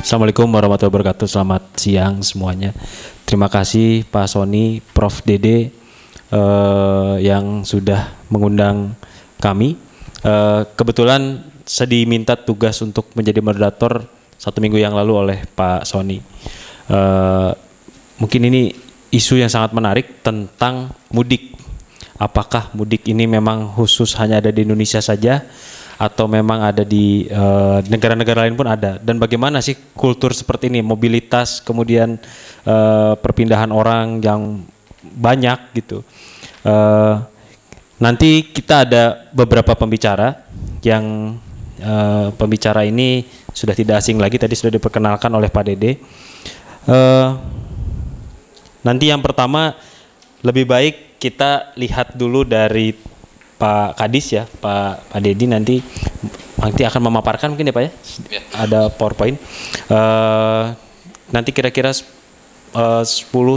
Assalamualaikum warahmatullahi wabarakatuh. Selamat siang semuanya. Terima kasih Pak Sony, Prof. Dede yang sudah mengundang kami. Kebetulan saya diminta tugas untuk menjadi moderator 1 minggu yang lalu oleh Pak Sony. Mungkin ini isu yang sangat menarik tentang mudik. Apakah mudik ini memang khusus hanya ada di Indonesia saja, atau memang ada di negara-negara lain pun ada, dan bagaimana sih kultur seperti ini, mobilitas, kemudian perpindahan orang yang banyak gitu. Nanti kita ada beberapa pembicara yang pembicara ini sudah tidak asing lagi, tadi sudah diperkenalkan oleh Pak Dede. Nanti yang pertama lebih baik kita lihat dulu dari Pak Kadis ya, Pak Dedi nanti akan memaparkan mungkin ya Pak ya, ada PowerPoint. Nanti kira-kira 10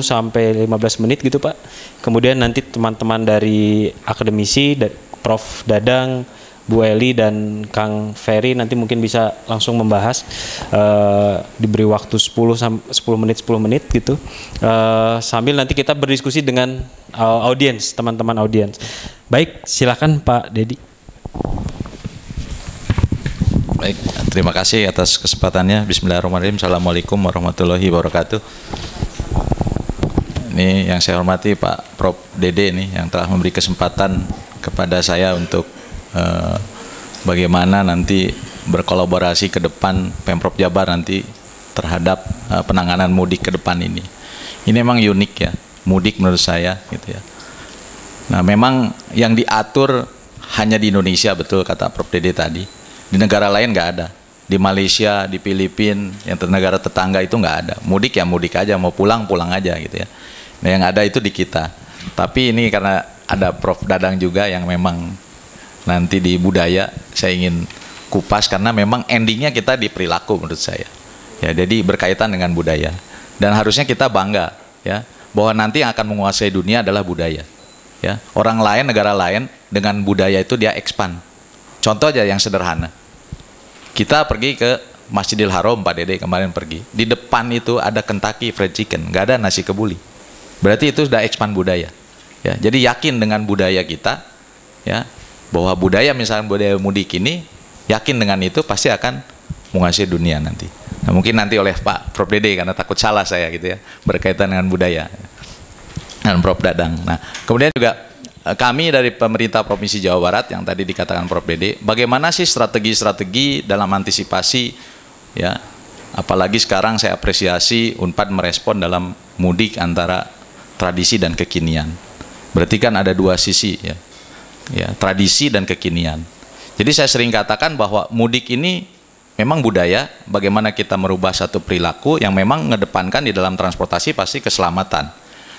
sampai 15 menit gitu Pak. Kemudian nanti teman-teman dari akademisi, Prof. Dadang, Bu Eli dan Kang Ferry nanti mungkin bisa langsung membahas, diberi waktu 10 menit gitu, sambil nanti kita berdiskusi dengan audiens, teman-teman audiens. Baik, silakan Pak Dedi. Baik, terima kasih atas kesempatannya. Bismillahirrahmanirrahim. Assalamualaikum warahmatullahi wabarakatuh. Ini yang saya hormati Pak Prof. Dede nih yang telah memberi kesempatan kepada saya untuk bagaimana nanti berkolaborasi ke depan Pemprov Jabar nanti terhadap penanganan mudik ke depan ini. Ini memang unik ya, mudik menurut saya gitu ya. Nah, memang yang diatur hanya di Indonesia, betul kata Prof. Dede tadi. Di negara lain nggak ada. Di Malaysia, di Filipina, yang negara tetangga itu nggak ada. Mudik ya mudik aja, mau pulang pulang aja gitu ya. Nah, yang ada itu di kita. Tapi ini karena ada Prof. Dadang juga yang memang nanti di budaya saya ingin kupas, karena memang endingnya kita di perilaku menurut saya ya, jadi berkaitan dengan budaya, dan harusnya kita bangga ya bahwa nanti yang akan menguasai dunia adalah budaya ya. Orang lain, negara lain dengan budaya itu dia expand. Contoh aja yang sederhana, kita pergi ke Masjidil Haram, Pak Dede kemarin pergi, di depan itu ada Kentucky Fried Chicken, nggak ada nasi kebuli, berarti itu sudah expand budaya ya. Jadi yakin dengan budaya kita ya, bahwa budaya misalnya budaya mudik ini, yakin dengan itu pasti akan menguasai dunia nanti. Nah, mungkin nanti oleh Pak Prof. Dede, karena takut salah saya gitu ya, berkaitan dengan budaya, dan Prof. Dadang. Nah, kemudian juga kami dari pemerintah Provinsi Jawa Barat yang tadi dikatakan Prof. Dede, bagaimana sih strategi-strategi dalam antisipasi ya, apalagi sekarang saya apresiasi Unpad merespon dalam mudik antara tradisi dan kekinian. Berarti kan ada dua sisi ya. Ya, tradisi dan kekinian. Jadi saya sering katakan bahwa mudik ini memang budaya, bagaimana kita merubah satu perilaku yang memang mengedepankan di dalam transportasi pasti keselamatan.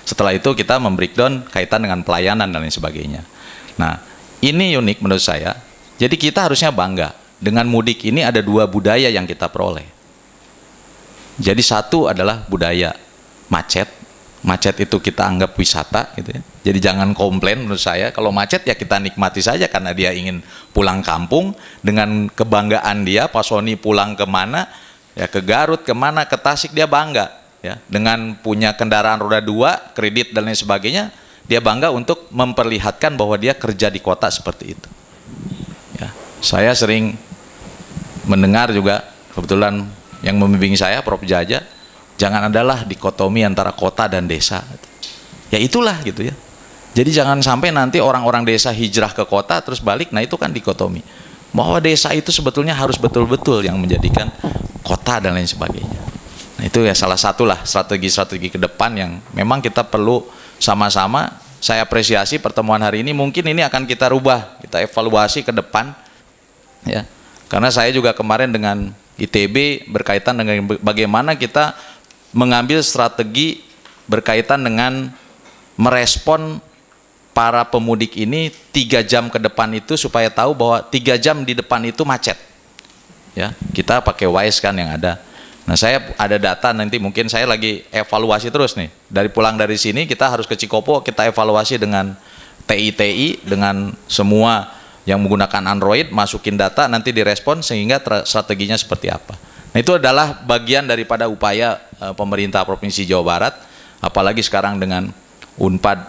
Setelah itu kita membreakdown kaitan dengan pelayanan dan lain sebagainya. Nah, ini unik menurut saya. Jadi kita harusnya bangga dengan mudik ini, ada dua budaya yang kita peroleh. Jadi satu adalah budaya macet. Macet itu kita anggap wisata gitu ya. Jadi jangan komplain menurut saya, kalau macet ya kita nikmati saja karena dia ingin pulang kampung dengan kebanggaan dia. Pak Sony pulang kemana ya, ke Garut, kemana, ke Tasik, dia bangga ya, dengan punya kendaraan roda 2, kredit dan lain sebagainya. Dia bangga untuk memperlihatkan bahwa dia kerja di kota seperti itu ya. Saya sering mendengar juga, kebetulan yang membimbing saya Prof. Jaja, jangan adalah dikotomi antara kota dan desa. Ya itulah gitu ya. Jadi jangan sampai nanti orang-orang desa hijrah ke kota terus balik, nah itu kan dikotomi. Bahwa desa itu sebetulnya harus betul-betul yang menjadikan kota dan lain sebagainya. Nah itu ya salah satulah strategi-strategi ke depan yang memang kita perlu sama-sama. Saya apresiasi pertemuan hari ini, mungkin ini akan kita rubah, kita evaluasi ke depan ya. Karena saya juga kemarin dengan ITB berkaitan dengan bagaimana kita mengambil strategi berkaitan dengan merespon para pemudik ini 3 jam ke depan itu, supaya tahu bahwa 3 jam di depan itu macet ya. Kita pakai Waze kan yang ada. Nah saya ada data, nanti mungkin saya lagi evaluasi terus nih, dari pulang dari sini kita harus ke Cikopo, kita evaluasi dengan TI dengan semua yang menggunakan Android, masukin data, nanti direspon sehingga strateginya seperti apa. Nah, itu adalah bagian daripada upaya pemerintah Provinsi Jawa Barat, apalagi sekarang dengan Unpad,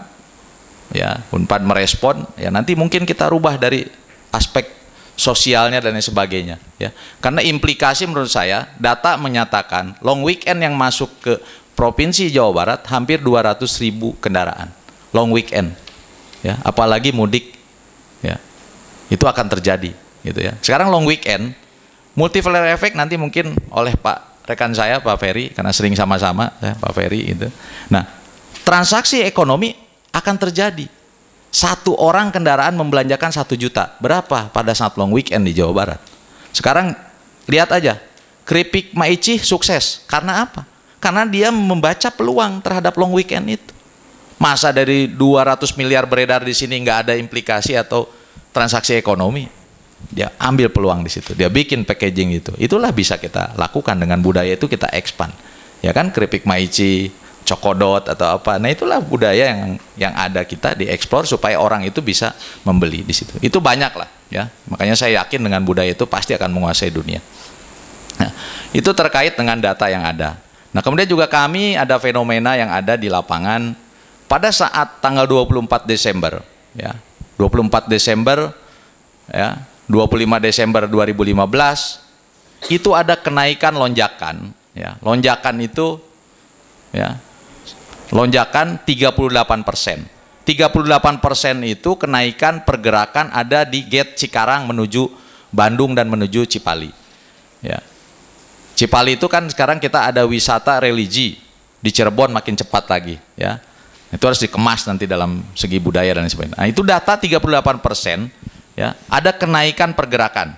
ya, Unpad merespon, ya nanti mungkin kita rubah dari aspek sosialnya dan lain sebagainya, ya. Karena implikasi menurut saya, data menyatakan long weekend yang masuk ke Provinsi Jawa Barat hampir 200.000 kendaraan long weekend, ya, apalagi mudik, ya, itu akan terjadi, gitu ya. Sekarang long weekend, multiplier effect nanti mungkin oleh Pak rekan saya Pak Ferry, karena sering sama-sama, ya, Pak Ferry itu. Nah, transaksi ekonomi akan terjadi. Satu orang kendaraan membelanjakan 1 juta. Berapa pada saat long weekend di Jawa Barat? Sekarang lihat aja, keripik Maici sukses. Karena apa? Karena dia membaca peluang terhadap long weekend itu. Masa dari 200 miliar beredar di sini nggak ada implikasi atau transaksi ekonomi? Dia ambil peluang di situ. Dia bikin packaging itu. Itulah bisa kita lakukan dengan budaya itu, kita expand. Ya kan, keripik Maici, cokodot atau apa. Nah, itulah budaya yang ada, kita dieksplor supaya orang itu bisa membeli di situ. Itu banyak lah, ya. Makanya saya yakin dengan budaya itu pasti akan menguasai dunia. Nah, itu terkait dengan data yang ada. Nah, kemudian juga kami ada fenomena yang ada di lapangan pada saat tanggal 24 Desember, ya. 24 Desember, ya, 25 Desember 2015 itu ada kenaikan lonjakan, ya. Lonjakan itu, ya, lonjakan 38%. 38% itu kenaikan pergerakan ada di gate Cikarang menuju Bandung dan menuju Cipali. Ya. Cipali itu kan sekarang kita ada wisata religi, di Cirebon makin cepat lagi, ya. Itu harus dikemas nanti dalam segi budaya dan sebagainya. Nah, itu data 38%, ya, ada kenaikan pergerakan.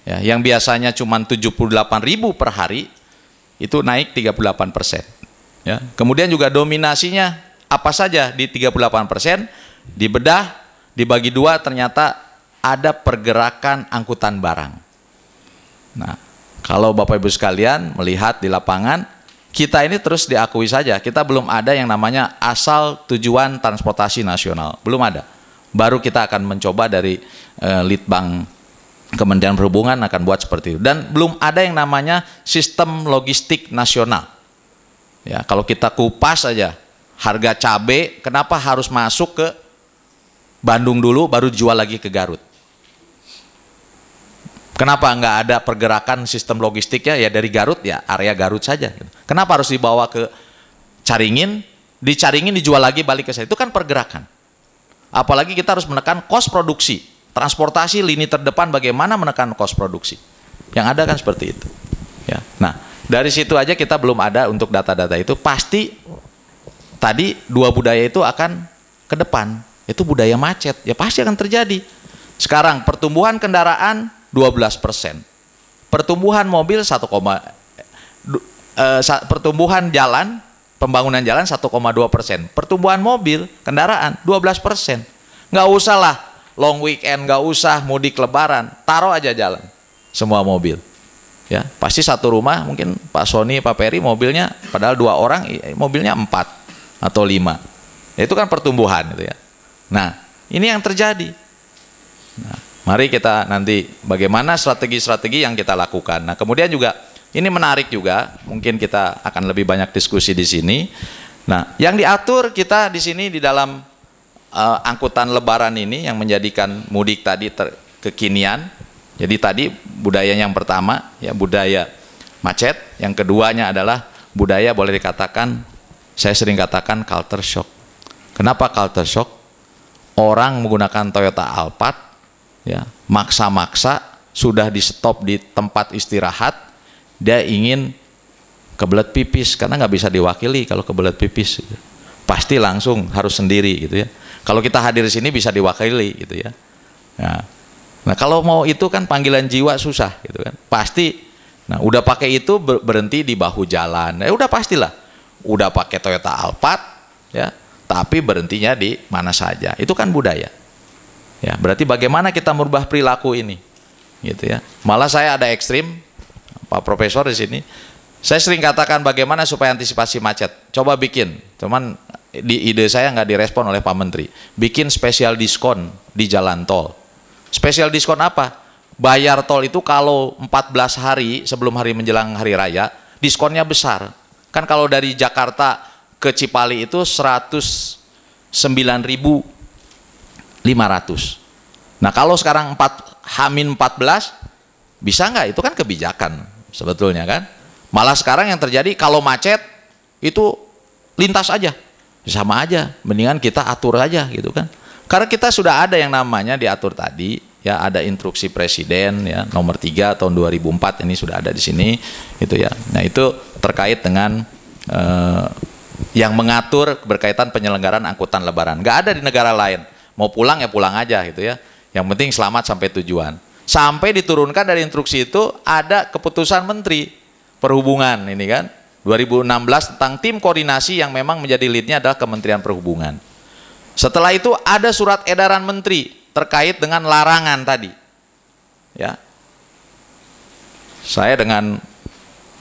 Ya, yang biasanya cuma 78.000 per hari itu naik 38%. Ya, kemudian juga dominasinya apa saja di 38%, dibedah, dibagi dua, ternyata ada pergerakan angkutan barang. Nah, kalau Bapak Ibu sekalian melihat di lapangan, kita ini terus diakui saja, kita belum ada yang namanya asal tujuan transportasi nasional, belum ada. Baru kita akan mencoba dari Litbang Kementerian Perhubungan akan buat seperti itu. Dan belum ada yang namanya sistem logistik nasional. Ya, kalau kita kupas saja, harga cabai kenapa harus masuk ke Bandung dulu baru jual lagi ke Garut? Kenapa nggak ada pergerakan sistem logistiknya ya dari Garut, ya area Garut saja? Kenapa harus dibawa ke Caringin, di Caringin dijual lagi balik ke saya? Itu kan pergerakan. Apalagi kita harus menekan kos produksi. Transportasi lini terdepan bagaimana menekan kos produksi. Yang ada kan seperti itu. Ya. Nah, dari situ aja kita belum ada untuk data-data itu. Pasti tadi dua budaya itu akan ke depan. Itu budaya macet. Ya pasti akan terjadi. Sekarang pertumbuhan kendaraan 12%. Pertumbuhan mobil pertumbuhan jalan, pembangunan jalan 1,2%. Pertumbuhan mobil, kendaraan 12%. Nggak usah lah long weekend, nggak usah mudik lebaran, taruh aja jalan semua mobil. Ya, pasti satu rumah mungkin Pak Sony, Pak Peri mobilnya, padahal 2 orang mobilnya 4 atau 5. Itu kan pertumbuhan itu ya. Nah, ini yang terjadi. Nah, mari kita nanti bagaimana strategi-strategi yang kita lakukan. Nah, kemudian juga ini menarik juga, mungkin kita akan lebih banyak diskusi di sini. Nah, yang diatur kita di sini di dalam angkutan lebaran ini yang menjadikan mudik tadi kekinian. Jadi tadi budaya yang pertama ya budaya macet, yang keduanya adalah budaya boleh dikatakan, saya sering katakan culture shock. Kenapa culture shock? Orang menggunakan Toyota Alphard ya, maksa-maksa sudah di stop di tempat istirahat, dia ingin kebelet pipis karena nggak bisa diwakili kalau kebelet pipis gitu. Pasti langsung harus sendiri gitu ya. Kalau kita hadir di sini bisa diwakili gitu ya. Nah kalau mau itu kan panggilan jiwa susah gitu kan. Pasti, nah udah pakai itu berhenti di bahu jalan. Udah pastilah. Udah pakai Toyota Alphard ya, tapi berhentinya di mana saja. Itu kan budaya. Ya, berarti bagaimana kita merubah perilaku ini, gitu ya. Malah saya ada ekstrim, Pak Profesor di sini. Saya sering katakan bagaimana supaya antisipasi macet. Coba bikin, cuman di ide saya nggak direspon oleh Pak Menteri. Bikin spesial diskon di jalan tol. Spesial diskon apa? Bayar tol itu kalau 14 hari sebelum hari menjelang hari raya, diskonnya besar. Kan kalau dari Jakarta ke Cipali itu 109.500. Nah kalau sekarang H-14 bisa nggak? Itu kan kebijakan sebetulnya kan. Malah sekarang yang terjadi kalau macet itu lintas aja, sama aja. Mendingan kita atur aja gitu kan. Karena kita sudah ada yang namanya diatur tadi, ya ada instruksi presiden ya nomor 3 tahun 2004 ini sudah ada di sini gitu ya. Nah itu terkait dengan yang mengatur berkaitan penyelenggaraan angkutan lebaran. Nggak ada di negara lain. Mau pulang ya pulang aja gitu ya. Yang penting selamat sampai tujuan. Sampai diturunkan dari instruksi itu ada keputusan Menteri Perhubungan ini kan 2016 tentang tim koordinasi yang memang menjadi leadnya adalah Kementerian Perhubungan. Setelah itu ada surat edaran Menteri terkait dengan larangan tadi. Ya, saya dengan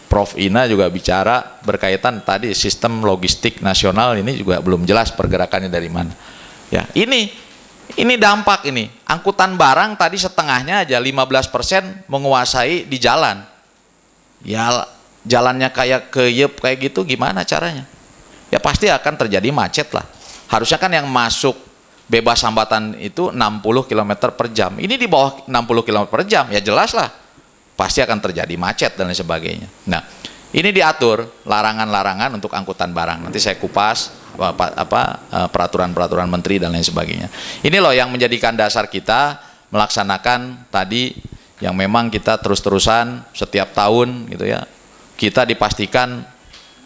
Prof. Ina juga bicara berkaitan tadi sistem logistik nasional ini juga belum jelas pergerakannya dari mana. Ya, ini dampak ini. Angkutan barang tadi setengahnya aja 15% menguasai di jalan. Ya jalannya kayak keyep kayak gitu gimana caranya? Ya pasti akan terjadi macet lah. Harusnya kan yang masuk bebas hambatan itu 60 km per jam. Ini di bawah 60 km per jam ya jelas lah. Pasti akan terjadi macet dan lain sebagainya. Nah ini diatur larangan-larangan untuk angkutan barang. Nanti saya kupas peraturan-peraturan menteri dan lain sebagainya. Ini loh yang menjadikan dasar kita melaksanakan tadi yang memang kita terus-terusan setiap tahun gitu ya. Kita dipastikan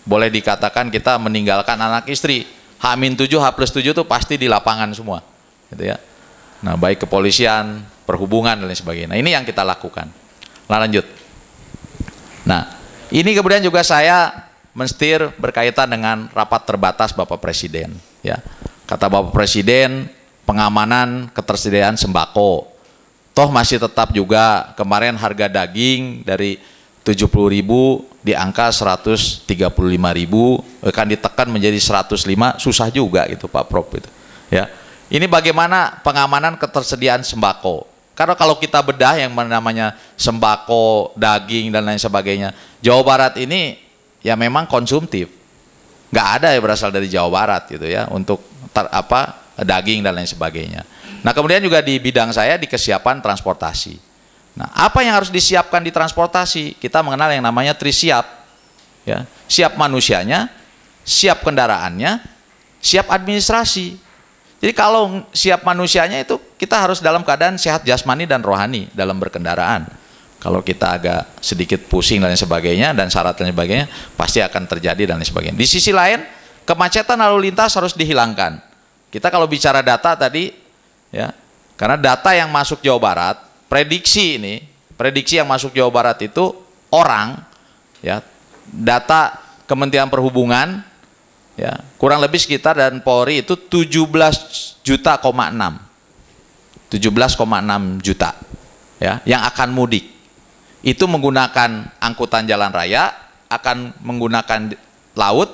boleh dikatakan kita meninggalkan anak istri. H-7, H+7 itu pasti di lapangan semua. Gitu ya. Nah, baik kepolisian, perhubungan dan lain sebagainya. Nah, ini yang kita lakukan. Lanjut. Nah, ini kemudian juga saya menstir berkaitan dengan rapat terbatas Bapak Presiden ya. Kata Bapak Presiden pengamanan ketersediaan sembako toh masih tetap juga kemarin harga daging dari 70.000 di angka 135.000 akan ditekan menjadi 105 susah juga gitu Pak Prof itu ya. Ini bagaimana pengamanan ketersediaan sembako karena kalau kita bedah yang namanya sembako daging dan lain sebagainya Jawa Barat ini ya memang konsumtif, nggak ada yang berasal dari Jawa Barat gitu ya untuk daging dan lain sebagainya. Nah kemudian juga di bidang saya di kesiapan transportasi. Nah apa yang harus disiapkan di transportasi? Kita mengenal yang namanya trisiap, ya siap manusianya, siap kendaraannya, siap administrasi. Jadi kalau siap manusianya itu kita harus dalam keadaan sehat jasmani dan rohani dalam berkendaraan. Kalau kita agak sedikit pusing dan lain sebagainya dan syarat dan sebagainya pasti akan terjadi dan lain sebagainya. Di sisi lain kemacetan lalu lintas harus dihilangkan. Kita kalau bicara data tadi ya, karena data yang masuk Jawa Barat, prediksi yang masuk Jawa Barat itu orang ya, data Kementerian Perhubungan ya, kurang lebih sekitar dan Polri itu 17,6 juta ya yang akan mudik. Itu menggunakan angkutan jalan raya, akan menggunakan laut,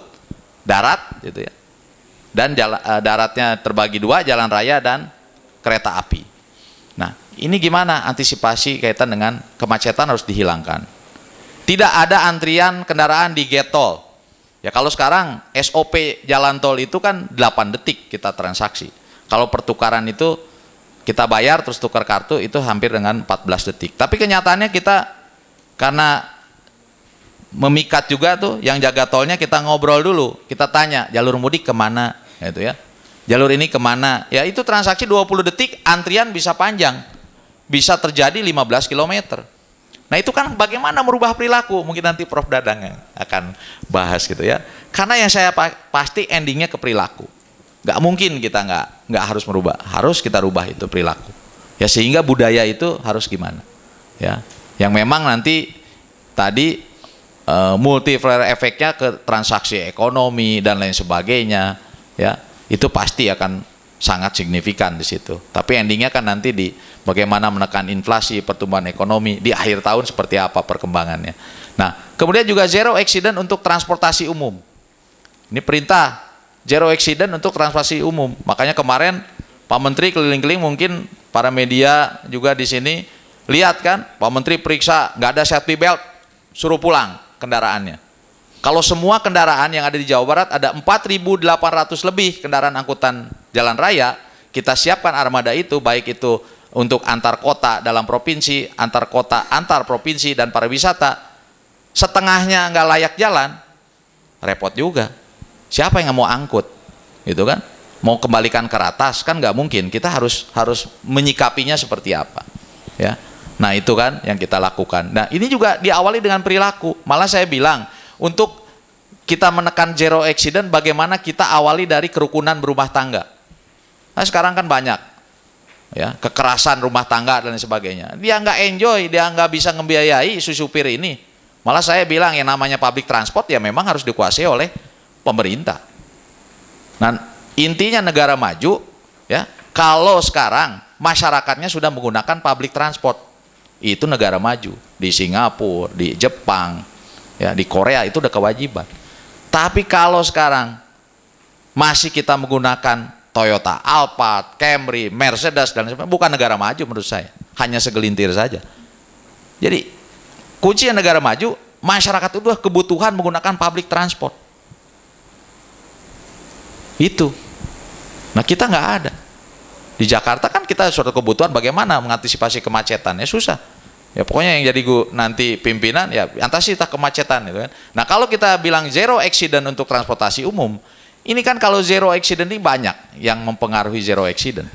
darat, gitu ya. Dan daratnya terbagi dua, jalan raya dan kereta api. Nah, ini gimana antisipasi kaitan dengan kemacetan harus dihilangkan. Tidak ada antrian kendaraan di gate tol. Ya kalau sekarang SOP jalan tol itu kan 8 detik kita transaksi. Kalau pertukaran itu kita bayar terus tukar kartu itu hampir dengan 14 detik. Tapi kenyataannya kita karena memikat juga tuh yang jaga tolnya kita ngobrol dulu, kita tanya jalur mudik kemana gitu ya, jalur ini kemana ya, itu transaksi 20 detik antrian bisa panjang, bisa terjadi 15 km. Nah itu kan bagaimana merubah perilaku, mungkin nanti Prof. Dadang yang akan bahas gitu ya, karena yang saya pasti endingnya ke perilaku. Nggak mungkin kita nggak harus merubah, harus kita rubah itu perilaku ya, sehingga budaya itu harus gimana ya, yang memang nanti tadi multiplier efeknya ke transaksi ekonomi dan lain sebagainya ya, itu pasti akan sangat signifikan di situ. Tapi endingnya kan nanti di bagaimana menekan inflasi, pertumbuhan ekonomi di akhir tahun seperti apa perkembangannya. Nah kemudian juga zero accident untuk transportasi umum, ini perintah zero accident untuk transportasi umum. Makanya kemarin Pak Menteri keliling-keliling mungkin para media juga di sini, lihat kan, Pak Menteri periksa nggak ada safety belt, suruh pulang kendaraannya. Kalau semua kendaraan yang ada di Jawa Barat ada 4.800 lebih kendaraan angkutan jalan raya, kita siapkan armada itu, baik itu untuk antar kota dalam provinsi, antar kota antar provinsi dan pariwisata, setengahnya nggak layak jalan, repot juga. Siapa yang mau angkut, gitu kan? Mau kembalikan ke atas kan nggak mungkin. Kita harus menyikapinya seperti apa, ya. Nah itu kan yang kita lakukan. Nah ini juga diawali dengan perilaku. Malah saya bilang untuk kita menekan zero accident, bagaimana kita awali dari kerukunan berumah tangga. Nah sekarang kan banyak, ya, kekerasan rumah tangga dan sebagainya. Dia nggak enjoy, dia nggak bisa ngebiayai si supir ini. Malah saya bilang yang namanya public transport ya memang harus dikuasai oleh pemerintah. Nah intinya negara maju, ya, kalau sekarang masyarakatnya sudah menggunakan public transport, itu negara maju. Di Singapura, di Jepang, ya, di Korea itu udah kewajiban. Tapi kalau sekarang masih kita menggunakan Toyota, Alphard, Camry, Mercedes dan sebagainya, bukan negara maju menurut saya, hanya segelintir saja. Jadi kunci negara maju, masyarakat itu udah kebutuhan menggunakan public transport. Itu. Nah kita nggak ada. Di Jakarta kan kita suatu kebutuhan bagaimana mengantisipasi kemacetan, ya susah. Ya pokoknya yang jadi nanti pimpinan ya atasi kemacetan gitu kan. Nah kalau kita bilang zero accident untuk transportasi umum, ini kan kalau zero accident ini banyak yang mempengaruhi zero accident.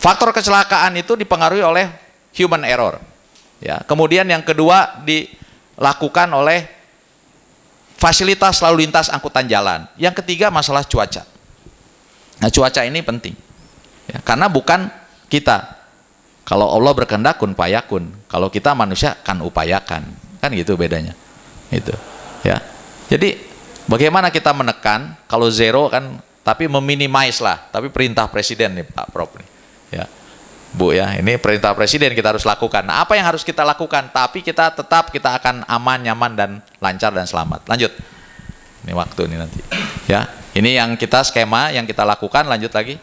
Faktor kecelakaan itu dipengaruhi oleh human error. Ya, kemudian yang kedua dilakukan oleh fasilitas lalu lintas angkutan jalan. Yang ketiga masalah cuaca. Nah cuaca ini penting, ya, karena bukan kita. Kalau Allah berkehendak kun fayakun, kalau kita manusia kan upayakan, kan gitu bedanya. Itu, ya. Jadi bagaimana kita menekan kalau zero kan, tapi meminimize lah. Tapi perintah presiden nih Pak Prof nih, ya. Bu ya, ini perintah presiden kita harus lakukan. Nah, apa yang harus kita lakukan? Tapi kita akan aman, nyaman dan lancar dan selamat. Lanjut. Ini waktu ini nanti. Ya, ini yang kita skema yang kita lakukan. Lanjut lagi.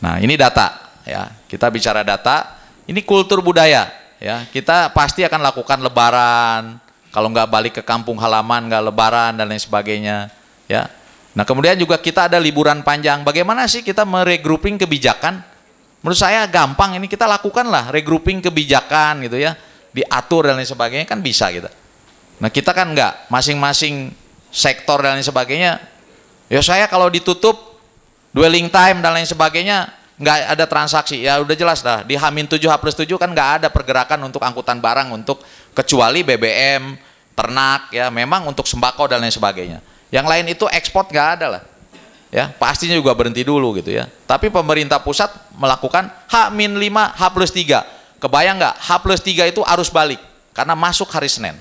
Nah, ini data. Ya, kita bicara data. Ini kultur budaya. Ya, kita pasti akan lakukan lebaran. Kalau nggak balik ke kampung halaman, nggak lebaran dan lain sebagainya. Ya. Nah, kemudian juga kita ada liburan panjang. Bagaimana sih kita meregrouping kebijakan? Menurut saya gampang, ini kita lakukanlah regrouping kebijakan gitu ya, diatur dan lain sebagainya kan bisa kita. Nah kita kan enggak, masing-masing sektor dan lain sebagainya. Ya saya kalau ditutup dwelling time dan lain sebagainya nggak ada transaksi, ya udah jelas dah di H-7 H+7 kan nggak ada pergerakan untuk angkutan barang untuk kecuali BBM, ternak ya, memang untuk sembako dan lain sebagainya. Yang lain itu ekspor nggak ada lah. Ya, pastinya juga berhenti dulu gitu ya. Tapi pemerintah pusat melakukan H-5, H+3. Kebayang nggak? H+3 itu arus balik karena masuk hari Senin.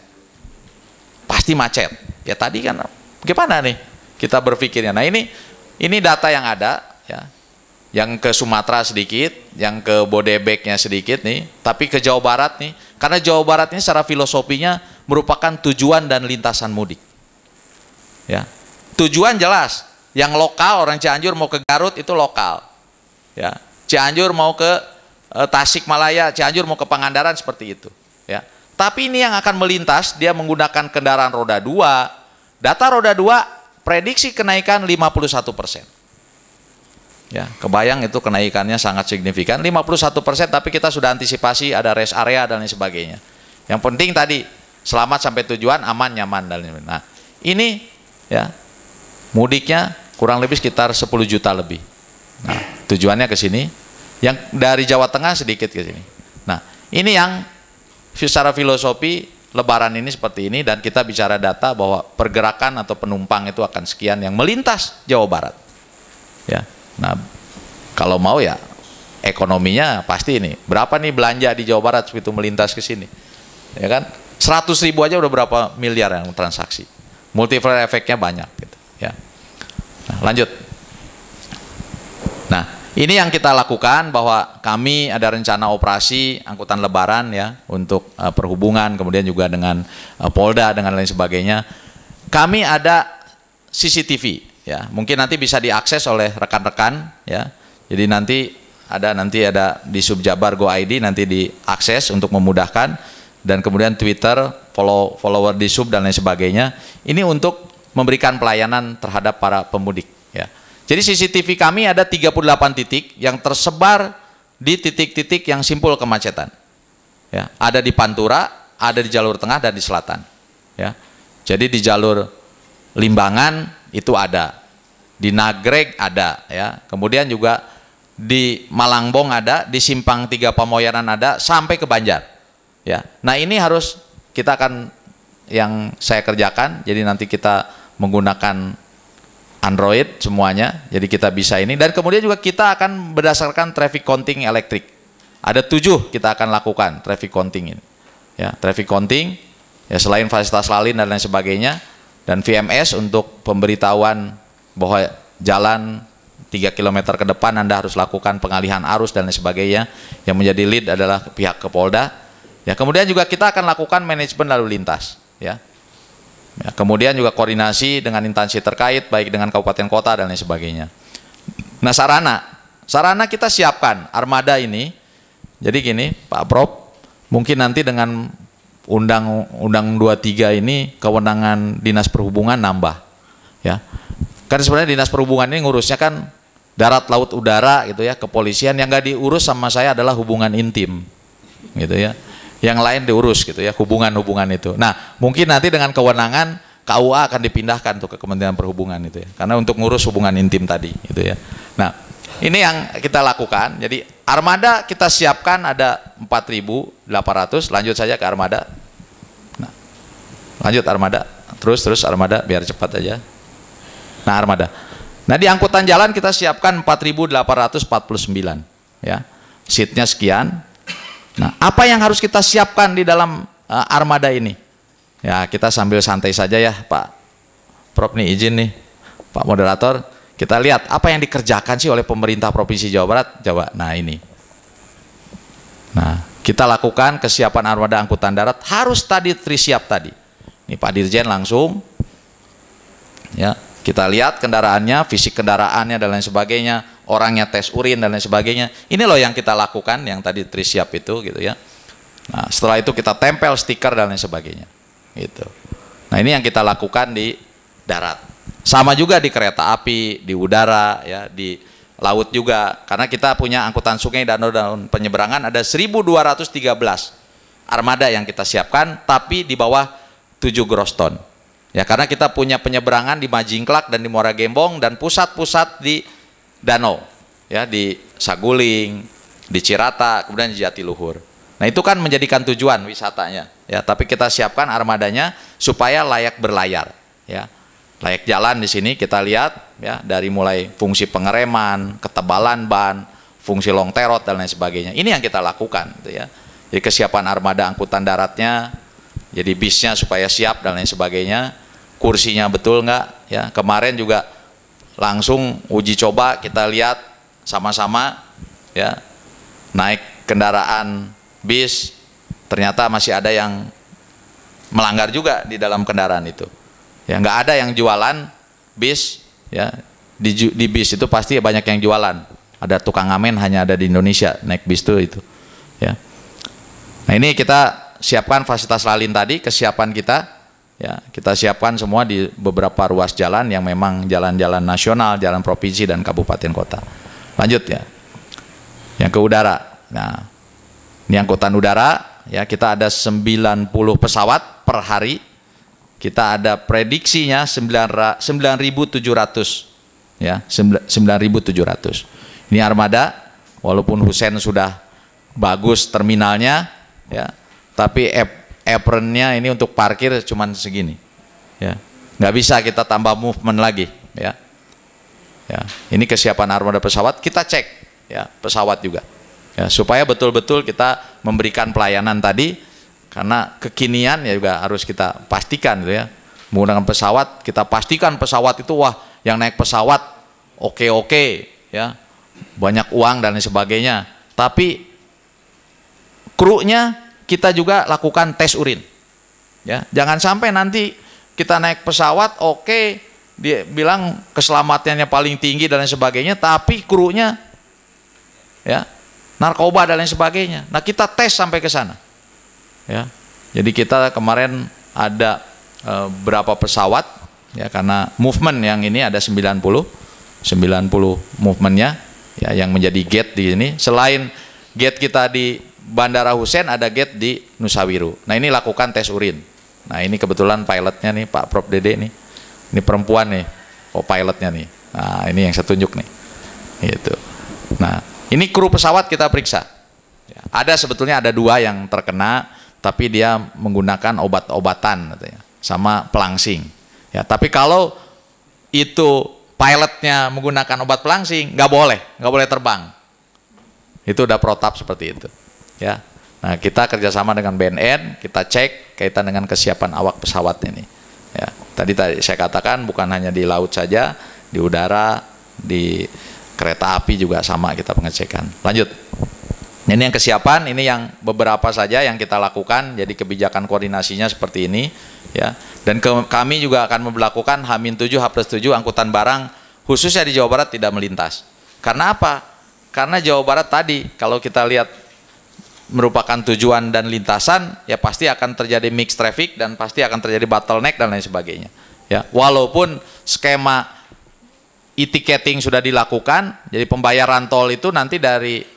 Pasti macet. Ya tadi kan gimana nih kita berpikirnya. Nah ini data yang ada ya. Yang ke Sumatera sedikit, yang ke Bodebeknya sedikit nih, tapi ke Jawa Barat nih. Karena Jawa Barat ini secara filosofinya merupakan tujuan dan lintasan mudik. Ya. Tujuan jelas. Yang lokal, orang Cianjur mau ke Garut itu lokal, ya. Cianjur mau ke Tasikmalaya, Cianjur mau ke Pangandaran seperti itu, ya. Tapi ini yang akan melintas, dia menggunakan kendaraan roda 2. Data roda 2 prediksi kenaikan 51%. Ya, kebayang itu kenaikannya sangat signifikan, 51%. Tapi kita sudah antisipasi, ada rest area dan lain sebagainya. Yang penting tadi selamat sampai tujuan, aman, nyaman dan lain-lain. Nah ini ya mudiknya kurang lebih sekitar 10 juta lebih. Nah, tujuannya ke sini. Yang dari Jawa Tengah sedikit ke sini. Nah, ini yang secara filosofi lebaran ini seperti ini dan kita bicara data bahwa pergerakan atau penumpang itu akan sekian yang melintas Jawa Barat. Ya. Nah, kalau mau ya ekonominya pasti ini. Berapa nih belanja di Jawa Barat begitu melintas ke sini? Ya kan? 100.000 aja udah berapa miliar yang transaksi. Multiplier efeknya banyak gitu, ya. Nah, lanjut. Nah, ini yang kita lakukan bahwa kami ada rencana operasi angkutan lebaran ya untuk perhubungan, kemudian juga dengan Polda dengan lain sebagainya. Kami ada CCTV ya, mungkin nanti bisa diakses oleh rekan-rekan ya. Jadi nanti nanti ada di Subjabar Go ID, nanti diakses untuk memudahkan, dan kemudian Twitter, follower di Sub dan lain sebagainya. Ini untuk memberikan pelayanan terhadap para pemudik ya. Jadi CCTV kami ada 38 titik yang tersebar di titik-titik yang simpul kemacetan. Ya, ada di Pantura, ada di jalur tengah dan di selatan. Ya. Jadi di jalur Limbangan itu ada, di Nagreg ada ya. Kemudian juga di Malangbong ada, di Simpang 3 Pamoyanan ada, sampai ke Banjar. Ya. Nah, ini harus kita akan yang saya kerjakan. Jadi nanti kita menggunakan Android semuanya. Jadi kita bisa ini, dan kemudian juga kita akan berdasarkan traffic counting elektrik. Ada 7 kita akan lakukan traffic counting ini. Ya, traffic counting ya, selain fasilitas lalin dan lain sebagainya, dan VMS untuk pemberitahuan bahwa jalan 3 km ke depan Anda harus lakukan pengalihan arus dan lain sebagainya. Yang menjadi lead adalah pihak Kepolda. Ya, kemudian juga kita akan lakukan manajemen lalu lintas, ya. Ya, kemudian juga koordinasi dengan instansi terkait, baik dengan kabupaten kota dan lain sebagainya. Nah, sarana kita siapkan armada ini. Jadi gini, Pak Prof, mungkin nanti dengan Undang 23 ini kewenangan Dinas Perhubungan nambah, ya. Kan sebenarnya Dinas Perhubungan ini ngurusnya kan darat, laut, udara gitu ya. Kepolisian yang nggak diurus sama saya adalah hubungan intim, gitu ya. Yang lain diurus gitu ya, hubungan-hubungan itu. Nah, mungkin nanti dengan kewenangan KUA akan dipindahkan tuh ke Kementerian Perhubungan itu ya, karena untuk ngurus hubungan intim tadi gitu ya. Nah, ini yang kita lakukan. Jadi armada kita siapkan ada 4.800. Lanjut saja ke armada. Nah, lanjut armada, terus armada biar cepat aja. Nah, armada. Nah, di angkutan jalan kita siapkan 4.849 ya. Seatnya sekian. Nah, apa yang harus kita siapkan di dalam armada ini? Ya, kita sambil santai saja ya, Pak Prof nih, izin nih, Pak Moderator, kita lihat apa yang dikerjakan sih oleh pemerintah Provinsi Jawa Barat. Coba, nah ini. Nah, kita lakukan kesiapan armada angkutan darat harus tadi tersiap tadi. Ini Pak Dirjen langsung, ya, kita lihat kendaraannya, fisik kendaraannya dan lain sebagainya. Orangnya tes urin dan lain sebagainya. Ini loh yang kita lakukan, yang tadi tersiap itu gitu ya. Nah, setelah itu kita tempel stiker dan lain sebagainya gitu. Nah, ini yang kita lakukan di darat. Sama juga di kereta api, di udara ya, di laut juga. Karena kita punya angkutan sungai, danau dan penyeberangan ada 1.213 armada yang kita siapkan, tapi di bawah 7 gross ton. Ya, karena kita punya penyeberangan di Majingklak dan di Muara Gembong, dan pusat-pusat di danau ya, di Saguling, di Cirata, kemudian di Jatiluhur. Nah, itu kan menjadikan tujuan wisatanya ya, tapi kita siapkan armadanya supaya layak berlayar ya. Layak jalan di sini kita lihat ya, dari mulai fungsi pengereman, ketebalan ban, fungsi long terot dan lain sebagainya. Ini yang kita lakukan gitu ya. Jadi kesiapan armada angkutan daratnya, jadi bisnya supaya siap dan lain sebagainya. Kursinya betul nggak ya. Kemarin juga langsung uji coba, kita lihat sama-sama ya, naik kendaraan bis, ternyata masih ada yang melanggar juga di dalam kendaraan itu ya. Nggak ada yang jualan bis ya, di bis itu pasti banyak yang jualan. Ada tukang ngamen hanya ada di Indonesia naik bis itu ya. Nah, ini kita siapkan fasilitas lalin tadi, kesiapan kita ya, kita siapkan semua di beberapa ruas jalan yang memang jalan-jalan nasional, jalan provinsi dan kabupaten kota. Lanjut ya, yang ke udara. Nah, ini angkutan udara ya, kita ada 90 pesawat per hari. Kita ada prediksinya 9.700 ya, 9.700. Ini armada, walaupun Hussein sudah bagus terminalnya ya, tapi apronnya ini untuk parkir cuman segini ya, nggak bisa kita tambah movement lagi ya. Ya, ini kesiapan armada pesawat, kita cek ya pesawat juga ya, supaya betul-betul kita memberikan pelayanan tadi, karena kekinian ya juga harus kita pastikan gitu ya. Menggunakan pesawat, kita pastikan pesawat itu wah, yang naik pesawat oke ya, banyak uang dan lain sebagainya, tapi krunya kita juga lakukan tes urin ya. Jangan sampai nanti kita naik pesawat dia bilang keselamatannya paling tinggi dan lain sebagainya, tapi krunya ya, narkoba dan lain sebagainya. Nah kita tes sampai ke sana, ya. Jadi kita kemarin ada berapa pesawat, ya, karena movement yang ini ada 90 movementnya, ya, yang menjadi gate di sini. Selain gate kita di Bandara Hussein, ada gate di Nusawiru. Nah ini lakukan tes urin. Nah ini kebetulan pilotnya nih Pak Prof Dede nih, ini perempuan nih, pilotnya nih. Nah ini yang saya tunjuk nih, gitu. Nah ini kru pesawat kita periksa. Ya, ada sebetulnya ada 2 yang terkena, tapi dia menggunakan obat-obatan katanya, sama pelangsing. Ya, tapi kalau itu pilotnya menggunakan obat pelangsing, nggak boleh terbang. Itu udah protap seperti itu. Ya, nah kita kerjasama dengan BNN, kita cek kaitan dengan kesiapan awak pesawat ini. Ya, tadi saya katakan bukan hanya di laut saja, di udara, di kereta api juga sama kita pengecekan. Lanjut. Ini yang kesiapan, ini yang beberapa saja yang kita lakukan. Jadi kebijakan koordinasinya seperti ini, ya. Dan kami juga akan memperlakukan H-7, H+7 angkutan barang khususnya di Jawa Barat tidak melintas. Karena apa? Karena Jawa Barat tadi kalau kita lihat merupakan tujuan dan lintasan, ya pasti akan terjadi mixed traffic dan pasti akan terjadi bottleneck dan lain sebagainya. Ya, walaupun skema e-ticketing sudah dilakukan, jadi pembayaran tol itu nanti dari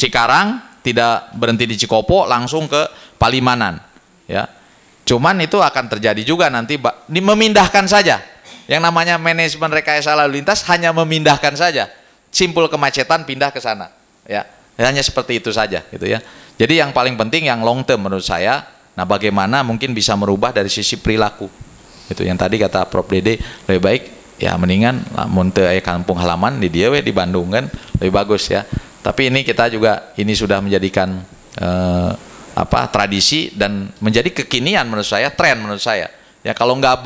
Cikarang tidak berhenti di Cikopo langsung ke Palimanan, ya. Cuman itu akan terjadi juga nanti memindahkan saja. Yang namanya manajemen rekayasa lalu lintas hanya memindahkan saja, simpul kemacetan pindah ke sana, ya. Hanya seperti itu saja, gitu ya. Jadi yang paling penting yang long term menurut saya, nah bagaimana mungkin bisa merubah dari sisi perilaku. Itu yang tadi kata Prof Dede, lebih baik ya mendingan lamun teu aya kampung halaman di dia di Bandung kan lebih bagus ya. Tapi ini kita juga ini sudah menjadikan tradisi dan menjadi kekinian menurut saya, tren menurut saya. Ya kalau nggak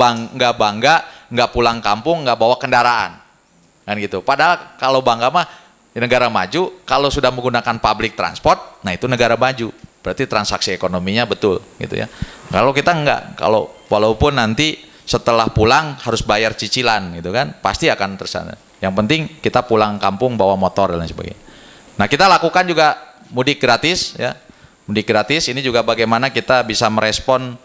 bangga, nggak pulang kampung, nggak bawa kendaraan, kan gitu. Padahal kalau bangga mah di negara maju, kalau sudah menggunakan public transport, nah itu negara maju. Berarti transaksi ekonominya betul, gitu ya. Kalau kita enggak, kalau walaupun nanti setelah pulang harus bayar cicilan, gitu kan, pasti akan tersana. Yang penting kita pulang kampung bawa motor dan lain sebagainya. Nah kita lakukan juga mudik gratis, ya. Mudik gratis ini juga bagaimana kita bisa merespon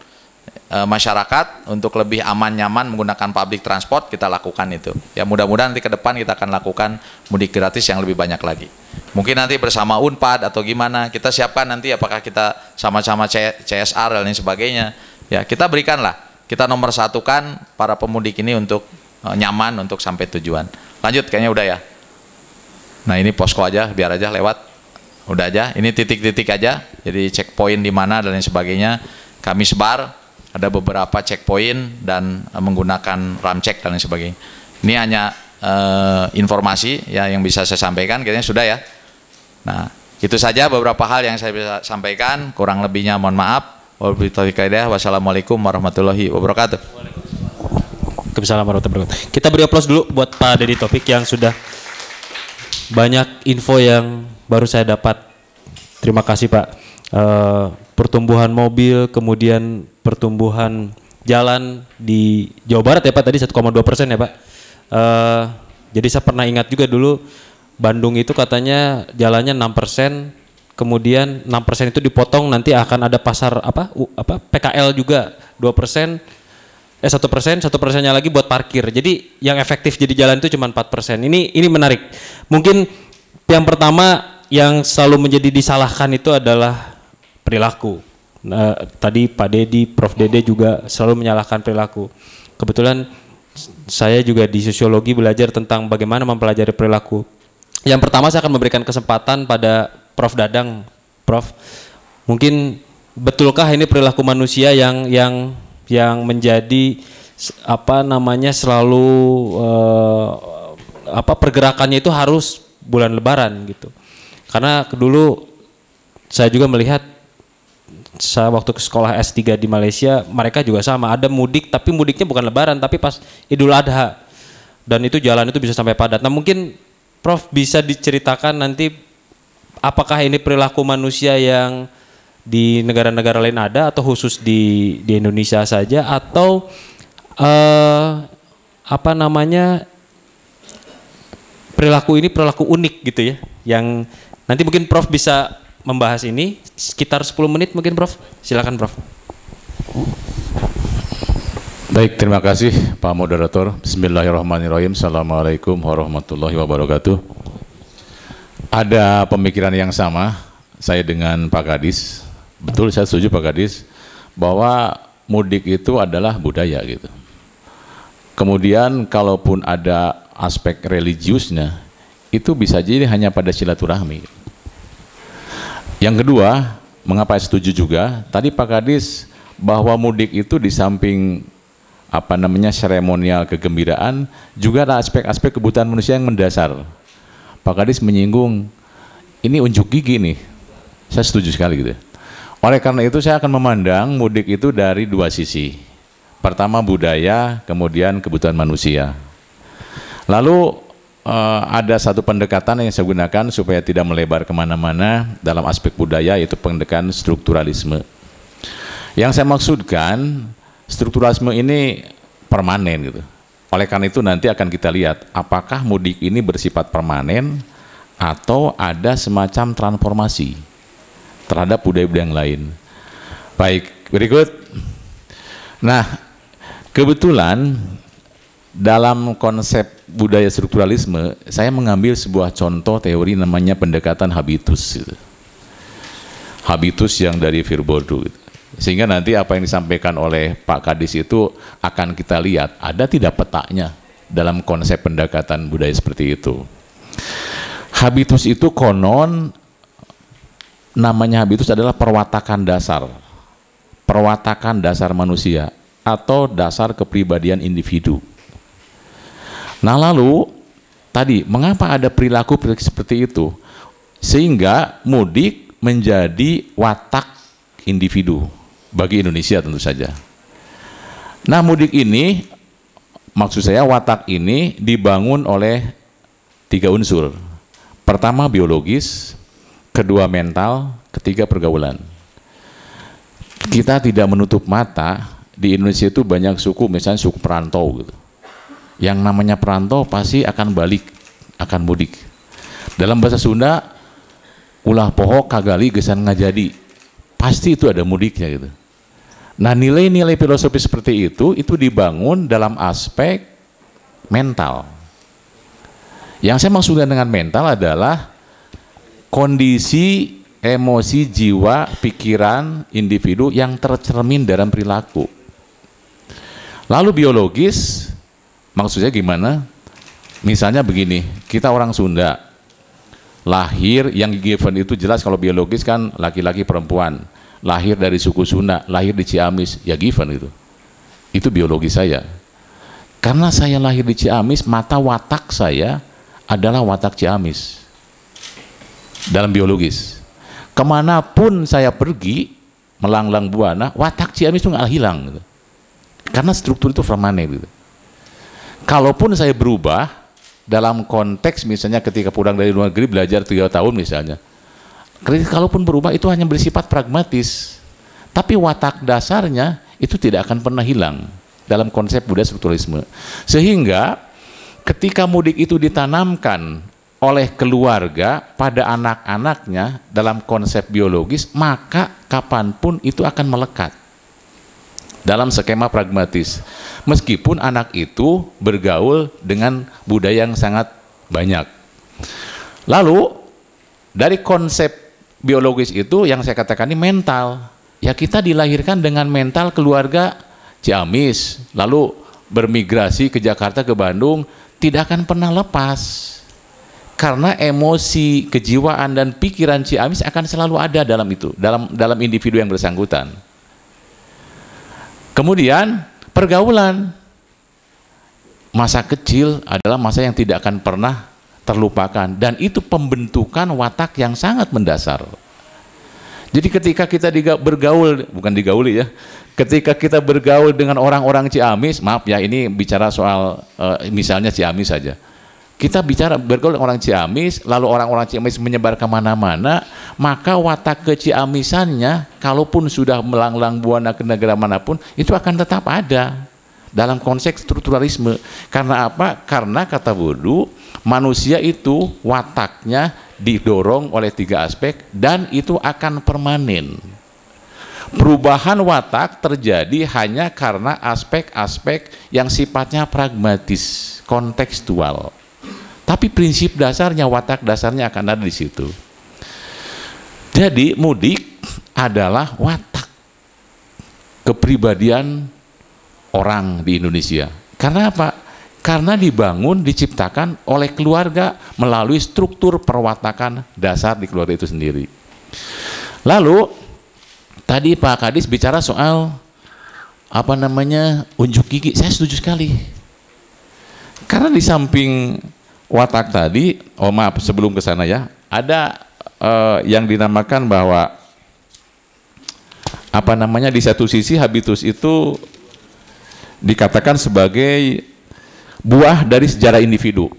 masyarakat untuk lebih aman nyaman menggunakan public transport, kita lakukan itu. Ya mudah-mudahan nanti ke depan kita akan lakukan mudik gratis yang lebih banyak lagi. Mungkin nanti bersama Unpad atau gimana kita siapkan nanti apakah kita sama-sama CSR dan lain sebagainya. Ya kita berikanlah, kita nomor satukan para pemudik ini untuk nyaman untuk sampai tujuan. Lanjut kayaknya udah ya. Nah ini posko aja biar aja lewat. Udah aja, ini titik-titik aja. Jadi checkpoint di mana dan lain sebagainya kami sebar. Ada beberapa checkpoint dan menggunakan ramcek dan lain sebagainya. Ini hanya informasi ya yang bisa saya sampaikan, kayaknya sudah ya. Nah, itu saja beberapa hal yang saya bisa sampaikan. Kurang lebihnya mohon maaf. Wassalamualaikum warahmatullahi wabarakatuh. Waalaikumsalam warahmatullahi wabarakatuh. Kita beri aplaus dulu buat Pak Dedi Taufik yang sudah banyak info yang baru saya dapat. Terima kasih Pak. Pertumbuhan mobil, kemudian pertumbuhan jalan di Jawa Barat ya Pak, tadi 1,2% ya Pak. Jadi saya pernah ingat juga dulu Bandung itu katanya jalannya 6%, kemudian 6% itu dipotong nanti akan ada pasar PKL juga 2%, 1%nya lagi buat parkir. Jadi yang efektif jadi jalan itu cuma 4%. Ini menarik. Mungkin yang pertama yang selalu menjadi disalahkan itu adalah perilaku. Tadi Pak Dedi, Prof Dede juga selalu menyalahkan perilaku. Kebetulan saya juga di sosiologi belajar tentang bagaimana mempelajari perilaku. Yang pertama saya akan memberikan kesempatan pada Prof Dadang. Prof, mungkin betulkah ini perilaku manusia yang menjadi selalu pergerakannya itu harus bulan Lebaran gitu. Karena dulu saya juga melihat saya waktu ke sekolah S3 di Malaysia, mereka juga sama, ada mudik tapi mudiknya bukan Lebaran tapi pas Idul Adha. Dan itu jalan itu bisa sampai padat. Nah, mungkin Prof bisa diceritakan nanti apakah ini perilaku manusia yang di negara-negara lain ada atau khusus di Indonesia saja, atau perilaku ini perilaku unik gitu ya, yang nanti mungkin Prof bisa membahas ini sekitar 10 menit mungkin Prof. Silakan Prof. Baik, terima kasih Pak Moderator. Bismillahirrahmanirrahim. Assalamualaikum warahmatullahi wabarakatuh. Ada pemikiran yang sama saya dengan Pak Kadis. Betul, saya setuju Pak Kadis bahwa mudik itu adalah budaya gitu. Kemudian kalaupun ada aspek religiusnya, itu bisa jadi hanya pada silaturahmi. Yang kedua, mengapa saya setuju juga, tadi Pak Kadis bahwa mudik itu di samping seremonial kegembiraan, juga ada aspek-aspek kebutuhan manusia yang mendasar. Pak Kadis menyinggung, ini unjuk gigi nih, saya setuju sekali gitu. Oleh karena itu saya akan memandang mudik itu dari dua sisi. Pertama budaya, kemudian kebutuhan manusia. Lalu ada satu pendekatan yang saya gunakan supaya tidak melebar kemana-mana dalam aspek budaya, yaitu pendekatan strukturalisme. Yang saya maksudkan, strukturalisme ini permanen gitu. Oleh karena itu nanti akan kita lihat apakah mudik ini bersifat permanen atau ada semacam transformasi terhadap budaya-budaya yang lain. Baik, berikut. Nah, kebetulan dalam konsep budaya strukturalisme saya mengambil sebuah contoh teori namanya pendekatan habitus gitu. Habitus yang dari Virbourdieu gitu. Sehingga nanti apa yang disampaikan oleh Pak Kadis itu akan kita lihat ada tidak petanya dalam konsep pendekatan budaya seperti itu. Habitus itu konon namanya habitus adalah perwatakan dasar manusia atau dasar kepribadian individu. Nah lalu tadi mengapa ada perilaku seperti itu? Sehingga mudik menjadi watak individu bagi Indonesia tentu saja. Nah mudik ini, maksud saya watak ini dibangun oleh 3 unsur. Pertama biologis, kedua mental, ketiga pergaulan. Kita tidak menutup mata, di Indonesia itu banyak suku, misalnya suku perantau gitu. Yang namanya perantau pasti akan balik, akan mudik. Dalam bahasa Sunda, ulah poho kagali gesan ngajadi. Pasti itu ada mudiknya gitu. Nah nilai-nilai filosofi seperti itu dibangun dalam aspek mental. Yang saya maksudkan dengan mental adalah kondisi emosi, jiwa, pikiran individu yang tercermin dalam perilaku. Lalu biologis, maksudnya gimana? Misalnya begini, kita orang Sunda, lahir yang given itu jelas kalau biologis kan laki-laki perempuan. Lahir dari suku Sunda, lahir di Ciamis, ya given itu. Itu biologi saya. Karena saya lahir di Ciamis, mata watak saya adalah watak Ciamis. Dalam biologis. Kemanapun saya pergi, melanglang buana, watak Ciamis itu nggak hilang. Gitu. Karena struktur itu permanen. Gitu. Kalaupun saya berubah, dalam konteks misalnya ketika pulang dari luar negeri belajar 3 tahun misalnya, kalaupun berubah itu hanya bersifat pragmatis, tapi watak dasarnya itu tidak akan pernah hilang dalam konsep budaya strukturalisme. Sehingga ketika mudik itu ditanamkan oleh keluarga pada anak-anaknya dalam konsep biologis, maka kapanpun itu akan melekat dalam skema pragmatis. Meskipun anak itu bergaul dengan budaya yang sangat banyak. Lalu dari konsep biologis itu yang saya katakan ini mental. Ya kita dilahirkan dengan mental keluarga Ciamis, lalu bermigrasi ke Jakarta, ke Bandung, tidak akan pernah lepas. Karena emosi, kejiwaan dan pikiran Ciamis akan selalu ada dalam itu, dalam individu yang bersangkutan. Kemudian pergaulan. Masa kecil adalah masa yang tidak akan pernah terlupakan, dan itu pembentukan watak yang sangat mendasar. Jadi ketika kita bergaul, bukan digauli ya, ketika kita bergaul dengan orang-orang Ciamis, maaf ya ini bicara soal misalnya Ciamis saja, kita bicara bergaul dengan orang Ciamis, lalu orang-orang Ciamis menyebar kemana-mana, maka watak keciamisannya kalaupun sudah melanglang buana ke negara manapun itu akan tetap ada. dalam konteks strukturalisme. Karena apa? Karena kata Bourdieu, manusia itu wataknya didorong oleh 3 aspek dan itu akan permanen. Perubahan watak terjadi hanya karena aspek-aspek yang sifatnya pragmatis, kontekstual. Tapi prinsip dasarnya, watak dasarnya akan ada di situ. Jadi mudik adalah watak kepribadian orang di Indonesia. Karena apa? Karena dibangun, diciptakan oleh keluarga melalui struktur perwatakan dasar di keluarga itu sendiri. Lalu tadi Pak Kadis bicara soal apa namanya unjuk gigi. Saya setuju sekali. Karena di samping watak tadi, oh maaf sebelum ke sana ya, ada yang dinamakan bahwa apa namanya di satu sisi habitus itu dikatakan sebagai buah dari sejarah individu.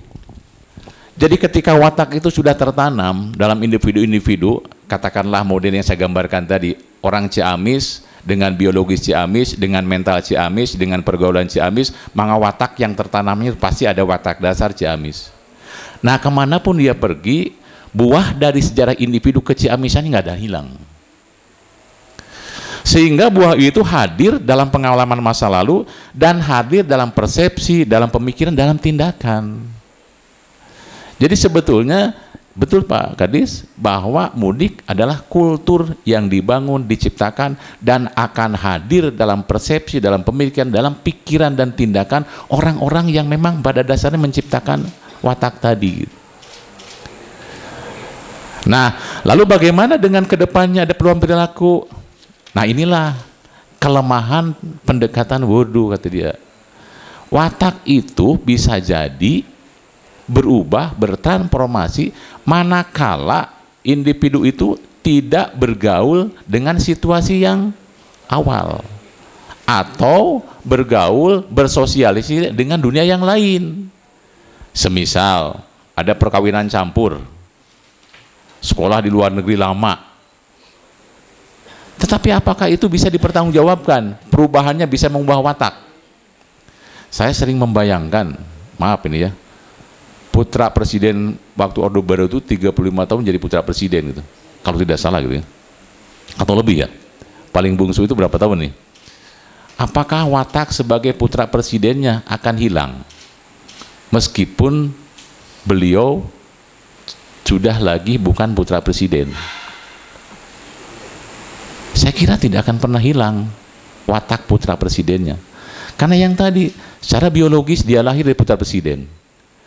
Jadi ketika watak itu sudah tertanam dalam individu-individu, katakanlah model yang saya gambarkan tadi, orang Ciamis dengan biologis Ciamis, dengan mental Ciamis, dengan pergaulan Ciamis, maka watak yang tertanamnya pasti ada watak dasar Ciamis. Nah kemanapun dia pergi, buah dari sejarah individu keciamisan nggak ada hilang. Sehingga buah itu hadir dalam pengalaman masa lalu dan hadir dalam persepsi, dalam pemikiran, dalam tindakan. Jadi sebetulnya betul Pak Kadis bahwa mudik adalah kultur yang dibangun, diciptakan dan akan hadir dalam persepsi, dalam pemikiran, dalam pikiran dan tindakan orang-orang yang memang pada dasarnya menciptakan watak tadi. Nah, lalu bagaimana dengan kedepannya ada peluang perilaku? Nah inilah kelemahan pendekatan Bourdieu, kata dia. Watak itu bisa jadi berubah, bertransformasi manakala individu itu tidak bergaul dengan situasi yang awal atau bergaul, bersosialisasi dengan dunia yang lain. Semisal ada perkawinan campur, sekolah di luar negeri lama. Tetapi apakah itu bisa dipertanggungjawabkan? Perubahannya bisa mengubah watak. Saya sering membayangkan, maaf ini ya, putra presiden waktu Orde Baru itu 35 tahun jadi putra presiden gitu. Kalau tidak salah gitu ya. Atau lebih ya. Paling bungsu itu berapa tahun nih? Apakah watak sebagai putra presidennya akan hilang? Meskipun beliau sudah lagi bukan putra presiden. Saya kira tidak akan pernah hilang watak putra presidennya. Karena yang tadi, secara biologis dia lahir dari putra presiden.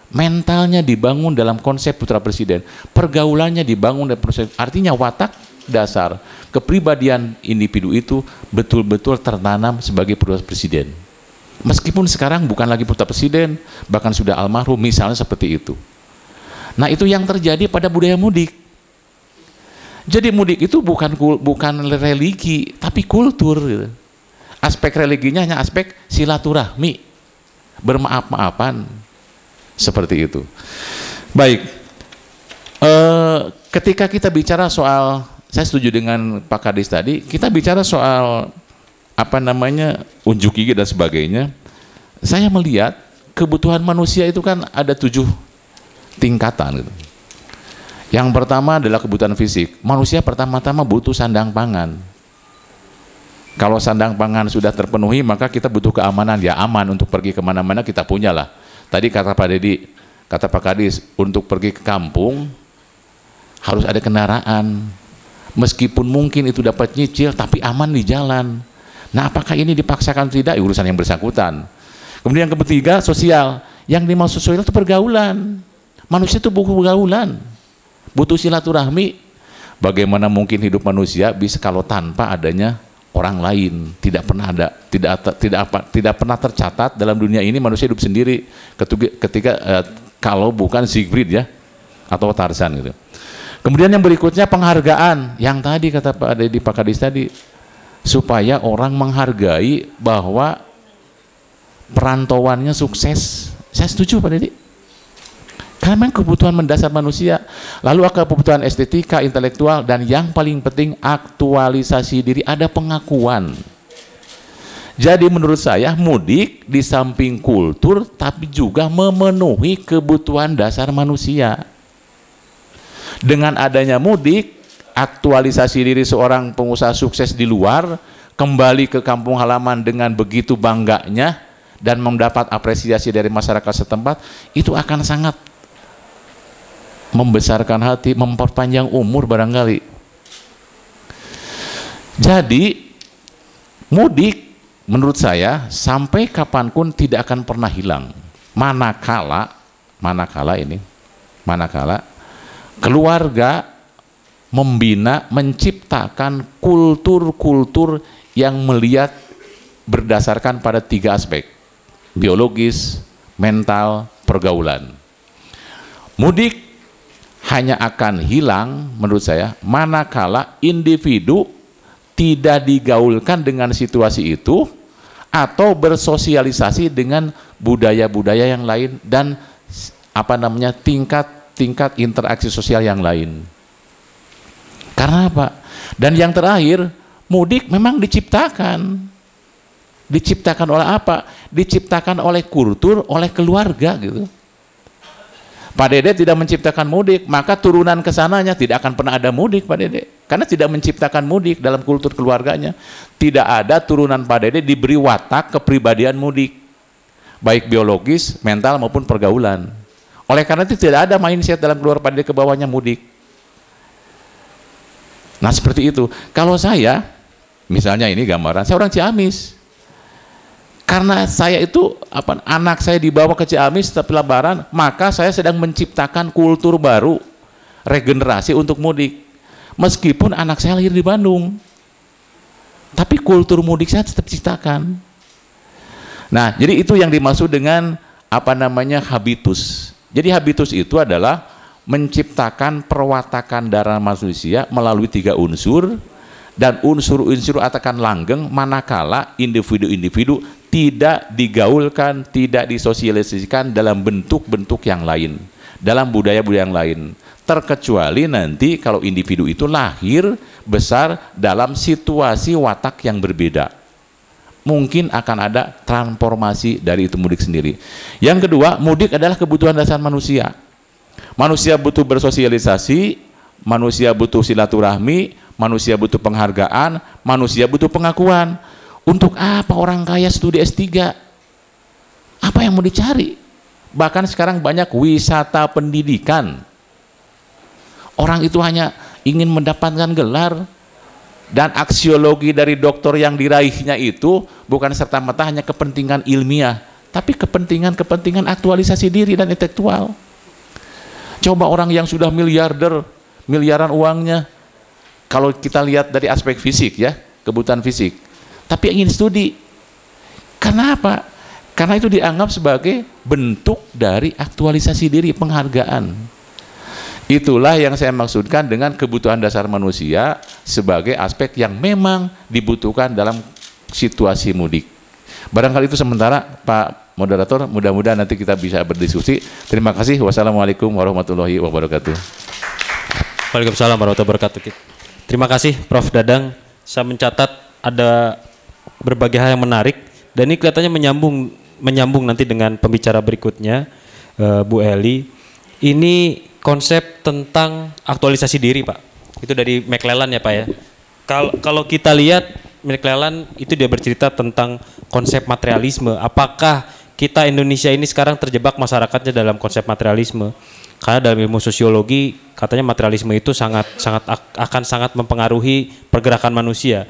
Mentalnya dibangun dalam konsep putra presiden. Pergaulannya dibangun dari proses. Artinya watak dasar kepribadian individu itu betul-betul tertanam sebagai putra presiden. Meskipun sekarang bukan lagi putra presiden, bahkan sudah almarhum, misalnya seperti itu. Nah itu yang terjadi pada budaya mudik. Jadi mudik itu bukan religi, tapi kultur. Gitu. Aspek religinya hanya aspek silaturahmi, bermaaf-maafan, seperti itu. Baik, ketika kita bicara soal, saya setuju dengan Pak Kadis tadi, kita bicara soal apa namanya unjuk gigi dan sebagainya. Saya melihat kebutuhan manusia itu kan ada 7 tingkatan. Gitu. Yang pertama adalah kebutuhan fisik. Manusia pertama-tama butuh sandang pangan. Kalau sandang pangan sudah terpenuhi, maka kita butuh keamanan. Ya aman untuk pergi kemana-mana kita punyalah. Tadi kata Pak Dedi, kata Pak Kadis, untuk pergi ke kampung harus ada kendaraan. Meskipun mungkin itu dapat nyicil, tapi aman di jalan. Nah apakah ini dipaksakan tidak? Urusan yang bersangkutan. Kemudian yang ketiga, sosial. Yang dimaksud sosial itu pergaulan. Manusia itu butuh pergaulan. Butuh silaturahmi. Bagaimana mungkin hidup manusia bisa kalau tanpa adanya orang lain? Tidak pernah ada, tidak pernah tercatat dalam dunia ini manusia hidup sendiri ketika kalau bukan Siegfried ya atau Tarzan gitu. Kemudian yang berikutnya penghargaan, yang tadi kata Pak Dedi, Pak Kadis tadi, supaya orang menghargai bahwa perantauannya sukses. Saya setuju Pak Dedi. Karena memang kebutuhan mendasar manusia. Lalu ada kebutuhan estetika, intelektual, dan yang paling penting aktualisasi diri, ada pengakuan. Jadi menurut saya mudik di samping kultur tapi juga memenuhi kebutuhan dasar manusia. Dengan adanya mudik, aktualisasi diri seorang pengusaha sukses di luar, kembali ke kampung halaman dengan begitu bangganya dan mendapat apresiasi dari masyarakat setempat, itu akan sangat membesarkan hati, memperpanjang umur barangkali. Jadi mudik menurut saya sampai kapanpun tidak akan pernah hilang, manakala keluarga membina, menciptakan kultur-kultur yang melihat berdasarkan pada 3 aspek: biologis, mental, pergaulan. Mudik hanya akan hilang menurut saya manakala individu tidak digaulkan dengan situasi itu atau bersosialisasi dengan budaya-budaya yang lain dan tingkat interaksi sosial yang lain. Karena apa? Dan yang terakhir, mudik memang diciptakan. Diciptakan oleh apa? Diciptakan oleh kultur, oleh keluarga gitu. Pak Dede tidak menciptakan mudik, maka turunan kesananya tidak akan pernah ada mudik Pak Dede. Karena tidak menciptakan mudik dalam kultur keluarganya. Tidak ada turunan Pak Dede diberi watak kepribadian mudik. Baik biologis, mental maupun pergaulan. Oleh karena itu tidak ada mindset dalam keluarga Pak Dede ke bawahnya mudik. Nah seperti itu. Kalau saya, misalnya ini gambaran, saya orang Ciamis. Karena saya itu anak saya dibawa ke Ciamis setiap Lebaran, maka saya sedang menciptakan kultur baru, regenerasi untuk mudik. Meskipun anak saya lahir di Bandung, tapi kultur mudik saya tetap ciptakan. Nah, jadi itu yang dimaksud dengan habitus. Jadi habitus itu adalah menciptakan perwatakan darah manusia melalui 3 unsur, dan unsur-unsur akan langgeng manakala individu-individu tidak digaulkan, tidak disosialisasikan dalam bentuk-bentuk yang lain, dalam budaya-budaya yang lain. Terkecuali nanti kalau individu itu lahir besar dalam situasi watak yang berbeda. Mungkin akan ada transformasi dari itu mudik sendiri. Yang kedua, mudik adalah kebutuhan dasar manusia. Manusia butuh bersosialisasi, manusia butuh silaturahmi, manusia butuh penghargaan, manusia butuh pengakuan. Untuk apa orang kaya studi S3? Apa yang mau dicari? Bahkan sekarang banyak wisata pendidikan. Orang itu hanya ingin mendapatkan gelar, dan aksiologi dari doktor yang diraihnya itu bukan serta-merta hanya kepentingan ilmiah, tapi kepentingan aktualisasi diri dan intelektual. Coba orang yang sudah miliarder, miliaran uangnya, kalau kita lihat dari aspek fisik ya, kebutuhan fisik, tapi ingin studi. Karena apa? Karena itu dianggap sebagai bentuk dari aktualisasi diri, penghargaan. Itulah yang saya maksudkan dengan kebutuhan dasar manusia sebagai aspek yang memang dibutuhkan dalam situasi mudik. Barangkali itu sementara Pak Moderator, mudah-mudahan nanti kita bisa berdiskusi. Terima kasih. Wassalamualaikum warahmatullahi wabarakatuh. Waalaikumsalam warahmatullahi wabarakatuh. Terima kasih Prof. Dadang. Saya mencatat ada berbagai hal yang menarik dan ini kelihatannya menyambung nanti dengan pembicara berikutnya, Bu Eli. Ini konsep tentang aktualisasi diri, Pak. Itu dari McClellan ya, Pak ya. Kalau kita lihat McClellan itu dia bercerita tentang konsep materialisme. Apakah kita Indonesia ini sekarang terjebak masyarakatnya dalam konsep materialisme? Karena dalam ilmu sosiologi katanya materialisme itu akan sangat mempengaruhi pergerakan manusia.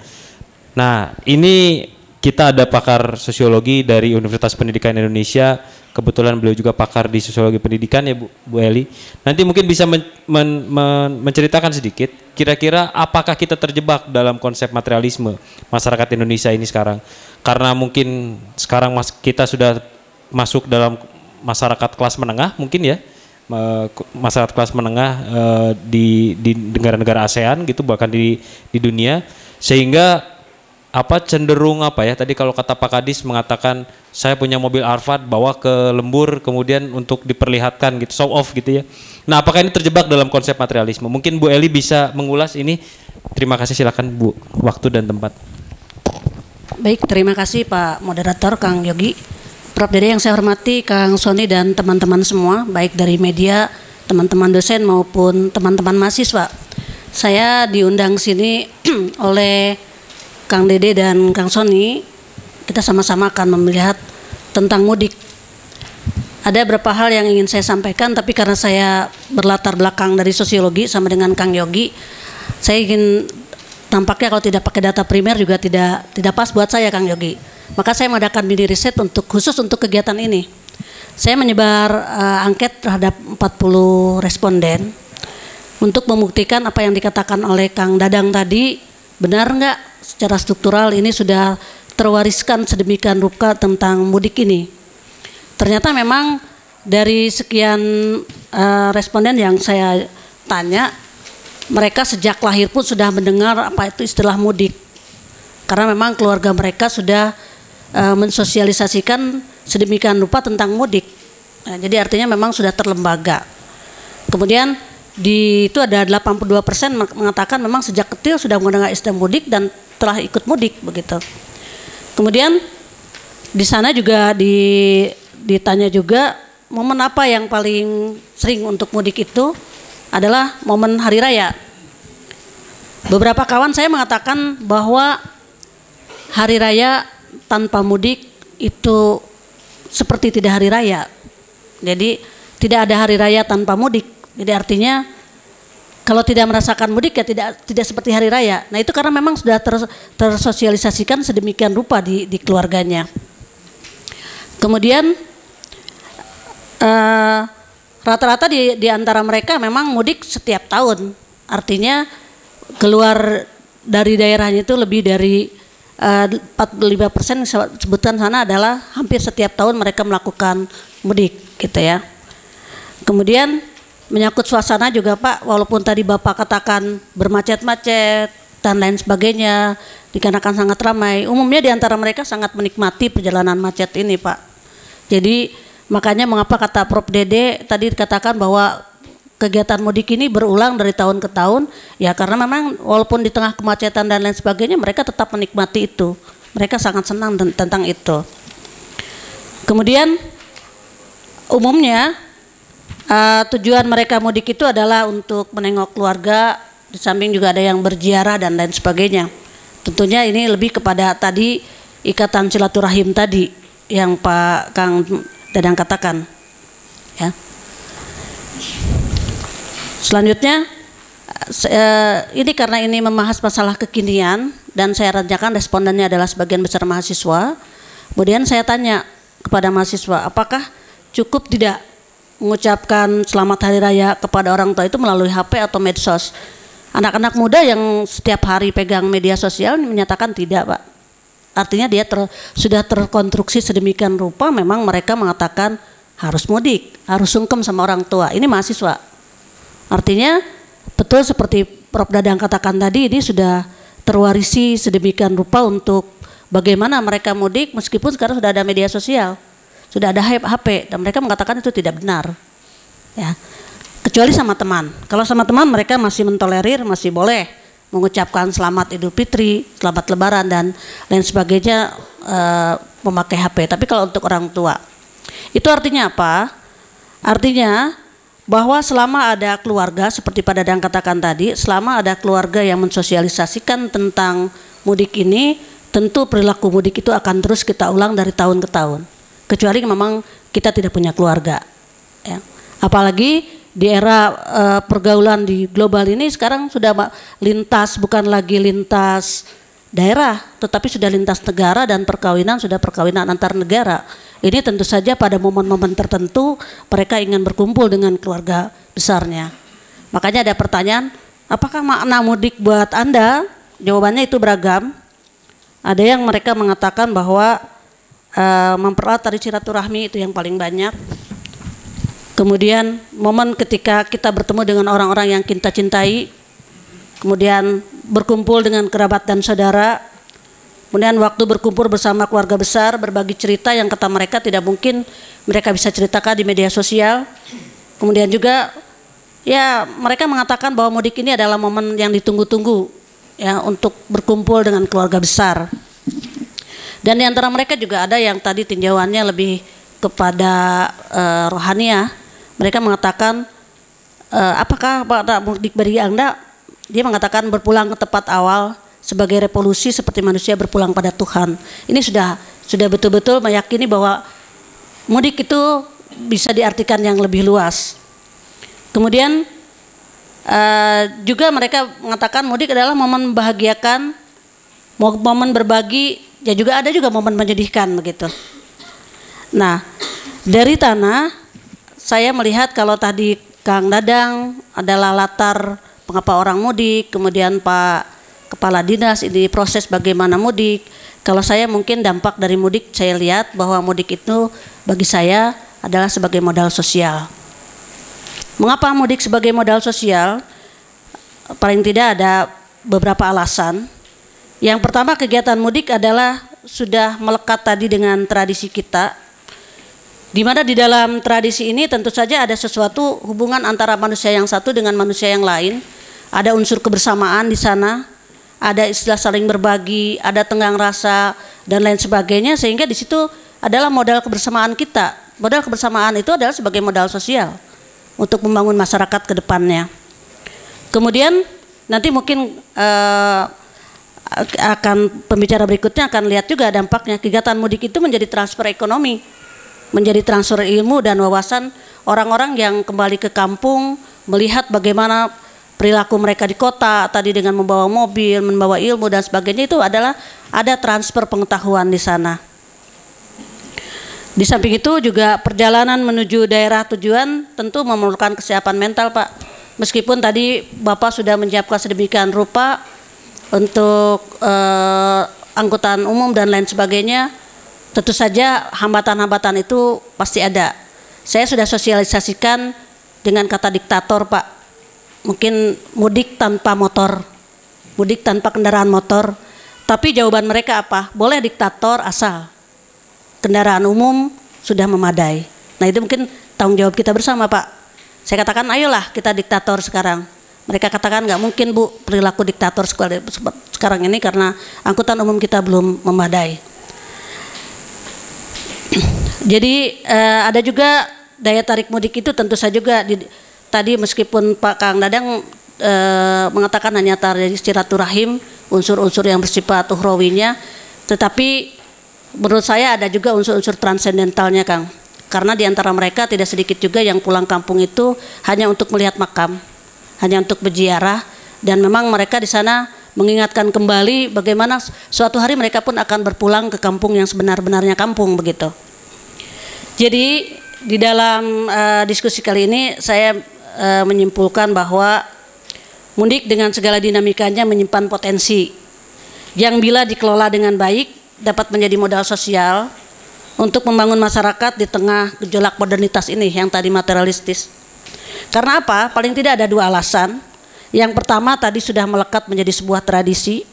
Nah, ini kita ada pakar sosiologi dari Universitas Pendidikan Indonesia. Kebetulan beliau juga pakar di sosiologi pendidikan ya Bu Eli. Nanti mungkin bisa menceritakan sedikit kira-kira apakah kita terjebak dalam konsep materialisme masyarakat Indonesia ini sekarang. Karena mungkin sekarang kita sudah masuk dalam masyarakat kelas menengah mungkin ya. Masyarakat kelas menengah di negara-negara ASEAN gitu, bahkan di dunia, sehingga cenderung tadi kalau kata Pak Kadis mengatakan saya punya mobil Alphard bawa ke lembur kemudian untuk diperlihatkan gitu, show off gitu ya. Nah, apakah ini terjebak dalam konsep materialisme? Mungkin Bu Eli bisa mengulas ini. Terima kasih, silakan Bu, waktu dan tempat. Baik, terima kasih Pak Moderator, Kang Yogi. Prof. Dede yang saya hormati, Kang Sony dan teman-teman semua, baik dari media, teman-teman dosen maupun teman-teman mahasiswa. Saya diundang sini oleh Kang Dede dan Kang Sony. Kita sama-sama akan melihat tentang mudik. Ada beberapa hal yang ingin saya sampaikan, tapi karena saya berlatar belakang dari sosiologi sama dengan Kang Yogi, saya ingin tampaknya kalau tidak pakai data primer juga tidak pas buat saya, Kang Yogi. Maka saya mengadakan mini riset khusus untuk kegiatan ini. Saya menyebar angket terhadap 40 responden untuk membuktikan apa yang dikatakan oleh Kang Dadang tadi benar nggak secara struktural ini sudah terwariskan sedemikian rupa tentang mudik ini. Ternyata memang dari sekian responden yang saya tanya, mereka sejak lahir pun sudah mendengar apa itu istilah mudik. Karena memang keluarga mereka sudah mensosialisasikan sedemikian rupa tentang mudik. Nah, jadi artinya memang sudah terlembaga. Kemudian itu ada 82% mengatakan memang sejak kecil sudah mendengar istilah mudik dan telah ikut mudik begitu. Kemudian di sana juga ditanya juga momen apa yang paling sering untuk mudik itu adalah momen hari raya. Beberapa kawan saya mengatakan bahwa hari raya tanpa mudik itu seperti tidak hari raya. Jadi tidak ada hari raya tanpa mudik. Jadi artinya kalau tidak merasakan mudik ya tidak seperti hari raya. Nah itu karena memang sudah tersosialisasikan sedemikian rupa di keluarganya. Kemudian rata-rata di antara mereka memang mudik setiap tahun. Artinya keluar dari daerahnya itu lebih dari 45% sebutkan sana adalah hampir setiap tahun mereka melakukan mudik gitu ya. Kemudian menyangkut suasana juga Pak, walaupun tadi Bapak katakan bermacet-macet dan lain sebagainya, dikarenakan sangat ramai, umumnya di antara mereka sangat menikmati perjalanan macet ini Pak. Jadi makanya mengapa kata Prof. Dede tadi dikatakan bahwa kegiatan mudik ini berulang dari tahun ke tahun, ya karena memang walaupun di tengah kemacetan dan lain sebagainya mereka tetap menikmati itu. Mereka sangat senang tentang itu. Kemudian umumnya tujuan mereka mudik itu adalah untuk menengok keluarga, di samping juga ada yang berziarah dan lain sebagainya. Tentunya ini lebih kepada tadi ikatan silaturahim tadi yang Pak Kang Dadang katakan, ya. Selanjutnya, ini karena ini membahas masalah kekinian dan saya rencanakan respondennya adalah sebagian besar mahasiswa. Kemudian saya tanya kepada mahasiswa, apakah cukup tidak mengucapkan selamat hari raya kepada orang tua itu melalui HP atau medsos? Anak-anak muda yang setiap hari pegang media sosial menyatakan tidak, Pak. Artinya dia sudah terkonstruksi sedemikian rupa, memang mereka mengatakan harus mudik, harus sungkem sama orang tua. Ini mahasiswa. Artinya betul seperti Prof. Dadang katakan tadi, ini sudah terwarisi sedemikian rupa untuk bagaimana mereka mudik meskipun sekarang sudah ada media sosial, sudah ada HP, dan mereka mengatakan itu tidak benar. Ya. Kecuali sama teman. Kalau sama teman mereka masih mentolerir, masih boleh mengucapkan selamat Idul Fitri, selamat Lebaran dan lain sebagainya memakai HP. Tapi kalau untuk orang tua, itu artinya apa? Artinya bahwa selama ada keluarga seperti Pak Dadang katakan tadi, selama ada keluarga yang mensosialisasikan tentang mudik ini, tentu perilaku mudik itu akan terus kita ulang dari tahun ke tahun. Kecuali memang kita tidak punya keluarga. Ya. Apalagi di era pergaulan di global ini sekarang sudah lintas, bukan lagi lintas daerah, tetapi sudah lintas negara dan perkawinan sudah perkawinan antar negara. Ini tentu saja pada momen-momen tertentu mereka ingin berkumpul dengan keluarga besarnya. Makanya ada pertanyaan, apakah makna mudik buat Anda? Jawabannya itu beragam. Ada yang mereka mengatakan bahwa mempererat tali silaturahmi itu yang paling banyak. Kemudian momen ketika kita bertemu dengan orang-orang yang kita cintai, kemudian berkumpul dengan kerabat dan saudara, kemudian waktu berkumpul bersama keluarga besar, berbagi cerita yang kata mereka tidak mungkin mereka bisa ceritakan di media sosial. Kemudian juga ya mereka mengatakan bahwa mudik ini adalah momen yang ditunggu-tunggu ya untuk berkumpul dengan keluarga besar. Dan di antara mereka juga ada yang tadi tinjauannya lebih kepada rohaniah. Mereka mengatakan, apakah pada mudik bagi Anda, dia mengatakan berpulang ke tempat awal sebagai revolusi seperti manusia berpulang pada Tuhan. Ini sudah betul-betul meyakini bahwa mudik itu bisa diartikan yang lebih luas. Kemudian juga mereka mengatakan mudik adalah momen membahagiakan, momen berbagi, ya juga ada juga momen menyedihkan begitu. Nah, dari tanah saya melihat kalau tadi Kang Dadang adalah latar mengapa orang mudik, kemudian Pak Kepala Dinas ini proses bagaimana mudik. Kalau saya mungkin dampak dari mudik saya lihat bahwa mudik itu bagi saya adalah sebagai modal sosial. Mengapa mudik sebagai modal sosial? Paling tidak ada beberapa alasan. Yang pertama, kegiatan mudik adalah sudah melekat tadi dengan tradisi kita, di mana di dalam tradisi ini tentu saja ada sesuatu hubungan antara manusia yang satu dengan manusia yang lain. Ada unsur kebersamaan di sana, ada istilah saling berbagi, ada tenggang rasa dan lain sebagainya, sehingga di situ adalah modal kebersamaan kita. Modal kebersamaan itu adalah sebagai modal sosial untuk membangun masyarakat ke depannya. Kemudian nanti mungkin akan pembicara berikutnya akan lihat juga dampaknya. Kegiatan mudik itu menjadi transfer ekonomi, menjadi transfer ilmu dan wawasan orang-orang yang kembali ke kampung, melihat bagaimana perilaku mereka di kota tadi dengan membawa mobil, membawa ilmu dan sebagainya. Itu adalah ada transfer pengetahuan di sana. Di samping itu juga perjalanan menuju daerah tujuan tentu memerlukan kesiapan mental, Pak. Meskipun tadi Bapak sudah menyiapkan sedemikian rupa untuk angkutan umum dan lain sebagainya, tentu saja hambatan-hambatan itu pasti ada. Saya sudah sosialisasikan dengan kata diktator, Pak. Mungkin mudik tanpa motor, mudik tanpa kendaraan motor. Tapi jawaban mereka apa? Boleh diktator asal kendaraan umum sudah memadai. Nah, itu mungkin tanggung jawab kita bersama, Pak. Saya katakan ayolah kita diktator sekarang. Mereka katakan nggak mungkin, Bu, perilaku diktator sekarang ini karena angkutan umum kita belum memadai. Jadi ada juga daya tarik mudik itu tentu saja juga tadi meskipun Pak Kang Dadang mengatakan hanya tari silaturahim, unsur-unsur yang bersifat ukhrawinya, tetapi menurut saya ada juga unsur-unsur transendentalnya, Kang. Karena di antara mereka tidak sedikit juga yang pulang kampung itu hanya untuk melihat makam, hanya untuk berziarah, dan memang mereka di sana mengingatkan kembali bagaimana suatu hari mereka pun akan berpulang ke kampung yang sebenar-benarnya kampung begitu. Jadi di dalam diskusi kali ini saya menyimpulkan bahwa mudik dengan segala dinamikanya menyimpan potensi yang bila dikelola dengan baik dapat menjadi modal sosial untuk membangun masyarakat di tengah gejolak modernitas ini yang tadi materialistis. Karena apa? Paling tidak ada dua alasan. Yang pertama tadi sudah melekat menjadi sebuah tradisi.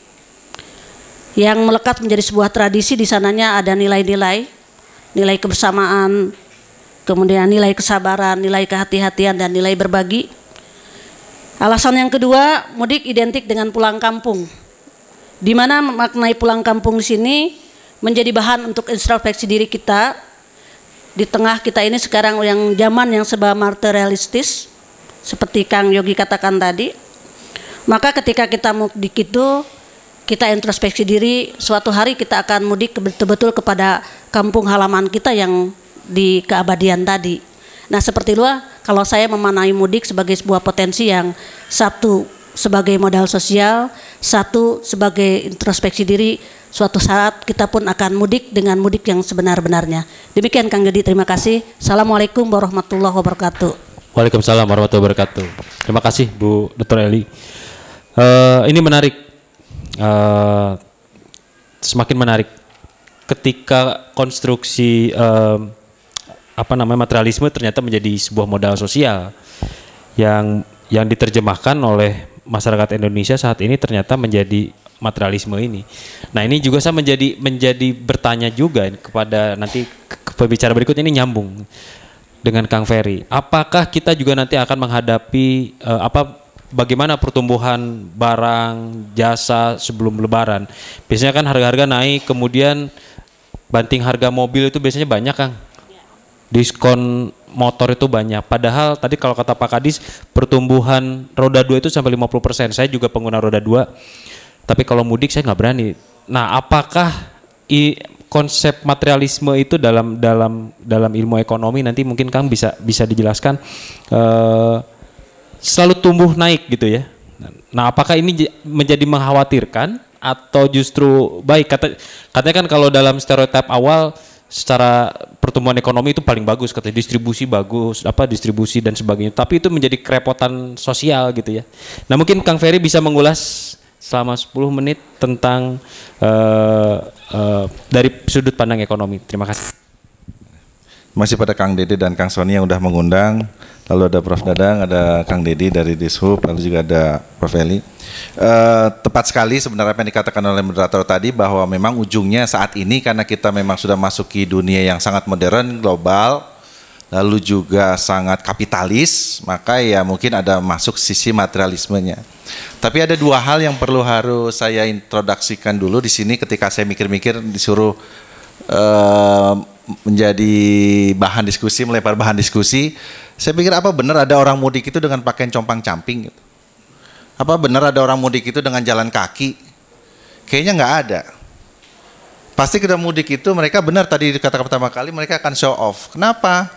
Yang melekat menjadi sebuah tradisi di sananya ada nilai-nilai, nilai kebersamaan, kemudian nilai kesabaran, nilai kehati-hatian dan nilai berbagi. Alasan yang kedua, mudik identik dengan pulang kampung. Di mana maknai pulang kampung di sini menjadi bahan untuk introspeksi diri kita di tengah kita ini sekarang yang zaman yang serba materialistis seperti Kang Yogi katakan tadi. Maka ketika kita mudik itu kita introspeksi diri, suatu hari kita akan mudik betul-betul kepada kampung halaman kita yang di keabadian tadi. Nah, seperti itulah kalau saya memaknai mudik sebagai sebuah potensi yang satu sebagai modal sosial, satu sebagai introspeksi diri. Suatu saat kita pun akan mudik dengan mudik yang sebenar-benarnya. Demikian Kang Gedi, terima kasih. Assalamualaikum warahmatullahi wabarakatuh. Waalaikumsalam warahmatullahi wabarakatuh. Terima kasih Bu Dr. Eli. Ini menarik, semakin menarik ketika konstruksi materialisme ternyata menjadi sebuah modal sosial yang diterjemahkan oleh masyarakat Indonesia saat ini ternyata menjadi materialisme ini. Nah, ini juga saya menjadi bertanya juga kepada nanti pembicara berikut ini nyambung dengan Kang Ferry. Apakah kita juga nanti akan menghadapi bagaimana pertumbuhan barang, jasa sebelum Lebaran? Biasanya kan harga-harga naik, kemudian banting harga mobil itu biasanya banyak, Kang. Diskon motor itu banyak. Padahal tadi kalau kata Pak Kadis, pertumbuhan roda 2 itu sampai 50%. Saya juga pengguna roda 2. Tapi kalau mudik saya nggak berani. Nah, apakah konsep materialisme itu dalam ilmu ekonomi nanti mungkin Kang bisa dijelaskan selalu tumbuh naik gitu ya. Nah, apakah ini menjadi mengkhawatirkan atau justru baik? Katanya kan kalau dalam stereotip awal secara pertumbuhan ekonomi itu paling bagus, katanya distribusi bagus, distribusi dan sebagainya. Tapi itu menjadi kerepotan sosial gitu ya. Nah, mungkin Kang Ferry bisa mengulas selama 10 menit tentang dari sudut pandang ekonomi. Terima kasih. Masih pada Kang Dede dan Kang Sony yang udah mengundang. Lalu ada Prof Dadang, ada Kang Dedi dari Dishub, lalu juga ada Prof Eli. Tepat sekali sebenarnya apa yang dikatakan oleh moderator tadi, bahwa memang ujungnya saat ini karena kita memang sudah masuki dunia yang sangat modern, global, lalu juga sangat kapitalis, maka ya mungkin ada masuk sisi materialismenya. Tapi ada dua hal yang harus saya introduksikan dulu di sini ketika saya mikir-mikir disuruh menjadi bahan diskusi, melempar bahan diskusi. Saya pikir apa benar ada orang mudik itu dengan pakaian compang-camping gitu? Apa benar ada orang mudik itu dengan jalan kaki? Kayaknya nggak ada. Pasti kita mudik itu mereka benar tadi dikatakan pertama kali mereka akan show off. Kenapa?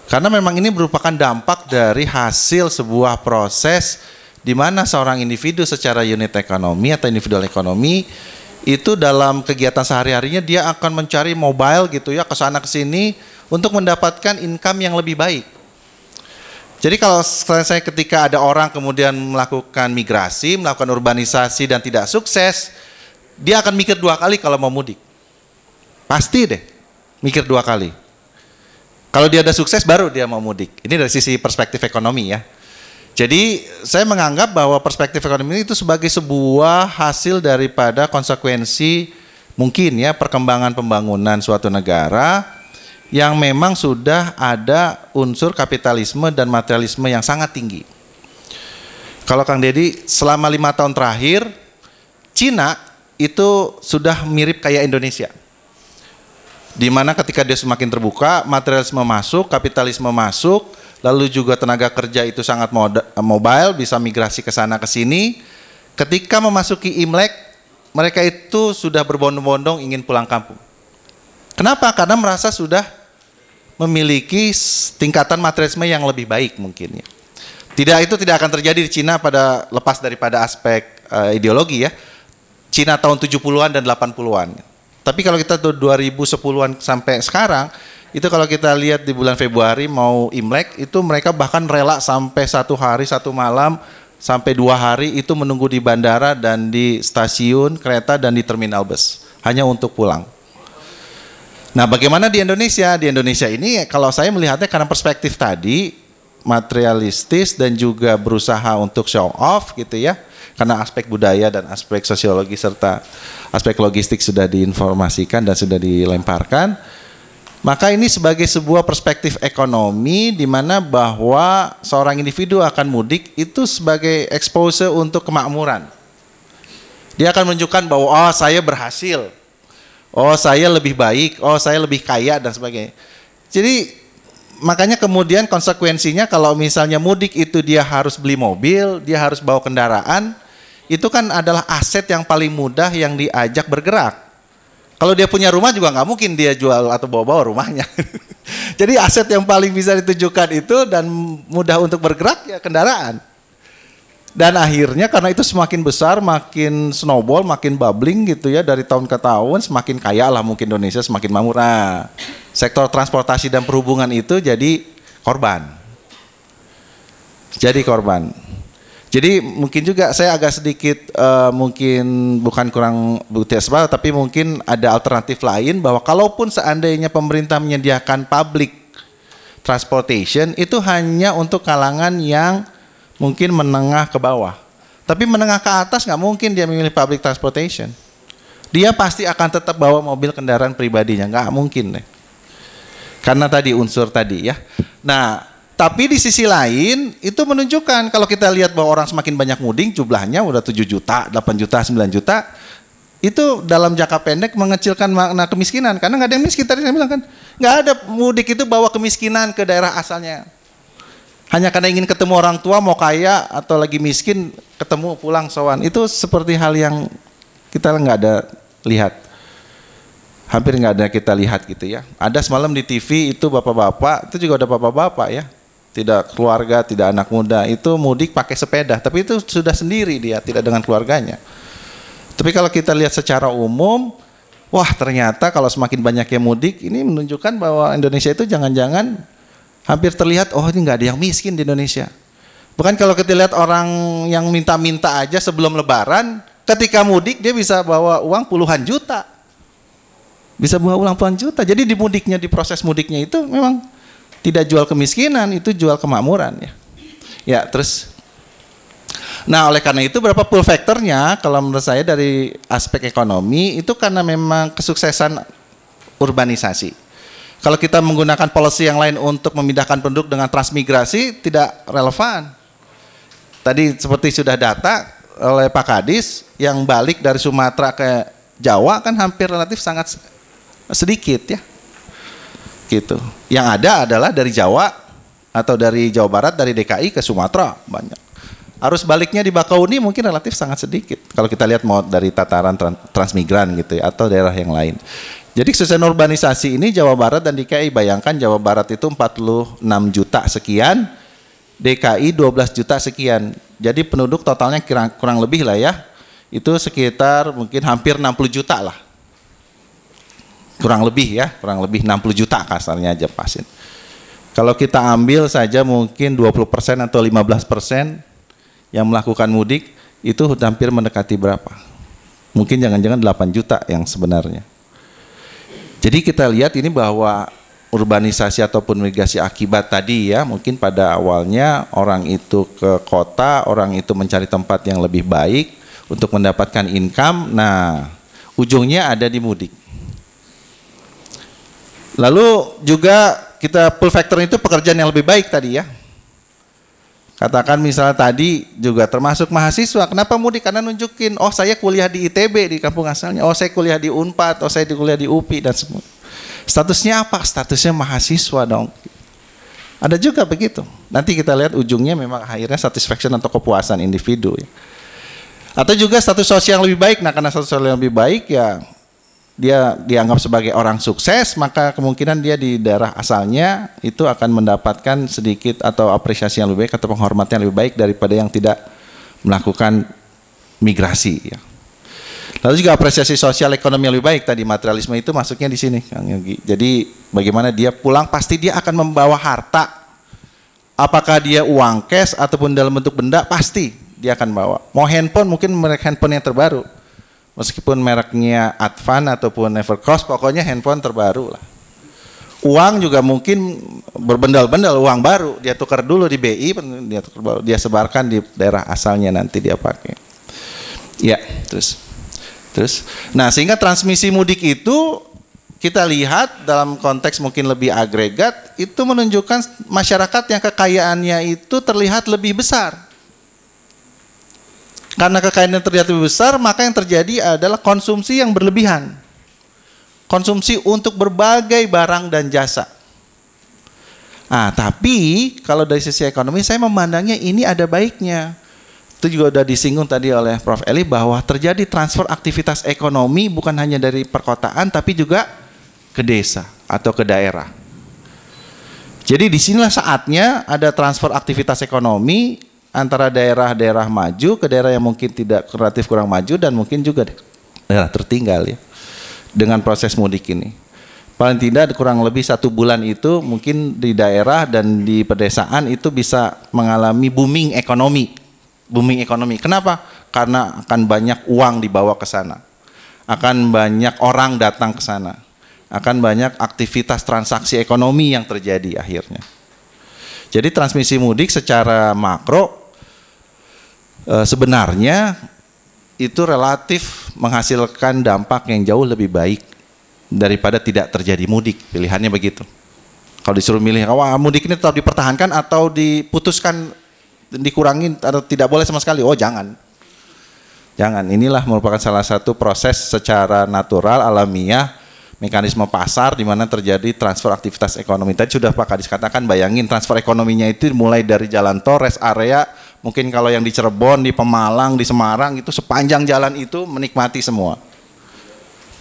Karena memang ini merupakan dampak dari hasil sebuah proses di mana seorang individu secara unit ekonomi atau individual ekonomi itu dalam kegiatan sehari-harinya dia akan mencari mobile gitu ya, ke sana ke sini untuk mendapatkan income yang lebih baik. Jadi kalau saya ketika ada orang kemudian melakukan migrasi, melakukan urbanisasi dan tidak sukses, dia akan mikir 2 kali kalau mau mudik. Pasti deh, mikir 2 kali. Kalau dia ada sukses baru dia mau mudik. Ini dari sisi perspektif ekonomi ya. Jadi saya menganggap bahwa perspektif ekonomi itu sebagai sebuah hasil daripada konsekuensi mungkin ya perkembangan pembangunan suatu negara yang memang sudah ada unsur kapitalisme dan materialisme yang sangat tinggi. Kalau Kang Dedi, selama 5 tahun terakhir, Cina itu sudah mirip kayak Indonesia. Di mana ketika dia semakin terbuka, materialisme masuk, kapitalisme masuk, lalu juga tenaga kerja itu sangat mobile, bisa migrasi ke sana ke sini. Ketika memasuki Imlek, mereka itu sudah berbondong-bondong ingin pulang kampung. Kenapa? Karena merasa sudah memiliki tingkatan materialisme yang lebih baik mungkin ya. Itu tidak akan terjadi di Cina pada lepas daripada aspek ideologi ya. Cina tahun 70-an dan 80-an. Tapi kalau kita 2010-an sampai sekarang, itu kalau kita lihat di bulan Februari mau Imlek, itu mereka bahkan rela sampai 1 hari 1 malam sampai 2 hari itu menunggu di bandara dan di stasiun kereta dan di terminal bus hanya untuk pulang. Nah, bagaimana di Indonesia? Di Indonesia ini kalau saya melihatnya karena perspektif tadi materialistis dan juga berusaha untuk show off gitu ya. Karena aspek budaya dan aspek sosiologi serta aspek logistik sudah diinformasikan dan sudah dilemparkan. Maka ini sebagai sebuah perspektif ekonomi di mana bahwa seorang individu akan mudik itu sebagai expose untuk kemakmuran. Dia akan menunjukkan bahwa oh saya berhasil. Oh saya lebih baik, oh saya lebih kaya dan sebagainya. Jadi makanya kemudian konsekuensinya kalau misalnya mudik itu dia harus beli mobil, dia harus bawa kendaraan, itu kan adalah aset yang paling mudah yang diajak bergerak. Kalau dia punya rumah juga nggak mungkin dia jual atau bawa-bawa rumahnya. Jadi aset yang paling bisa ditujukan itu dan mudah untuk bergerak ya kendaraan. Dan akhirnya karena itu semakin besar, makin snowball, makin bubbling gitu ya dari tahun ke tahun, semakin kaya lah mungkin Indonesia, semakin makmur. Nah, sektor transportasi dan perhubungan itu jadi korban. Jadi mungkin juga saya agak sedikit mungkin bukan kurang bukti asbab, tapi mungkin ada alternatif lain bahwa kalaupun seandainya pemerintah menyediakan public transportation itu hanya untuk kalangan yang mungkin menengah ke bawah. Tapi menengah ke atas nggak mungkin dia memilih public transportation. Dia pasti akan tetap bawa mobil kendaraan pribadinya, nggak mungkin deh. Karena tadi unsur tadi ya. Nah, tapi di sisi lain itu menunjukkan kalau kita lihat bahwa orang semakin banyak mudik, jumlahnya udah 7 juta, 8 juta, 9 juta. itu dalam jangka pendek mengecilkan makna kemiskinan, karena nggak ada yang miskin tadi saya bilang kan, nggak ada mudik itu bawa kemiskinan ke daerah asalnya. Hanya karena ingin ketemu orang tua mau kaya atau lagi miskin ketemu pulang sowan, itu seperti hal yang kita nggak ada lihat, hampir nggak ada kita lihat gitu ya. Ada semalam di TV itu bapak-bapak, itu juga ada bapak-bapak ya, tidak keluarga, tidak anak muda, itu mudik pakai sepeda, tapi itu sudah sendiri dia, tidak dengan keluarganya. Tapi kalau kita lihat secara umum, wah ternyata kalau semakin banyak yang mudik, ini menunjukkan bahwa Indonesia itu jangan-jangan hampir terlihat, oh ini nggak ada yang miskin di Indonesia. Bukan kalau kita lihat orang yang minta-minta aja sebelum lebaran, ketika mudik dia bisa bawa uang puluhan juta. Bisa bawa uang puluhan juta. Jadi di mudiknya, di proses mudiknya itu memang tidak jual kemiskinan, itu jual kemakmuran ya. Ya terus. Nah oleh karena itu berapa pull factornya kalau menurut saya dari aspek ekonomi itu karena memang kesuksesan urbanisasi. Kalau kita menggunakan policy yang lain untuk memindahkan penduduk dengan transmigrasi tidak relevan. Tadi seperti sudah data oleh Pak Kadis yang balik dari Sumatera ke Jawa kan hampir relatif sangat sedikit ya. Gitu. Yang ada adalah dari Jawa atau dari Jawa Barat, dari DKI ke Sumatera banyak. Arus baliknya di Bakauni mungkin relatif sangat sedikit. Kalau kita lihat mau dari tataran transmigran gitu ya, atau daerah yang lain. Jadi kesuksesan urbanisasi ini Jawa Barat dan DKI, bayangkan Jawa Barat itu 46 juta sekian, DKI 12 juta sekian. Jadi penduduk totalnya kurang lebih lah ya, itu sekitar mungkin hampir 60 juta lah. Kurang lebih ya, kurang lebih 60 juta kasarnya aja pasin. Kalau kita ambil saja mungkin 20% atau 15% yang melakukan mudik itu hampir mendekati berapa? Mungkin jangan-jangan 8 juta yang sebenarnya. Jadi kita lihat ini bahwa urbanisasi ataupun migrasi akibat tadi ya, mungkin pada awalnya orang itu ke kota, orang itu mencari tempat yang lebih baik untuk mendapatkan income. Nah, ujungnya ada di mudik. Lalu juga kita pull factor itu pekerjaan yang lebih baik tadi ya. Katakan misalnya tadi juga termasuk mahasiswa, kenapa mudik? Karena nunjukin, oh saya kuliah di ITB di kampung asalnya, oh saya kuliah di Unpad, oh saya kuliah di UPI dan semua. Statusnya apa? Statusnya mahasiswa dong. Ada juga begitu. Nanti kita lihat ujungnya memang akhirnya satisfaction atau kepuasan individu. Ya. Atau juga status sosial yang lebih baik. Nah karena status sosial yang lebih baik ya dia dianggap sebagai orang sukses, maka kemungkinan dia di daerah asalnya itu akan mendapatkan sedikit atau apresiasi yang lebih baik atau penghormatan yang lebih baik daripada yang tidak melakukan migrasi ya. Lalu juga apresiasi sosial ekonomi yang lebih baik, tadi materialisme itu masuknya di sini Kang Yogi. Jadi bagaimana dia pulang pasti dia akan membawa harta. Apakah dia uang cash ataupun dalam bentuk benda, pasti dia akan bawa. Mau handphone, mungkin merek handphone yang terbaru. Meskipun mereknya Advan ataupun Evercross, pokoknya handphone terbaru lah. Uang juga mungkin berbendal-bendal uang baru, dia tukar dulu di BI, dia sebarkan di daerah asalnya nanti dia pakai. Ya, terus. Nah, sehingga transmisi mudik itu kita lihat dalam konteks mungkin lebih agregat, itu menunjukkan masyarakat yang kekayaannya itu terlihat lebih besar. Karena kekayaan yang terlihat lebih besar, maka yang terjadi adalah konsumsi yang berlebihan. Konsumsi untuk berbagai barang dan jasa. Nah, tapi kalau dari sisi ekonomi saya memandangnya ini ada baiknya. Itu juga sudah disinggung tadi oleh Prof. Eli bahwa terjadi transfer aktivitas ekonomi bukan hanya dari perkotaan tapi juga ke desa atau ke daerah. Jadi disinilah saatnya ada transfer aktivitas ekonomi antara daerah-daerah maju ke daerah yang mungkin tidak relatif kurang maju dan mungkin juga daerah tertinggal ya dengan proses mudik ini. Paling tidak kurang lebih 1 bulan itu mungkin di daerah dan di pedesaan itu bisa mengalami booming ekonomi. Booming ekonomi. Kenapa? Karena akan banyak uang dibawa ke sana. Akan banyak orang datang ke sana. Akan banyak aktivitas transaksi ekonomi yang terjadi akhirnya. Jadi transmisi mudik secara makro sebenarnya itu relatif menghasilkan dampak yang jauh lebih baik daripada tidak terjadi mudik. Pilihannya begitu. Kalau disuruh milih, wah mudik ini tetap dipertahankan atau diputuskan, dikurangin atau tidak boleh sama sekali, oh jangan. Jangan. Inilah merupakan salah satu proses secara natural, alamiah, mekanisme pasar di mana terjadi transfer aktivitas ekonomi. Tadi sudah Pak Kadis katakan, bayangin transfer ekonominya itu mulai dari jalan tol, rest area, mungkin kalau yang di Cirebon, di Pemalang, di Semarang, itu sepanjang jalan itu menikmati semua.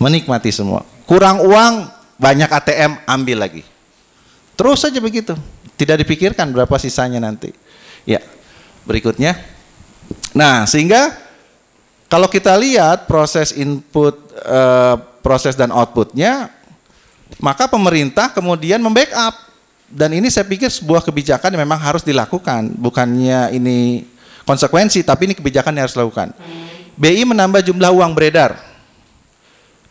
Menikmati semua. Kurang uang, banyak ATM, ambil lagi. Terus saja begitu. Tidak dipikirkan berapa sisanya nanti. Ya, berikutnya. Nah, sehingga kalau kita lihat proses input, proses dan outputnya, maka pemerintah kemudian membackup. Dan ini saya pikir sebuah kebijakan yang memang harus dilakukan. Bukannya ini konsekuensi, tapi ini kebijakan yang harus dilakukan. BI menambah jumlah uang beredar.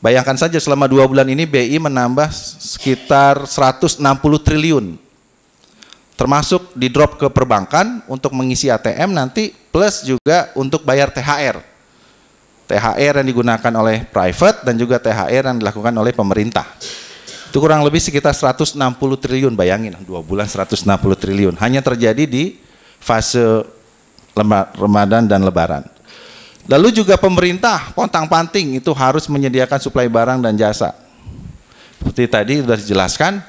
Bayangkan saja selama 2 bulan ini BI menambah sekitar 160 triliun. Termasuk di drop ke perbankan untuk mengisi ATM nanti, plus juga untuk bayar THR. THR yang digunakan oleh private dan juga THR yang dilakukan oleh pemerintah. Itu kurang lebih sekitar 160 triliun, bayangin 2 bulan 160 triliun. Hanya terjadi di fase Ramadan dan Lebaran. Lalu juga pemerintah pontang-panting itu harus menyediakan suplai barang dan jasa. Seperti tadi sudah dijelaskan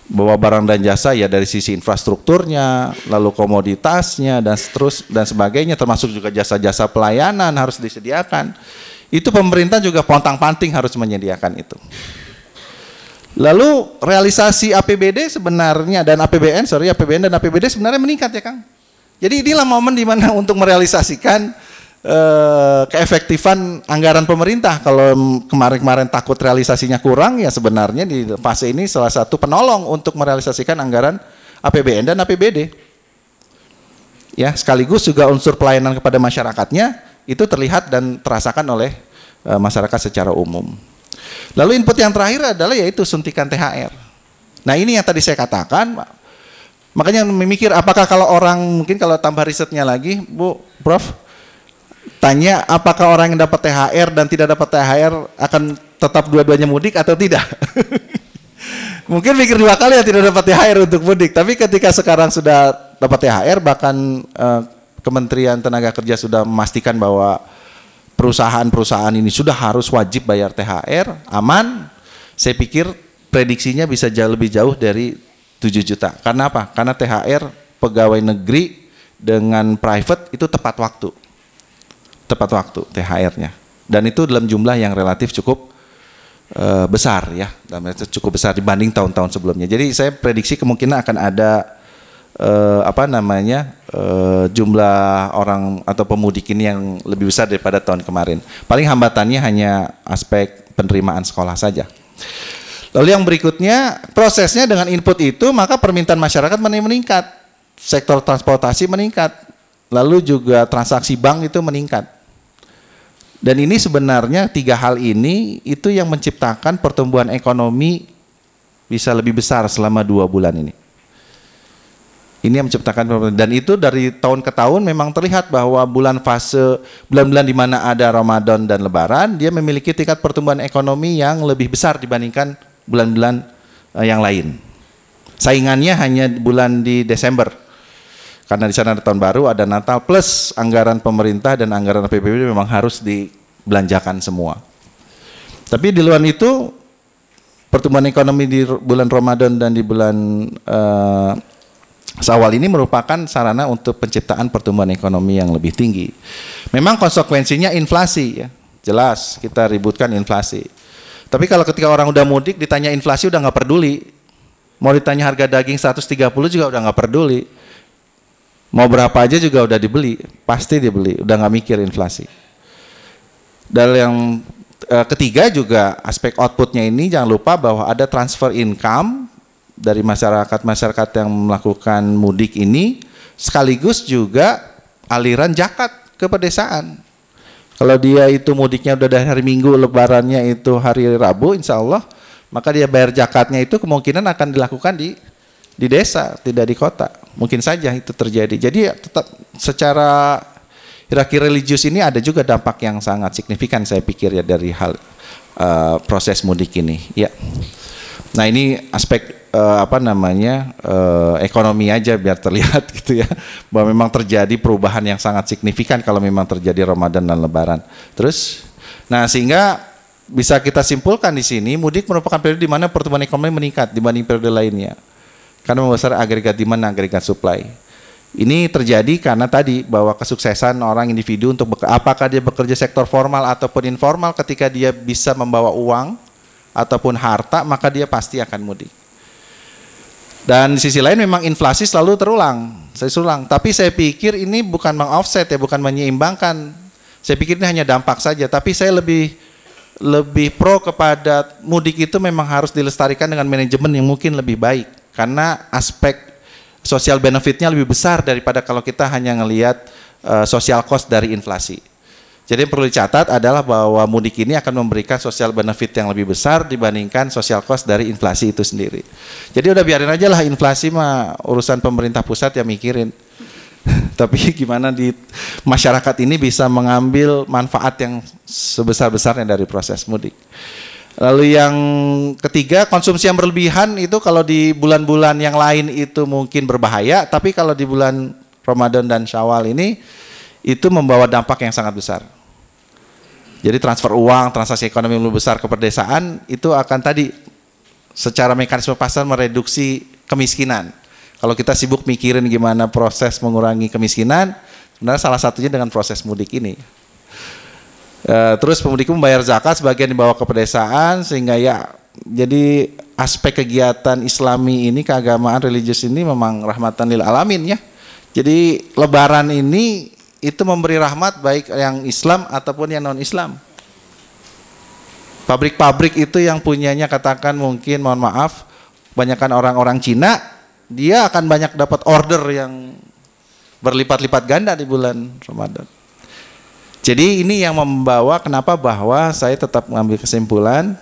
bahwa barang dan jasa ya dari sisi infrastrukturnya, lalu komoditasnya dan sebagainya, termasuk juga jasa-jasa pelayanan harus disediakan. Itu pemerintah juga pontang-panting harus menyediakan itu. Lalu realisasi APBD sebenarnya dan APBN dan APBD sebenarnya meningkat ya Kang. Jadi inilah momen di mana untuk merealisasikan keefektifan anggaran pemerintah. Kalau kemarin-kemarin takut realisasinya kurang, ya sebenarnya di fase ini salah satu penolong untuk merealisasikan anggaran APBN dan APBD. Ya, sekaligus juga unsur pelayanan kepada masyarakatnya itu terlihat dan terasakan oleh masyarakat secara umum. Lalu input yang terakhir adalah yaitu suntikan THR. Nah, ini yang tadi saya katakan. Makanya memikir apakah kalau orang, mungkin kalau tambah risetnya lagi, Bu, Prof, tanya apakah orang yang dapat THR dan tidak dapat THR akan tetap dua-duanya mudik atau tidak? Mungkin pikir 2 kali ya tidak dapat THR untuk mudik. Tapi ketika sekarang sudah dapat THR, bahkan Kementerian Tenaga Kerja sudah memastikan bahwa perusahaan-perusahaan ini sudah harus wajib bayar THR, aman. Saya pikir prediksinya bisa lebih jauh dari 7 juta. Karena apa? Karena THR pegawai negeri dengan private itu tepat waktu THR-nya, dan itu dalam jumlah yang relatif cukup besar ya, cukup besar dibanding tahun-tahun sebelumnya. Jadi saya prediksi kemungkinan akan ada jumlah orang atau pemudik ini yang lebih besar daripada tahun kemarin. Paling hambatannya hanya aspek penerimaan sekolah saja. Lalu yang berikutnya, prosesnya dengan input itu maka permintaan masyarakat meningkat, sektor transportasi meningkat, lalu juga transaksi bank itu meningkat. Dan ini sebenarnya 3 hal ini itu yang menciptakan pertumbuhan ekonomi bisa lebih besar selama 2 bulan ini. Ini yang menciptakan, dan itu dari tahun ke tahun memang terlihat bahwa bulan-bulan di mana ada Ramadan dan Lebaran, dia memiliki tingkat pertumbuhan ekonomi yang lebih besar dibandingkan bulan-bulan yang lain. Saingannya hanya bulan di Desember. Karena di sana ada tahun baru, ada Natal, plus anggaran pemerintah dan anggaran APBD memang harus dibelanjakan semua. Tapi di luar itu, pertumbuhan ekonomi di bulan Ramadan dan di bulan Syawal ini merupakan sarana untuk penciptaan pertumbuhan ekonomi yang lebih tinggi. Memang konsekuensinya inflasi ya, jelas kita ributkan inflasi. Tapi kalau ketika orang udah mudik ditanya inflasi udah nggak peduli. Mau ditanya harga daging 130 juga udah nggak peduli. Mau berapa aja juga udah dibeli, pasti dibeli, udah nggak mikir inflasi. Dan yang ketiga juga aspek outputnya ini jangan lupa bahwa ada transfer income dari masyarakat yang melakukan mudik ini, sekaligus juga aliran zakat ke pedesaan. Kalau dia itu mudiknya udah dari hari Minggu, lebarannya itu hari Rabu, insya Allah, maka dia bayar zakatnya itu kemungkinan akan dilakukan di desa, tidak di kota. Mungkin saja itu terjadi. Jadi tetap secara hierarki religius ini ada juga dampak yang sangat signifikan saya pikir ya dari hal proses mudik ini. Ya. Nah ini aspek ekonomi aja biar terlihat gitu ya, bahwa memang terjadi perubahan yang sangat signifikan kalau memang terjadi Ramadan dan Lebaran. Terus, nah sehingga bisa kita simpulkan di sini mudik merupakan periode di mana pertumbuhan ekonomi meningkat dibanding periode lainnya karena membesar agregat demand dan agregat supply. Ini terjadi karena tadi bahwa kesuksesan orang individu untuk apakah dia bekerja sektor formal ataupun informal, ketika dia bisa membawa uang ataupun harta maka dia pasti akan mudik. Dan di sisi lain memang inflasi selalu terulang. Tapi saya pikir ini bukan meng-offset ya, bukan menyeimbangkan. Saya pikir ini hanya dampak saja, tapi saya lebih pro kepada mudik itu memang harus dilestarikan dengan manajemen yang mungkin lebih baik karena aspek social benefitnya lebih besar daripada kalau kita hanya ngelihat social cost dari inflasi. Jadi yang perlu dicatat adalah bahwa mudik ini akan memberikan social benefit yang lebih besar dibandingkan social cost dari inflasi itu sendiri. Jadi udah biarin aja lah inflasi mah urusan pemerintah pusat yang mikirin. Tapi gimana di masyarakat ini bisa mengambil manfaat yang sebesar-besarnya dari proses mudik. Lalu yang ketiga, konsumsi yang berlebihan itu kalau di bulan-bulan yang lain itu mungkin berbahaya, tapi kalau di bulan Ramadan dan Syawal ini itu membawa dampak yang sangat besar. Jadi transfer uang, transaksi ekonomi yang lebih besar ke pedesaan itu akan tadi secara mekanisme pasar mereduksi kemiskinan. Kalau kita sibuk mikirin gimana proses mengurangi kemiskinan, sebenarnya salah satunya dengan proses mudik ini. Terus pemudik membayar zakat, sebagian dibawa ke pedesaan, sehingga ya jadi aspek kegiatan Islami ini, keagamaan religius ini memang rahmatan lil alamin ya. Jadi Lebaran ini itu memberi rahmat baik yang Islam ataupun yang non Islam. Pabrik-pabrik itu yang punyanya katakan mungkin mohon maaf banyakkan orang-orang Cina, dia akan banyak dapat order yang berlipat-lipat ganda di bulan Ramadan. Jadi ini yang membawa kenapa bahwa saya tetap mengambil kesimpulan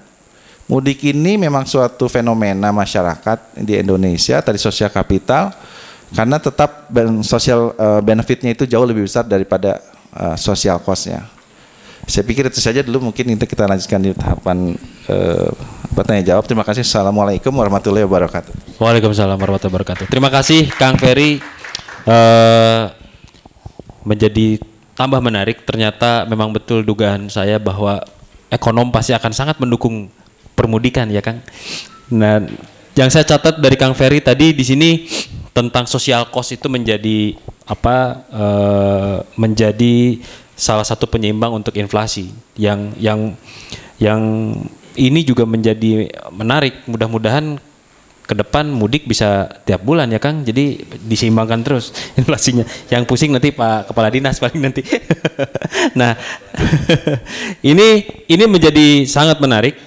mudik ini memang suatu fenomena masyarakat di Indonesia tadi sosial kapital karena tetap sosial benefitnya itu jauh lebih besar daripada sosial cost-nya. Saya pikir itu saja dulu, mungkin kita lanjutkan di tahapan bertanya jawab. Terima kasih. Assalamualaikum warahmatullahi wabarakatuh. Waalaikumsalam warahmatullahi wabarakatuh. Terima kasih Kang Ferry, menjadi tambah menarik. Ternyata memang betul dugaan saya bahwa ekonom pasti akan sangat mendukung permudikan ya Kang. Nah, yang saya catat dari Kang Ferry tadi di sini tentang social cost itu menjadi menjadi salah satu penyeimbang untuk inflasi yang ini juga menjadi menarik. Mudah-mudahan ke depan mudik bisa tiap bulan ya Kang, jadi diseimbangkan terus inflasinya. Yang pusing nanti Pak Kepala Dinas paling nanti. Nah, ini menjadi sangat menarik.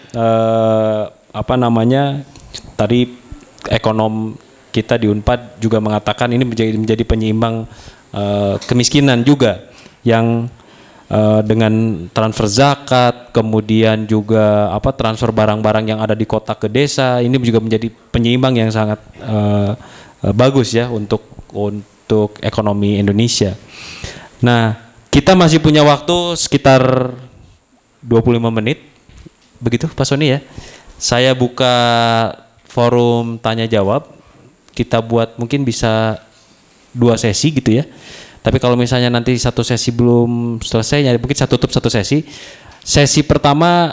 Tadi ekonom kita di Unpad juga mengatakan ini menjadi penyeimbang kemiskinan juga yang dengan transfer zakat, kemudian juga transfer barang-barang yang ada di kota ke desa, ini juga menjadi penyeimbang yang sangat bagus ya untuk ekonomi Indonesia. Nah, kita masih punya waktu sekitar 25 menit, begitu Pak Sony ya. Saya buka forum tanya jawab, kita buat mungkin bisa 2 sesi gitu ya. Tapi kalau misalnya nanti satu sesi belum selesai, ya mungkin saya tutup satu sesi. Sesi pertama,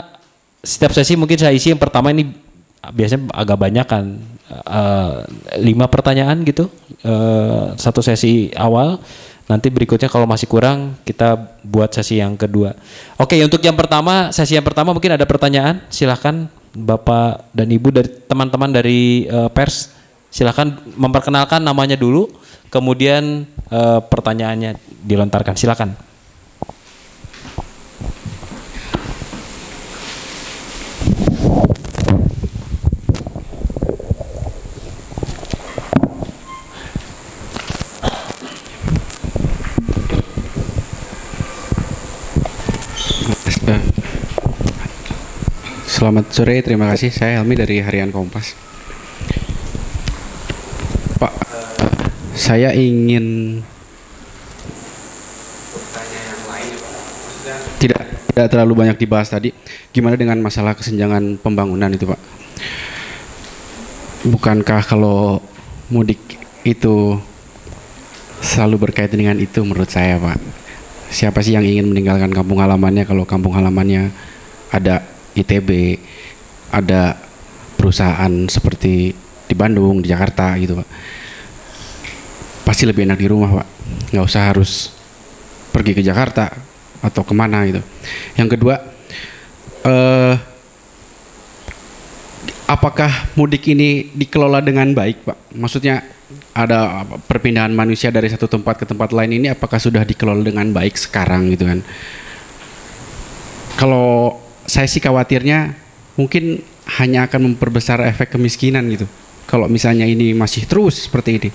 setiap sesi mungkin saya isi yang pertama ini biasanya agak banyak kan, 5 pertanyaan gitu, satu sesi awal. Nanti berikutnya kalau masih kurang kita buat sesi yang kedua. Oke, untuk yang pertama, sesi yang pertama mungkin ada pertanyaan, silahkan Bapak dan Ibu dari teman-teman dari pers, silahkan memperkenalkan namanya dulu. Kemudian pertanyaannya dilontarkan, silakan. Selamat sore, terima kasih. Saya Helmi dari Harian Kompas. Pak, saya ingin tidak terlalu banyak dibahas tadi. Gimana dengan masalah kesenjangan pembangunan itu, Pak? bukankah kalau mudik itu selalu berkaitan dengan itu menurut saya, Pak? Siapa sih yang ingin meninggalkan kampung halamannya kalau kampung halamannya ada ITB, ada perusahaan seperti di Bandung, di Jakarta gitu, Pak. Pasti lebih enak di rumah, Pak. Nggak usah harus pergi ke Jakarta atau kemana gitu. Yang kedua, apakah mudik ini dikelola dengan baik, Pak? Maksudnya ada perpindahan manusia dari satu tempat ke tempat lain ini apakah sudah dikelola dengan baik sekarang gitu kan? Kalau saya sih khawatirnya mungkin hanya akan memperbesar efek kemiskinan gitu. Kalau misalnya ini masih terus seperti ini,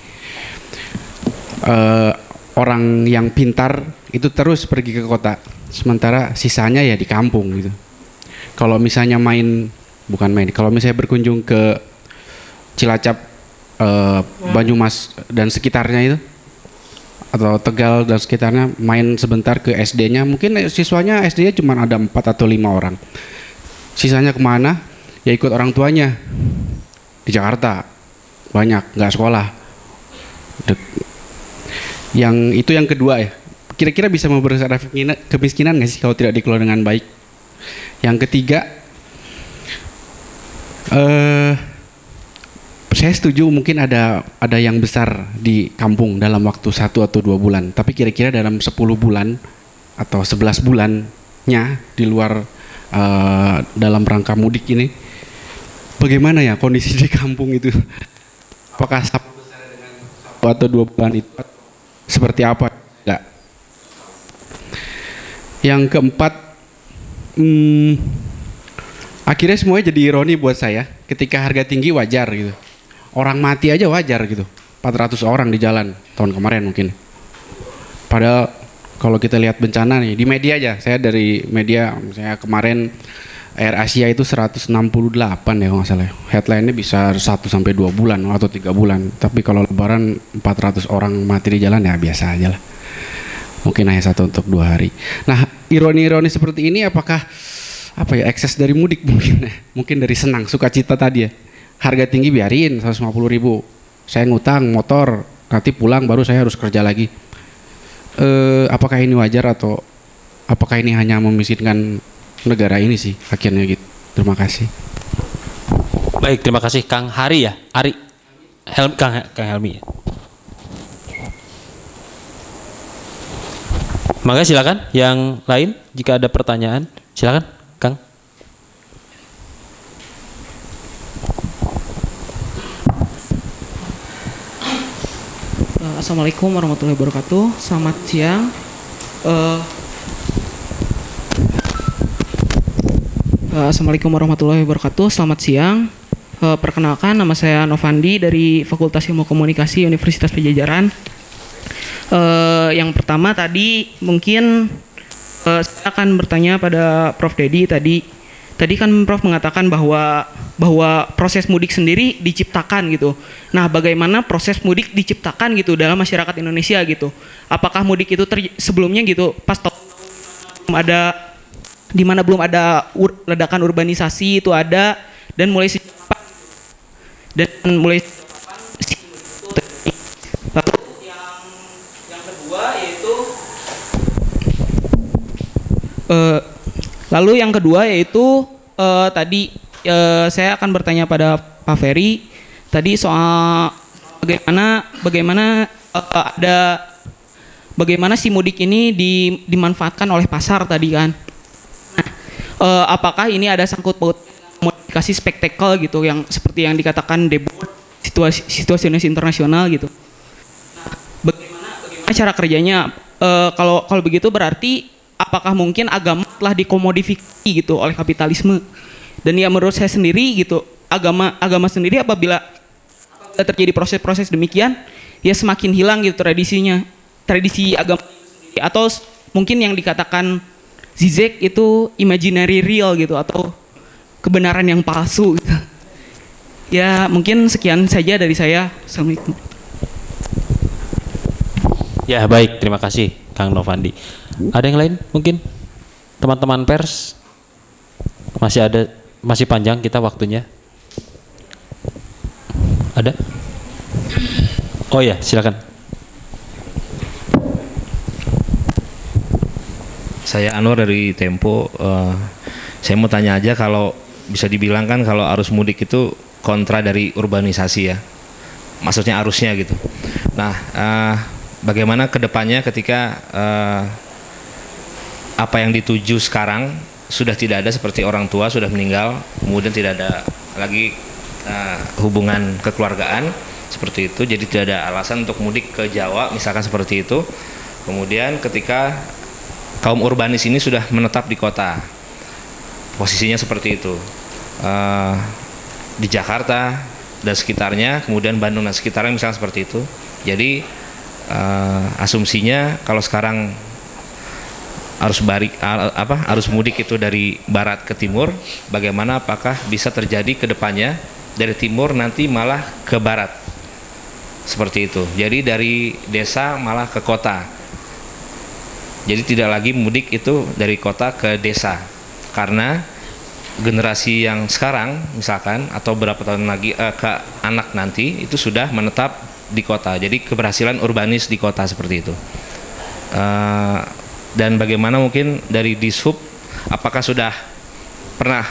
orang yang pintar itu terus pergi ke kota, sementara sisanya ya di kampung gitu. Kalau misalnya kalau misalnya berkunjung ke Cilacap, Banyumas dan sekitarnya itu, atau Tegal dan sekitarnya, main sebentar ke SD-nya, mungkin siswanya SD-nya cuma ada 4 atau 5 orang. Sisanya kemana? Ya ikut orang tuanya. Di Jakarta banyak, nggak sekolah. Yang kedua ya, kira-kira bisa membesar efek kemiskinan nggak sih kalau tidak dikelola dengan baik? Yang ketiga, saya setuju mungkin ada yang besar di kampung dalam waktu 1 atau 2 bulan, tapi kira-kira dalam 10 bulan atau 11 bulannya di luar dalam rangka mudik ini, bagaimana ya kondisi di kampung itu? Apakah 1 atau 2 bulan itu seperti apa? Enggak. Yang keempat, akhirnya semuanya jadi ironi buat saya. Ketika harga tinggi wajar gitu, orang mati aja wajar gitu, 400 orang di jalan tahun kemarin mungkin. Padahal kalau kita lihat bencana nih di media aja, saya dari media, misalnya kemarin Air Asia itu 168 ya kalau nggak salah, headline-nya bisa 1 sampai 2 bulan atau 3 bulan, tapi kalau lebaran 400 orang mati di jalan ya biasa aja lah, mungkin hanya 1 untuk 2 hari. Nah, ironi-ironi seperti ini apakah ekses dari mudik mungkin dari senang, sukacita tadi ya. Harga tinggi biarin 150.000, saya ngutang motor, nanti pulang baru saya harus kerja lagi. Apakah ini wajar atau apakah ini hanya memiskinkan negara ini sih akhirnya gitu? Terima kasih. Baik, terima kasih Kang Hari ya, Kang Helmi. Maka silakan yang lain jika ada pertanyaan, silakan Kang. Assalamualaikum warahmatullahi wabarakatuh. Selamat siang. Assalamualaikum warahmatullahi wabarakatuh. Selamat siang. Perkenalkan, nama saya Novandi dari Fakultas Ilmu Komunikasi Universitas Padjadjaran. Yang pertama tadi mungkin saya akan bertanya pada Prof. Dedi tadi. Tadi kan Prof mengatakan bahwa proses mudik sendiri diciptakan gitu. Nah, bagaimana proses mudik diciptakan gitu dalam masyarakat Indonesia gitu? Apakah mudik itu sebelumnya gitu pas belum ada ledakan urbanisasi itu ada, dan mulai lalu yang kedua yaitu tadi saya akan bertanya pada Pak Ferry tadi soal bagaimana si mudik ini dimanfaatkan oleh pasar tadi kan. Nah, apakah ini ada sangkut paut komunikasi spektakel gitu yang seperti yang dikatakan debut situasi internasional gitu. Nah, bagaimana cara kerjanya? Kalau begitu berarti apakah mungkin agama telah dikomodifikasi gitu oleh kapitalisme? Dan ya menurut saya sendiri gitu, agama sendiri apabila terjadi proses-proses demikian, ya semakin hilang gitu tradisi agama sendiri, atau mungkin yang dikatakan Zizek itu imaginary real gitu, atau kebenaran yang palsu gitu. Ya mungkin sekian saja dari saya. Assalamualaikum. Ya baik, terima kasih Kang Novandi. Ada yang lain mungkin? Teman-teman pers? Masih panjang kita waktunya. Ada? Oh ya, silakan. Saya Anwar dari Tempo. Saya mau tanya aja, kalau bisa dibilang kan kalau arus mudik itu kontra dari urbanisasi ya, maksudnya arusnya gitu. Nah, bagaimana kedepannya ketika apa yang dituju sekarang sudah tidak ada, seperti orang tua sudah meninggal, kemudian tidak ada lagi hubungan kekeluargaan seperti itu, jadi tidak ada alasan untuk mudik ke Jawa misalkan seperti itu. Kemudian ketika kaum urbanis ini sudah menetap di kota, posisinya seperti itu, di Jakarta dan sekitarnya, kemudian Bandung dan sekitarnya misalnya seperti itu. Jadi asumsinya kalau sekarang arus mudik itu dari barat ke timur, bagaimana, apakah bisa terjadi ke depannya dari timur nanti malah ke barat seperti itu, jadi dari desa malah ke kota, jadi tidak lagi mudik itu dari kota ke desa, karena generasi yang sekarang misalkan atau berapa tahun lagi ke anak nanti itu sudah menetap di kota, jadi keberhasilan urbanis di kota seperti itu. Dan bagaimana mungkin dari Dishub, apakah sudah pernah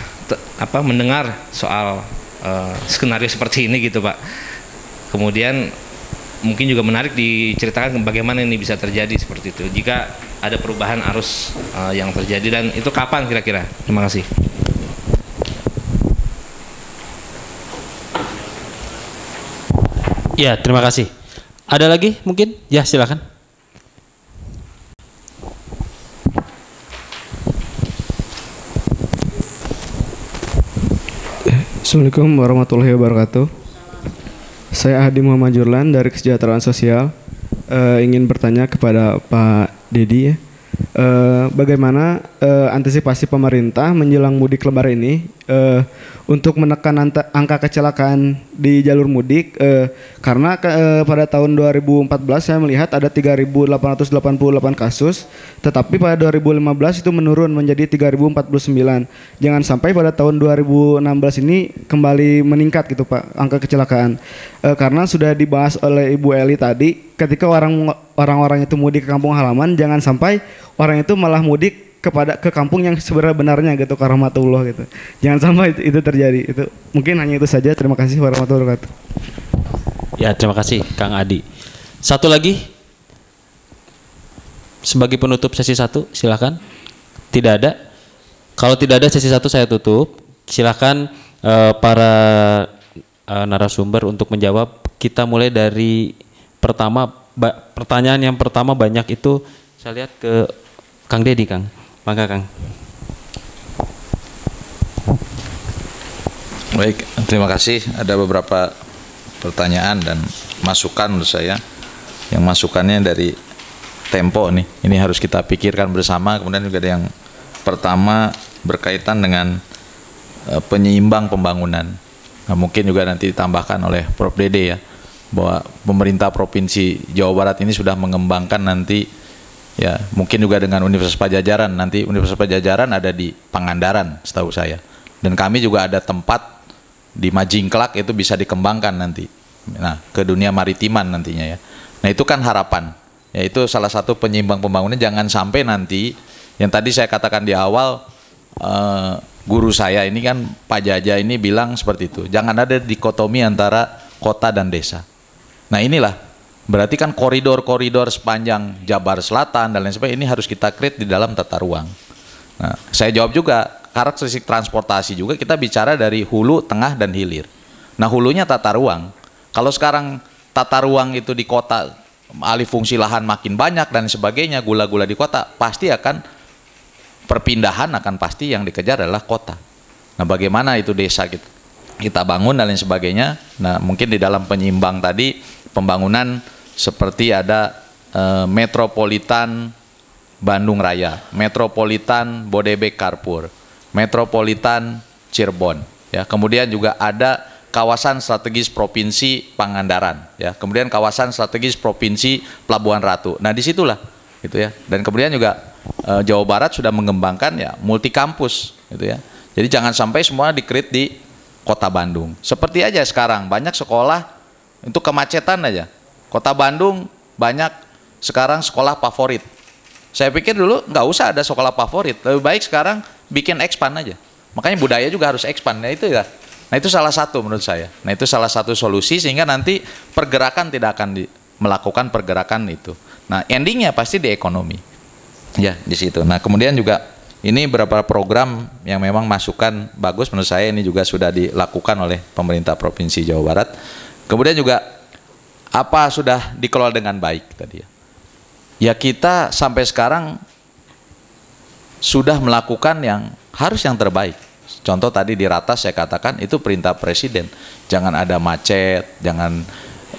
mendengar soal skenario seperti ini gitu Pak? Kemudian mungkin juga menarik diceritakan bagaimana ini bisa terjadi seperti itu, jika ada perubahan arus yang terjadi, dan itu kapan kira-kira? Terima kasih. Ya, terima kasih. Ada lagi mungkin? Ya, silakan. Assalamualaikum warahmatullahi wabarakatuh. Saya Hadi Muhammad Jurlan dari Kesejahteraan Sosial. Ingin bertanya kepada Pak Dedi ya. Bagaimana antisipasi pemerintah menjelang mudik lebaran ini untuk menekan angka kecelakaan di jalur mudik, karena pada tahun 2014 saya melihat ada 3.888 kasus, tetapi pada 2015 itu menurun menjadi 3.049. Jangan sampai pada tahun 2016 ini kembali meningkat gitu Pak angka kecelakaan, karena sudah dibahas oleh Ibu Eli tadi, ketika orang-orang itu mudik ke kampung halaman, jangan sampai orang itu malah mudik ke kampung yang sebenarnya gitu, ke rahmatullah gitu. Jangan sampai itu terjadi. Itu mungkin hanya itu saja. Terima kasih warahmatullahi wabarakatuh. Ya, terima kasih Kang Adi. Satu lagi sebagai penutup sesi 1, silakan. Tidak ada. Kalau tidak ada, sesi 1 saya tutup. Silakan para narasumber untuk menjawab. Kita mulai dari pertanyaan yang pertama banyak itu saya lihat ke Kang Dedi, Kang. Maka Kang. Baik, terima kasih. Ada beberapa pertanyaan dan masukan menurut saya. Yang masukannya dari Tempo nih. Ini harus kita pikirkan bersama. Kemudian juga ada yang pertama berkaitan dengan penyeimbang pembangunan. Nah, mungkin juga nanti ditambahkan oleh Prof. Dede ya, bahwa pemerintah Provinsi Jawa Barat ini sudah mengembangkan nanti ya, mungkin juga dengan Universitas Padjadjaran. Nanti Universitas Padjadjaran ada di Pangandaran setahu saya, dan kami juga ada tempat di Majingklak, itu bisa dikembangkan nanti, nah ke dunia maritiman nantinya ya. Nah itu kan harapan ya, itu salah satu penyeimbang pembangunan. Jangan sampai nanti yang tadi saya katakan di awal, guru saya ini kan Pak Jaja ini bilang seperti itu, jangan ada dikotomi antara kota dan desa. Nah inilah berarti kan koridor-koridor sepanjang Jabar Selatan dan lain sebagainya ini harus kita create di dalam tata ruang. Nah, saya jawab juga karakteristik transportasi juga kita bicara dari hulu, tengah, dan hilir. Nah hulunya tata ruang. Kalau sekarang tata ruang itu di kota, alih fungsi lahan makin banyak dan sebagainya, gula-gula di kota, pasti akan perpindahan akan pasti yang dikejar adalah kota. Nah bagaimana itu desa kita bangun dan lain sebagainya. Nah mungkin di dalam penyeimbang tadi pembangunan seperti ada metropolitan Bandung Raya, metropolitan Bodebek Carrefour, metropolitan Cirebon ya. Kemudian juga ada kawasan strategis provinsi Pangandaran ya. Kemudian kawasan strategis provinsi Pelabuhan Ratu. Nah disitulah gitu ya. Dan kemudian juga Jawa Barat sudah mengembangkan ya multi kampus gitu ya. Jadi jangan sampai semua di-create di kota Bandung. Seperti aja sekarang banyak sekolah itu kemacetan aja. Kota Bandung banyak sekarang sekolah favorit. Saya pikir dulu nggak usah ada sekolah favorit, lebih baik sekarang bikin expand aja. Makanya budaya juga harus expand, nah itu ya. Nah itu salah satu menurut saya. Nah itu salah satu solusi sehingga nanti pergerakan tidak akan melakukan pergerakan itu. Nah endingnya pasti di ekonomi, ya di situ. Nah kemudian juga ini beberapa program yang memang masukan bagus menurut saya, ini juga sudah dilakukan oleh pemerintah Provinsi Jawa Barat. Kemudian juga apa sudah dikelola dengan baik tadi ya. Ya kita sampai sekarang sudah melakukan yang terbaik. Contoh tadi di Ratas saya katakan itu perintah Presiden. Jangan ada macet, jangan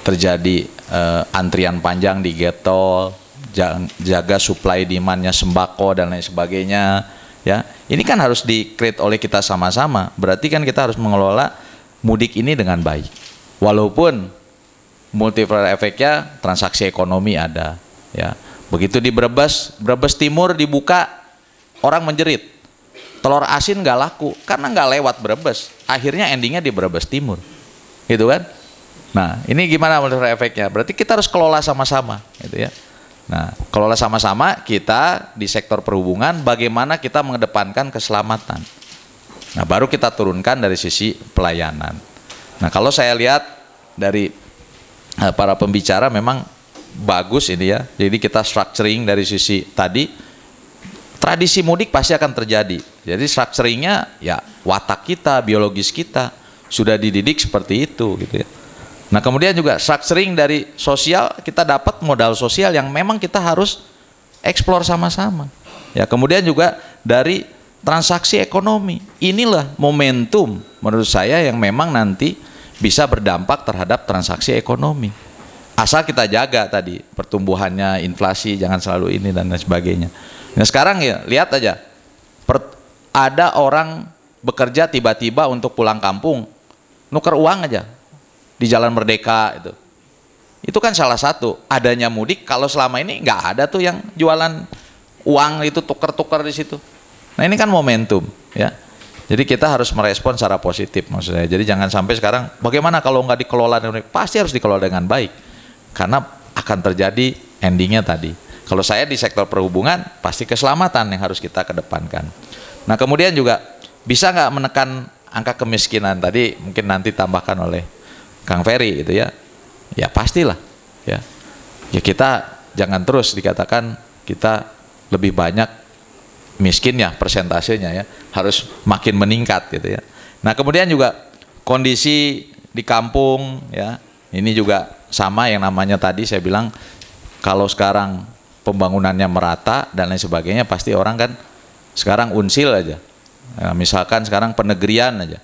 terjadi antrian panjang di gate tol, jaga supply demand-nya sembako dan lain sebagainya. Ya, ini kan harus di-create oleh kita sama-sama. Berarti kan kita harus mengelola mudik ini dengan baik. Walaupun multiplier efeknya transaksi ekonomi ada, ya. Begitu di Brebes Timur dibuka, orang menjerit. Telur asin nggak laku karena nggak lewat Brebes. Akhirnya endingnya di Brebes Timur, gitu kan? Nah, ini gimana multiplier efeknya? Berarti kita harus kelola sama-sama, gitu ya. Nah, kelola sama-sama kita di sektor perhubungan, bagaimana kita mengedepankan keselamatan. Nah, baru kita turunkan dari sisi pelayanan. Nah, kalau saya lihat dari para pembicara memang bagus ini ya. Jadi kita structuring dari sisi tadi, tradisi mudik pasti akan terjadi. Jadi structuringnya ya watak kita, biologis kita sudah dididik seperti itu gitu ya. Nah kemudian juga structuring dari sosial, kita dapat modal sosial yang memang kita harus eksplor sama-sama. Ya kemudian juga dari transaksi ekonomi, inilah momentum menurut saya yang memang nanti bisa berdampak terhadap transaksi ekonomi. Asal kita jaga tadi pertumbuhannya, inflasi jangan selalu ini dan lain sebagainya. Nah sekarang ya lihat aja, ada orang bekerja tiba-tiba untuk pulang kampung, nuker uang aja di Jalan Merdeka itu kan salah satu adanya mudik. Kalau selama ini nggak ada tuh yang jualan uang itu tuker-tuker di situ. Nah ini kan momentum ya. Jadi kita harus merespon secara positif maksud saya. Jadi jangan sampai sekarang bagaimana kalau nggak dikelola, pasti harus dikelola dengan baik. Karena akan terjadi endingnya tadi. Kalau saya di sektor perhubungan, pasti keselamatan yang harus kita kedepankan. Nah kemudian juga bisa nggak menekan angka kemiskinan tadi, mungkin nanti tambahkan oleh Kang Ferry gitu ya. Ya pastilah ya. Ya kita jangan terus dikatakan kita lebih banyak miskinnya, persentasenya ya, harus makin meningkat gitu ya. Nah kemudian juga kondisi di kampung ya, ini juga sama yang namanya tadi saya bilang, kalau sekarang pembangunannya merata dan lain sebagainya, pasti orang kan sekarang unsil aja. Nah, misalkan sekarang penegrian aja,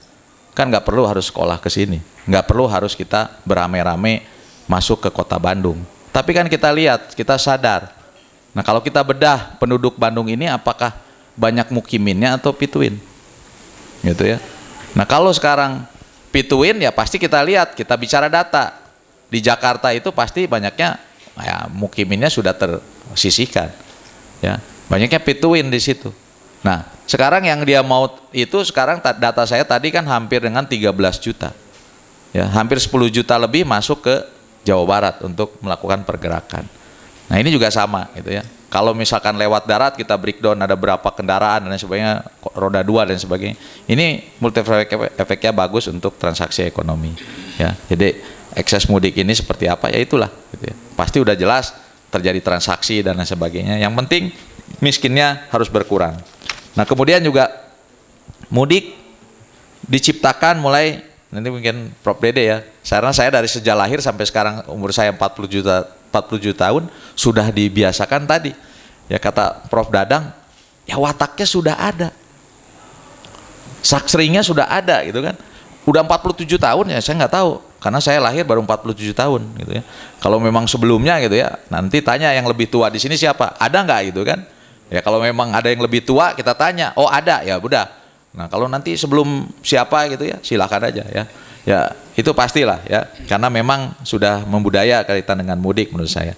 kan nggak perlu harus sekolah ke sini, nggak perlu harus kita beramai-ramai masuk ke kota Bandung. Tapi kan kita lihat, kita sadar. Nah kalau kita bedah penduduk Bandung ini, apakah banyak mukiminnya atau pituin, gitu ya. Nah kalau sekarang pituin ya pasti kita lihat, kita bicara data. Di Jakarta itu pasti banyaknya ya, mukiminnya sudah tersisihkan, ya banyaknya pituin di situ. Nah sekarang yang dia mau itu sekarang data saya tadi kan hampir dengan 13 juta, ya hampir 10 juta lebih masuk ke Jawa Barat untuk melakukan pergerakan. Nah ini juga sama gitu ya. Kalau misalkan lewat darat kita breakdown ada berapa kendaraan dan sebagainya, roda 2 dan sebagainya. Ini multiplier efeknya bagus untuk transaksi ekonomi. Ya, jadi ekses mudik ini seperti apa ya itulah. Gitu ya. Pasti udah jelas terjadi transaksi dan lain sebagainya. Yang penting miskinnya harus berkurang. Nah kemudian juga mudik diciptakan mulai nanti mungkin Prof Dede ya. Karena saya dari sejak lahir sampai sekarang umur saya 47 tahun sudah dibiasakan tadi. Ya kata Prof Dadang, ya wataknya sudah ada. Structuringnya sudah ada gitu kan. Udah 47 tahun ya saya nggak tahu karena saya lahir baru 47 tahun gitu ya. Kalau memang sebelumnya gitu ya, nanti tanya yang lebih tua di sini siapa? Ada nggak gitu kan? Ya kalau memang ada yang lebih tua kita tanya, oh ada ya udah. Nah kalau nanti sebelum siapa gitu ya silakan aja ya. Ya itu pastilah ya, karena memang sudah membudaya kaitan dengan mudik menurut saya.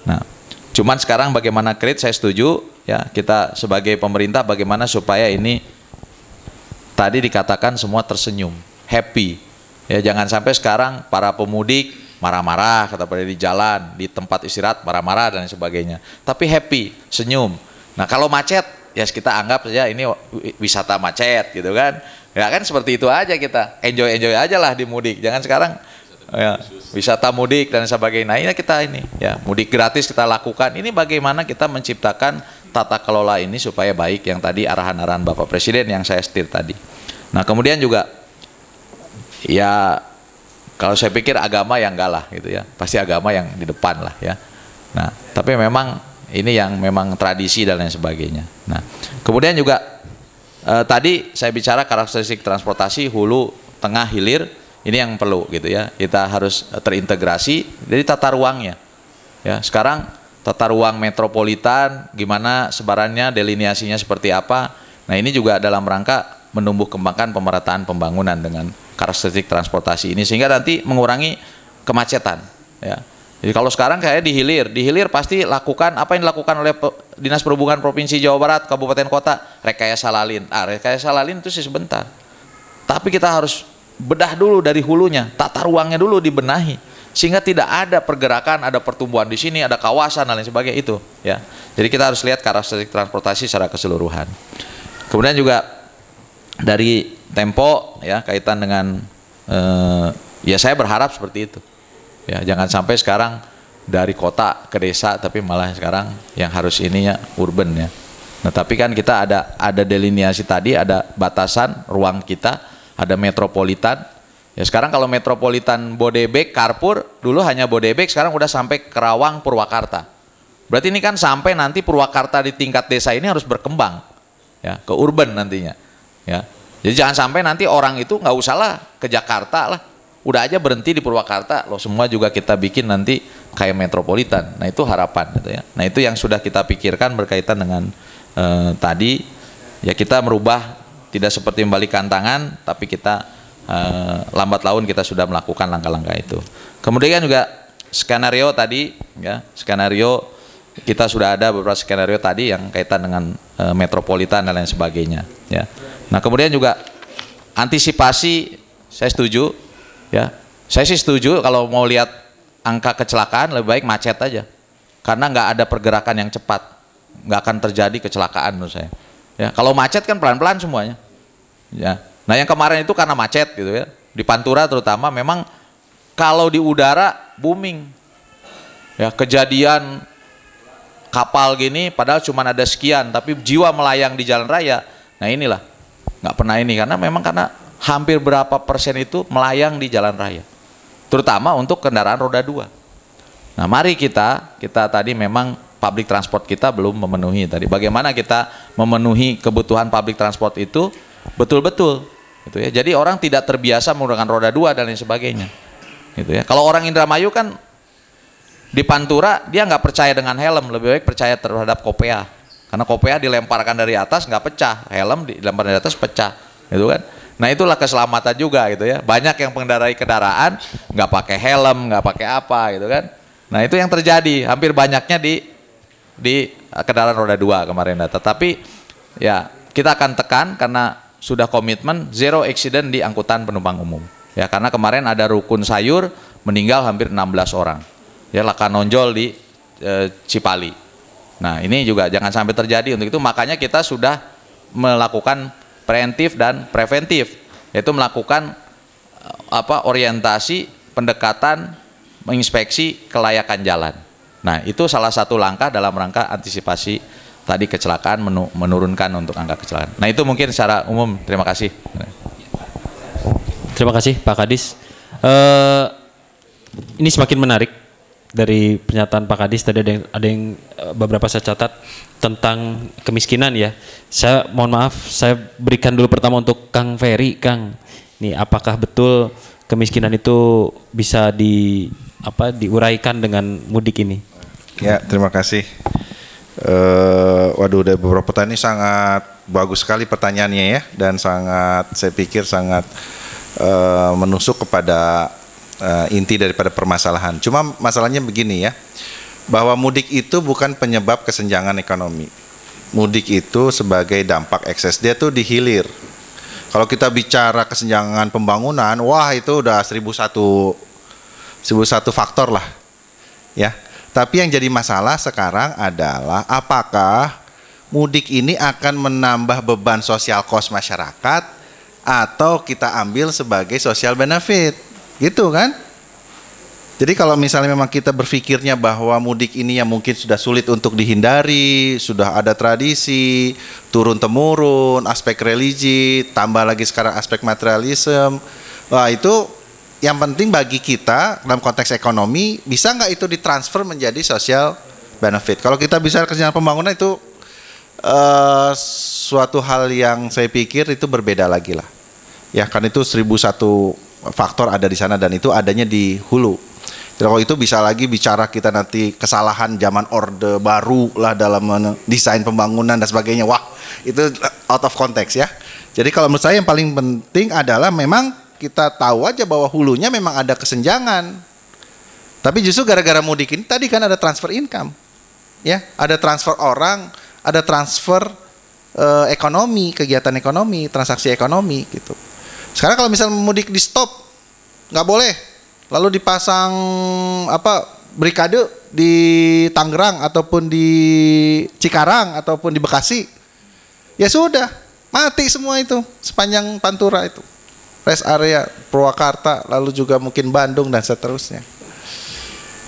Nah, cuman sekarang bagaimana create, saya setuju ya, kita sebagai pemerintah bagaimana supaya ini tadi dikatakan semua tersenyum. happy. Ya, jangan sampai sekarang para pemudik marah-marah kata pada di jalan, di tempat istirahat marah-marah dan sebagainya. Tapi happy, senyum. Nah, kalau macet ya kita anggap saja ini wisata macet gitu kan. Ya kan seperti itu aja, kita enjoy aja lah di mudik. Jangan sekarang ya, wisata mudik dan sebagainya. Nah, ini kita ya mudik gratis kita lakukan. Ini bagaimana kita menciptakan tata kelola ini supaya baik, yang tadi arahan-arahan Bapak Presiden yang saya setir tadi. Nah, kemudian juga ya kalau saya pikir agama yang enggak lah gitu ya, pasti agama yang di depan lah ya. Nah, tapi memang ini yang memang tradisi dan lain sebagainya. Nah, kemudian juga tadi saya bicara karakteristik transportasi hulu, tengah, hilir, ini yang perlu gitu ya. Kita harus terintegrasi dari tata ruangnya. Ya, sekarang tata ruang metropolitan gimana sebarannya, delineasinya seperti apa. Nah, ini juga dalam rangka menumbuh kembangkan pemerataan pembangunan dengan karakteristik transportasi ini sehingga nanti mengurangi kemacetan ya. Jadi kalau sekarang kayak di hilir pasti lakukan apa yang dilakukan oleh Dinas Perhubungan Provinsi Jawa Barat, kabupaten kota, rekayasa lalin. Rekayasa lalin itu sih sebentar. Tapi kita harus bedah dulu dari hulunya, tata ruangnya dulu dibenahi sehingga tidak ada pergerakan, ada pertumbuhan di sini, ada kawasan dan lain sebagainya itu ya. Jadi kita harus lihat karakteristik transportasi secara keseluruhan. Kemudian juga dari Tempo ya kaitan dengan ya saya berharap seperti itu ya, jangan sampai sekarang dari kota ke desa tapi malah sekarang yang harus ininya urban ya. Nah, tapi kan kita ada delineasi tadi, ada batasan ruang kita, ada metropolitan ya. Sekarang kalau metropolitan Bodebek, Carrefour dulu hanya Bodebek, sekarang udah sampai Kerawang, Purwakarta. Berarti ini kan sampai nanti Purwakarta di tingkat desa ini harus berkembang ya ke urban nantinya ya. Jadi jangan sampai nanti orang itu nggak usah lah ke Jakarta lah, udah aja berhenti di Purwakarta loh, semua juga kita bikin nanti kayak metropolitan. Nah, itu harapan gitu ya. Nah, itu yang sudah kita pikirkan berkaitan dengan tadi ya, kita merubah tidak seperti membalikan tangan, tapi kita lambat laun kita sudah melakukan langkah-langkah itu. Kemudian juga skenario tadi ya, skenario kita sudah ada beberapa skenario tadi yang kaitan dengan metropolitan dan lain sebagainya ya. Nah, kemudian juga antisipasi, saya setuju ya. Saya sih setuju kalau mau lihat angka kecelakaan lebih baik macet aja. Karena nggak ada pergerakan yang cepat, nggak akan terjadi kecelakaan menurut saya. Ya, kalau macet kan pelan-pelan semuanya. Ya. Nah, yang kemarin itu karena macet gitu ya. Di Pantura terutama memang kalau di udara booming. Ya, kejadian kapal gini padahal cuma ada sekian tapi jiwa melayang di jalan raya. Nah, inilah nggak pernah ini karena hampir berapa persen itu melayang di jalan raya, terutama untuk kendaraan roda 2. Nah, mari kita tadi memang public transport kita belum memenuhi tadi. Bagaimana kita memenuhi kebutuhan public transport itu betul-betul gitu ya. Jadi orang tidak terbiasa menggunakan roda 2 dan lain sebagainya gitu ya. Kalau orang Indramayu kan di Pantura dia nggak percaya dengan helm, lebih baik percaya terhadap kopea. Karena kopea dilemparkan dari atas nggak pecah, helm dilemparkan dari atas pecah, gitu kan? Nah, itulah keselamatan juga, gitu ya. Banyak yang mengendarai kendaraan nggak pakai helm, nggak pakai apa, gitu kan? Nah, itu yang terjadi, hampir banyaknya di kendaraan roda 2 kemarin data. Tapi ya kita akan tekan karena sudah komitmen zero accident di angkutan penumpang umum. Ya, karena kemarin ada rukun sayur meninggal hampir 16 orang. Ya, laka nonjol di Cipali. Nah, ini juga jangan sampai terjadi. Untuk itu makanya kita sudah melakukan preventif dan preventif, yaitu melakukan orientasi, pendekatan, menginspeksi kelayakan jalan. Nah, itu salah satu langkah dalam rangka antisipasi tadi kecelakaan, menurunkan untuk angka kecelakaan. Nah, itu mungkin secara umum. Terima kasih. Terima kasih Pak Kadis. Ini semakin menarik. Dari pernyataan Pak Kadis tadi ada yang beberapa saya catat tentang kemiskinan ya. Saya mohon maaf, saya berikan dulu pertama untuk Kang Ferry. Kang, nih apakah betul kemiskinan itu bisa diuraikan dengan mudik ini? Ya, terima kasih. Waduh, dari beberapa pertanyaan ini sangat bagus sekali pertanyaannya ya, dan saya pikir sangat menusuk kepada inti daripada permasalahan. Cuma masalahnya begini ya, bahwa mudik itu bukan penyebab kesenjangan ekonomi. Mudik itu sebagai dampak ekses, dia tuh di hilir. Kalau kita bicara kesenjangan pembangunan, wah itu udah 1001 faktor lah. Ya. Tapi yang jadi masalah sekarang adalah apakah mudik ini akan menambah beban sosial cost masyarakat atau kita ambil sebagai social benefit. Gitu kan? Jadi kalau misalnya memang kita berpikirnya bahwa mudik ini yang mungkin sudah sulit untuk dihindari, sudah ada tradisi, turun-temurun, aspek religi, tambah lagi sekarang aspek materialisme, wah itu yang penting bagi kita dalam konteks ekonomi, bisa nggak itu ditransfer menjadi social benefit. Kalau kita bicara kesenjangan pembangunan itu suatu hal yang saya pikir itu berbeda lagi lah. Ya kan itu 1001 faktor ada di sana dan itu adanya di hulu. Kalau itu bisa lagi bicara kita nanti kesalahan zaman Orde Baru lah dalam desain pembangunan dan sebagainya. Wah, itu out of context ya. Jadi kalau menurut saya yang paling penting adalah memang kita tahu aja bahwa hulunya memang ada kesenjangan. Tapi justru gara-gara mudik ini tadi kan ada transfer income. Ya, ada transfer orang, ada transfer ekonomi, kegiatan ekonomi, transaksi ekonomi gitu. Sekarang kalau misalnya mudik di stop, nggak boleh. Lalu dipasang brikade di Tangerang ataupun di Cikarang ataupun di Bekasi, ya sudah mati semua itu sepanjang Pantura itu, rest area Purwakarta, lalu juga mungkin Bandung dan seterusnya.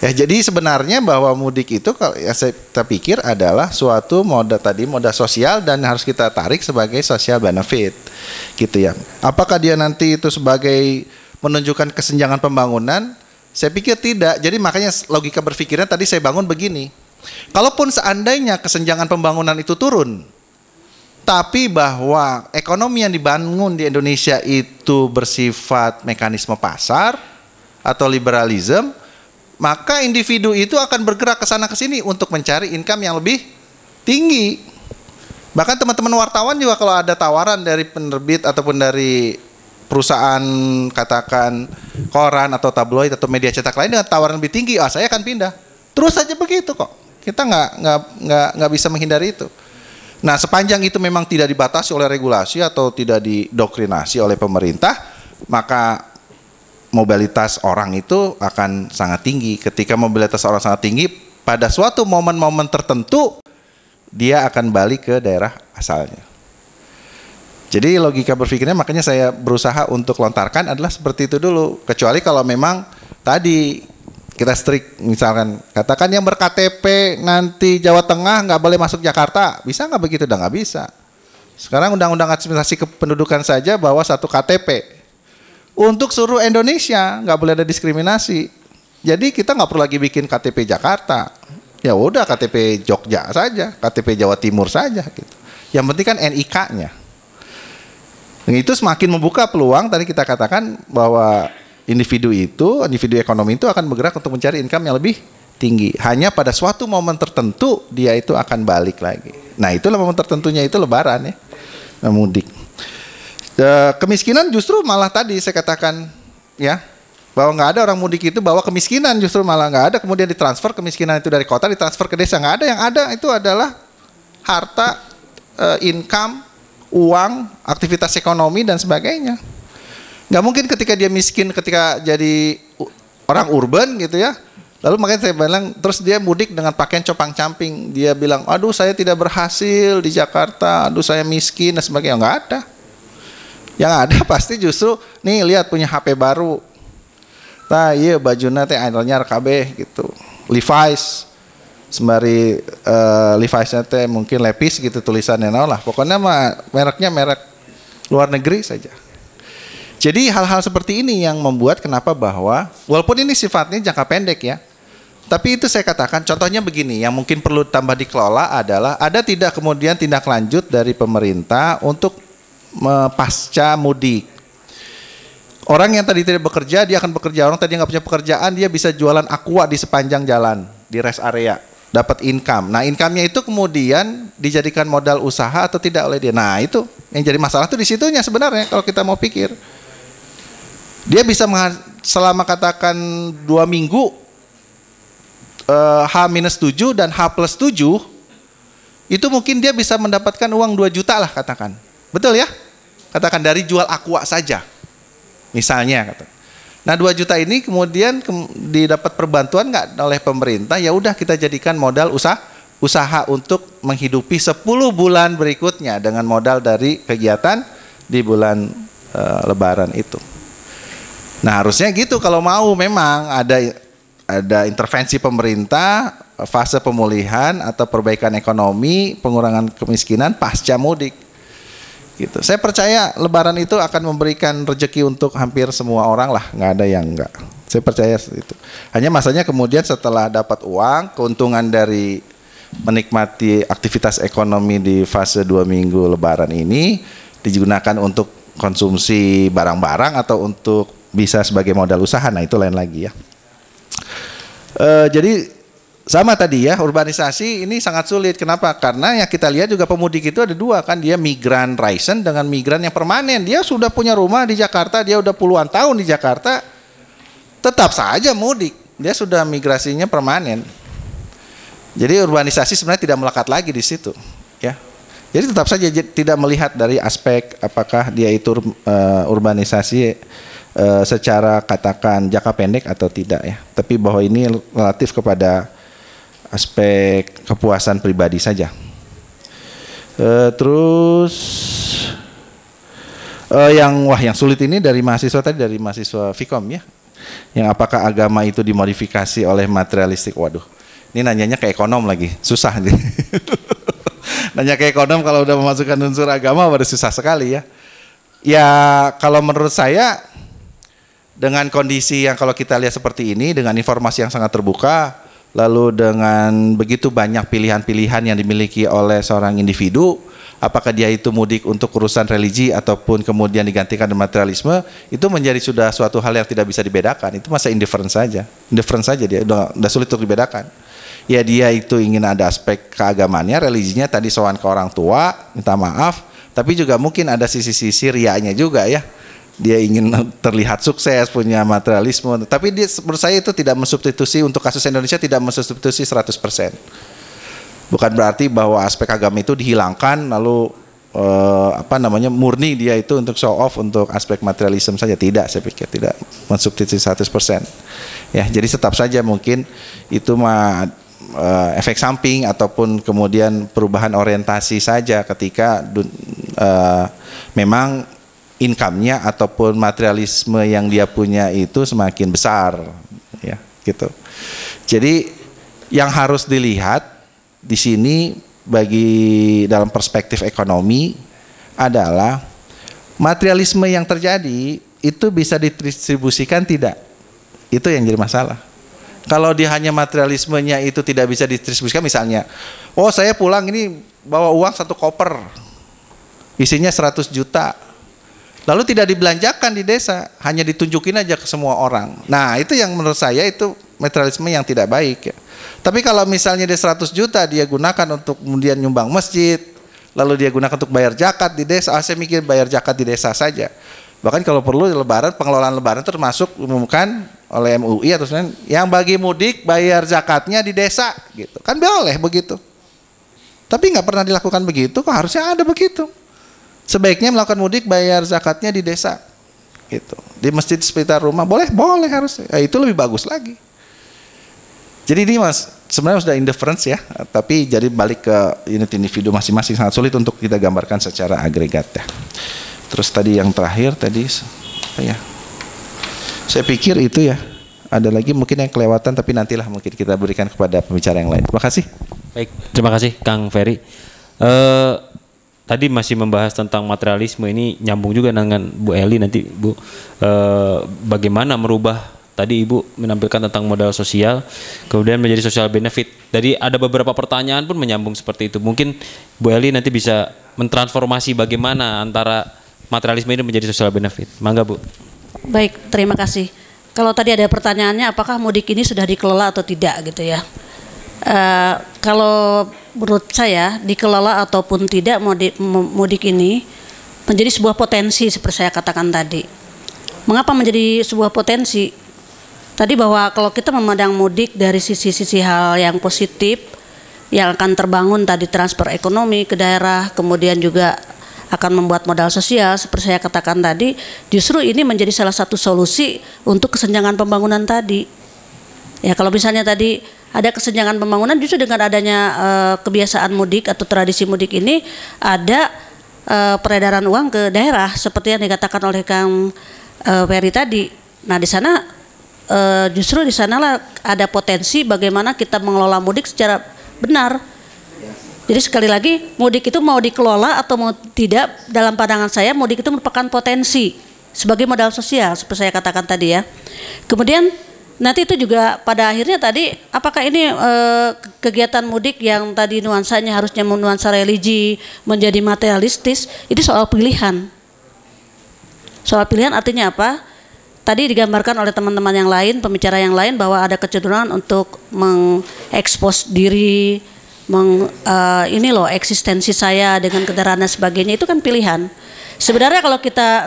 Ya jadi sebenarnya bahwa mudik itu kalau ya saya pikir adalah suatu moda sosial dan harus kita tarik sebagai social benefit, gitu ya. Apakah dia nanti itu sebagai menunjukkan kesenjangan pembangunan? Saya pikir tidak. Jadi makanya logika berpikirnya tadi saya bangun begini. Kalaupun seandainya kesenjangan pembangunan itu turun, tapi bahwa ekonomi yang dibangun di Indonesia itu bersifat mekanisme pasar atau liberalisme, maka individu itu akan bergerak ke sana ke sini untuk mencari income yang lebih tinggi. Bahkan teman-teman wartawan juga kalau ada tawaran dari penerbit ataupun dari perusahaan katakan koran atau tabloid atau media cetak lain dengan tawaran lebih tinggi, saya akan pindah. Terus saja begitu kok. Kita nggak bisa menghindari itu. Nah, sepanjang itu memang tidak dibatasi oleh regulasi atau tidak didoktrinasi oleh pemerintah, maka mobilitas orang itu akan sangat tinggi. Ketika mobilitas orang sangat tinggi, pada suatu momen-momen tertentu dia akan balik ke daerah asalnya. Jadi logika berpikirnya makanya saya berusaha untuk lontarkan adalah seperti itu dulu. Kecuali kalau memang tadi kita strict, misalkan katakan yang ber-KTP nanti Jawa Tengah nggak boleh masuk Jakarta, bisa nggak begitu? Udah nggak bisa. Sekarang undang-undang administrasi kependudukan saja bahwa satu KTP untuk seluruh Indonesia, nggak boleh ada diskriminasi. Jadi kita nggak perlu lagi bikin KTP Jakarta. Ya udah KTP Jogja saja, KTP Jawa Timur saja gitu. Yang penting kan NIK-nya. Itu semakin membuka peluang, tadi kita katakan bahwa individu ekonomi itu akan bergerak untuk mencari income yang lebih tinggi. Hanya pada suatu momen tertentu dia itu akan balik lagi. Nah itulah momen tertentunya itu lebaran ya, mudik. Kemiskinan justru malah tadi saya katakan ya, bahwa nggak ada orang mudik itu bawa kemiskinan, justru malah nggak ada. Kemudian ditransfer kemiskinan itu dari kota ditransfer ke desa, nggak ada. Yang ada itu adalah harta, income, uang, aktivitas ekonomi dan sebagainya. Nggak mungkin ketika dia miskin ketika jadi orang urban gitu ya. Lalu makanya saya bilang terus dia mudik dengan pakaian compang-camping. Dia bilang, aduh saya tidak berhasil di Jakarta, aduh saya miskin dan sebagainya. Nggak ada. Yang ada pasti justru nih lihat punya HP baru. Nah iya bajunya teh anyar kabeh gitu. Levi's. Sembari Levi's-nya teh mungkin Levi's gitu tulisannya lah. Pokoknya mah mereknya merek luar negeri saja. Jadi hal-hal seperti ini yang membuat kenapa bahwa walaupun ini sifatnya jangka pendek ya. Tapi itu saya katakan contohnya begini, yang mungkin perlu tambah dikelola adalah ada tidak kemudian tindak lanjut dari pemerintah untuk pasca mudik. Orang yang tadi tidak bekerja, dia akan bekerja. Orang tadi nggak punya pekerjaan, dia bisa jualan aqua di sepanjang jalan, di rest area. Dapat income. Nah, income-nya itu kemudian dijadikan modal usaha atau tidak oleh dia. Nah, itu yang jadi masalah tuh di situnya sebenarnya kalau kita mau pikir. Dia bisa selama katakan 2 minggu H-7 dan H+7 itu mungkin dia bisa mendapatkan uang 2 juta lah katakan. Betul ya? Katakan dari jual aqua saja, misalnya. Nah 2 juta ini kemudian didapat perbantuan nggak oleh pemerintah, ya udah kita jadikan modal usaha untuk menghidupi 10 bulan berikutnya dengan modal dari kegiatan di bulan Lebaran itu. Nah harusnya gitu kalau mau memang ada intervensi pemerintah, fase pemulihan atau perbaikan ekonomi, pengurangan kemiskinan pasca mudik. Gitu. Saya percaya Lebaran itu akan memberikan rezeki untuk hampir semua orang lah, nggak ada yang enggak. Saya percaya itu. Hanya masanya kemudian setelah dapat uang, keuntungan dari menikmati aktivitas ekonomi di fase 2 minggu Lebaran ini digunakan untuk konsumsi barang-barang atau untuk bisa sebagai modal usaha. Nah itu lain lagi ya. Jadi sama tadi ya, urbanisasi ini sangat sulit. Kenapa? Karena yang kita lihat juga pemudik itu ada 2 kan, dia migran reisen dengan migran yang permanen. Dia sudah punya rumah di Jakarta, dia udah puluhan tahun di Jakarta, tetap saja mudik. Dia sudah migrasinya permanen. Jadi urbanisasi sebenarnya tidak melekat lagi di situ, ya. Jadi tetap saja tidak melihat dari aspek apakah dia itu urbanisasi secara katakan jangka pendek atau tidak ya. Tapi bahwa ini relatif kepada aspek kepuasan pribadi saja. Terus yang sulit ini dari mahasiswa tadi, dari mahasiswa Vkom ya, yang apakah agama itu dimodifikasi oleh materialistik. Waduh, ini nanyanya ke ekonom lagi, susah nih. Nanya ke ekonom kalau udah memasukkan unsur agama baru susah sekali ya. Ya kalau menurut saya dengan kondisi yang kalau kita lihat seperti ini, dengan informasi yang sangat terbuka, lalu dengan begitu banyak pilihan-pilihan yang dimiliki oleh seorang individu, apakah dia itu mudik untuk urusan religi ataupun kemudian digantikan dengan materialisme, itu menjadi sudah suatu hal yang tidak bisa dibedakan. Itu masa indifferent saja dia udah sulit untuk dibedakan. Ya dia itu ingin ada aspek keagamannya, religinya tadi sowan ke orang tua, minta maaf, tapi juga mungkin ada sisi-sisi riaknya juga ya. Dia ingin terlihat sukses, punya materialisme. Tapi menurut saya itu tidak mensubstitusi, untuk kasus Indonesia tidak mensubstitusi 100%. Bukan berarti bahwa aspek agama itu dihilangkan lalu murni dia itu untuk show off, untuk aspek materialisme saja. Tidak, saya pikir tidak mensubstitusi 100%. Ya, jadi tetap saja mungkin itu efek samping ataupun kemudian perubahan orientasi saja ketika memang income-nya ataupun materialisme yang dia punya itu semakin besar ya gitu. Jadi yang harus dilihat di sini bagi dalam perspektif ekonomi adalah materialisme yang terjadi itu bisa didistribusikan tidak. Itu yang jadi masalah. Kalau dia hanya materialismenya itu tidak bisa didistribusikan, misalnya, oh saya pulang ini bawa uang 1 koper isinya 100 juta. Lalu tidak dibelanjakan di desa, hanya ditunjukin aja ke semua orang. Nah itu yang menurut saya itu materialisme yang tidak baik ya. Tapi kalau misalnya dia 100 juta dia gunakan untuk kemudian nyumbang masjid, lalu dia gunakan untuk bayar zakat di desa, saya mikir bayar zakat di desa saja. Bahkan kalau perlu Lebaran, pengelolaan Lebaran termasuk umumkan oleh MUI atau yang bagi mudik bayar zakatnya di desa gitu. Kan boleh begitu. Tapi nggak pernah dilakukan begitu, kok harusnya ada begitu. Sebaiknya melakukan mudik bayar zakatnya di desa gitu. Di masjid sekitar rumah boleh harusnya. Itu lebih bagus lagi. Jadi ini Mas sebenarnya sudah indifference ya, tapi jadi balik ke unit individu masing-masing sangat sulit untuk kita gambarkan secara agregat ya. Terus tadi yang terakhir tadi ya. Saya pikir itu ya. Ada lagi mungkin yang kelewatan tapi nantilah mungkin kita berikan kepada pembicara yang lain. Terima kasih. Baik, terima kasih Kang Ferry. Tadi masih membahas tentang materialisme, ini nyambung juga dengan Bu Eli nanti Bu. Bagaimana merubah, tadi Ibu menampilkan tentang modal sosial kemudian menjadi social benefit. Jadi ada beberapa pertanyaan pun menyambung seperti itu. Mungkin Bu Eli nanti bisa mentransformasi bagaimana antara materialisme ini menjadi social benefit. Mangga Bu. Baik, terima kasih. Kalau tadi ada pertanyaannya apakah mudik ini sudah dikelola atau tidak gitu ya. Kalau menurut saya dikelola ataupun tidak mudik ini menjadi sebuah potensi seperti saya katakan tadi. Mengapa menjadi sebuah potensi? Tadi bahwa kalau kita memandang mudik dari sisi-sisi hal yang positif yang akan terbangun tadi transfer ekonomi ke daerah, kemudian juga akan membuat modal sosial seperti saya katakan tadi, justru ini menjadi salah satu solusi untuk kesenjangan pembangunan tadi. Ya kalau misalnya tadi ada kesenjangan pembangunan, justru dengan adanya kebiasaan mudik atau tradisi mudik ini ada peredaran uang ke daerah seperti yang dikatakan oleh Kang Ferry tadi. Nah di sana justru di sanalah ada potensi bagaimana kita mengelola mudik secara benar. Jadi sekali lagi mudik itu mau dikelola atau mau tidak, dalam pandangan saya mudik itu merupakan potensi sebagai modal sosial seperti saya katakan tadi ya. Kemudian nanti itu juga pada akhirnya tadi apakah ini kegiatan mudik yang tadi nuansanya harusnya nuansa religi menjadi materialistis, ini soal pilihan. Soal pilihan artinya apa? Tadi digambarkan oleh teman-teman yang lain, pembicara yang lain bahwa ada kecenderungan untuk mengekspos diri, ini loh eksistensi saya dengan kendaraan dan sebagainya, itu kan pilihan. Sebenarnya kalau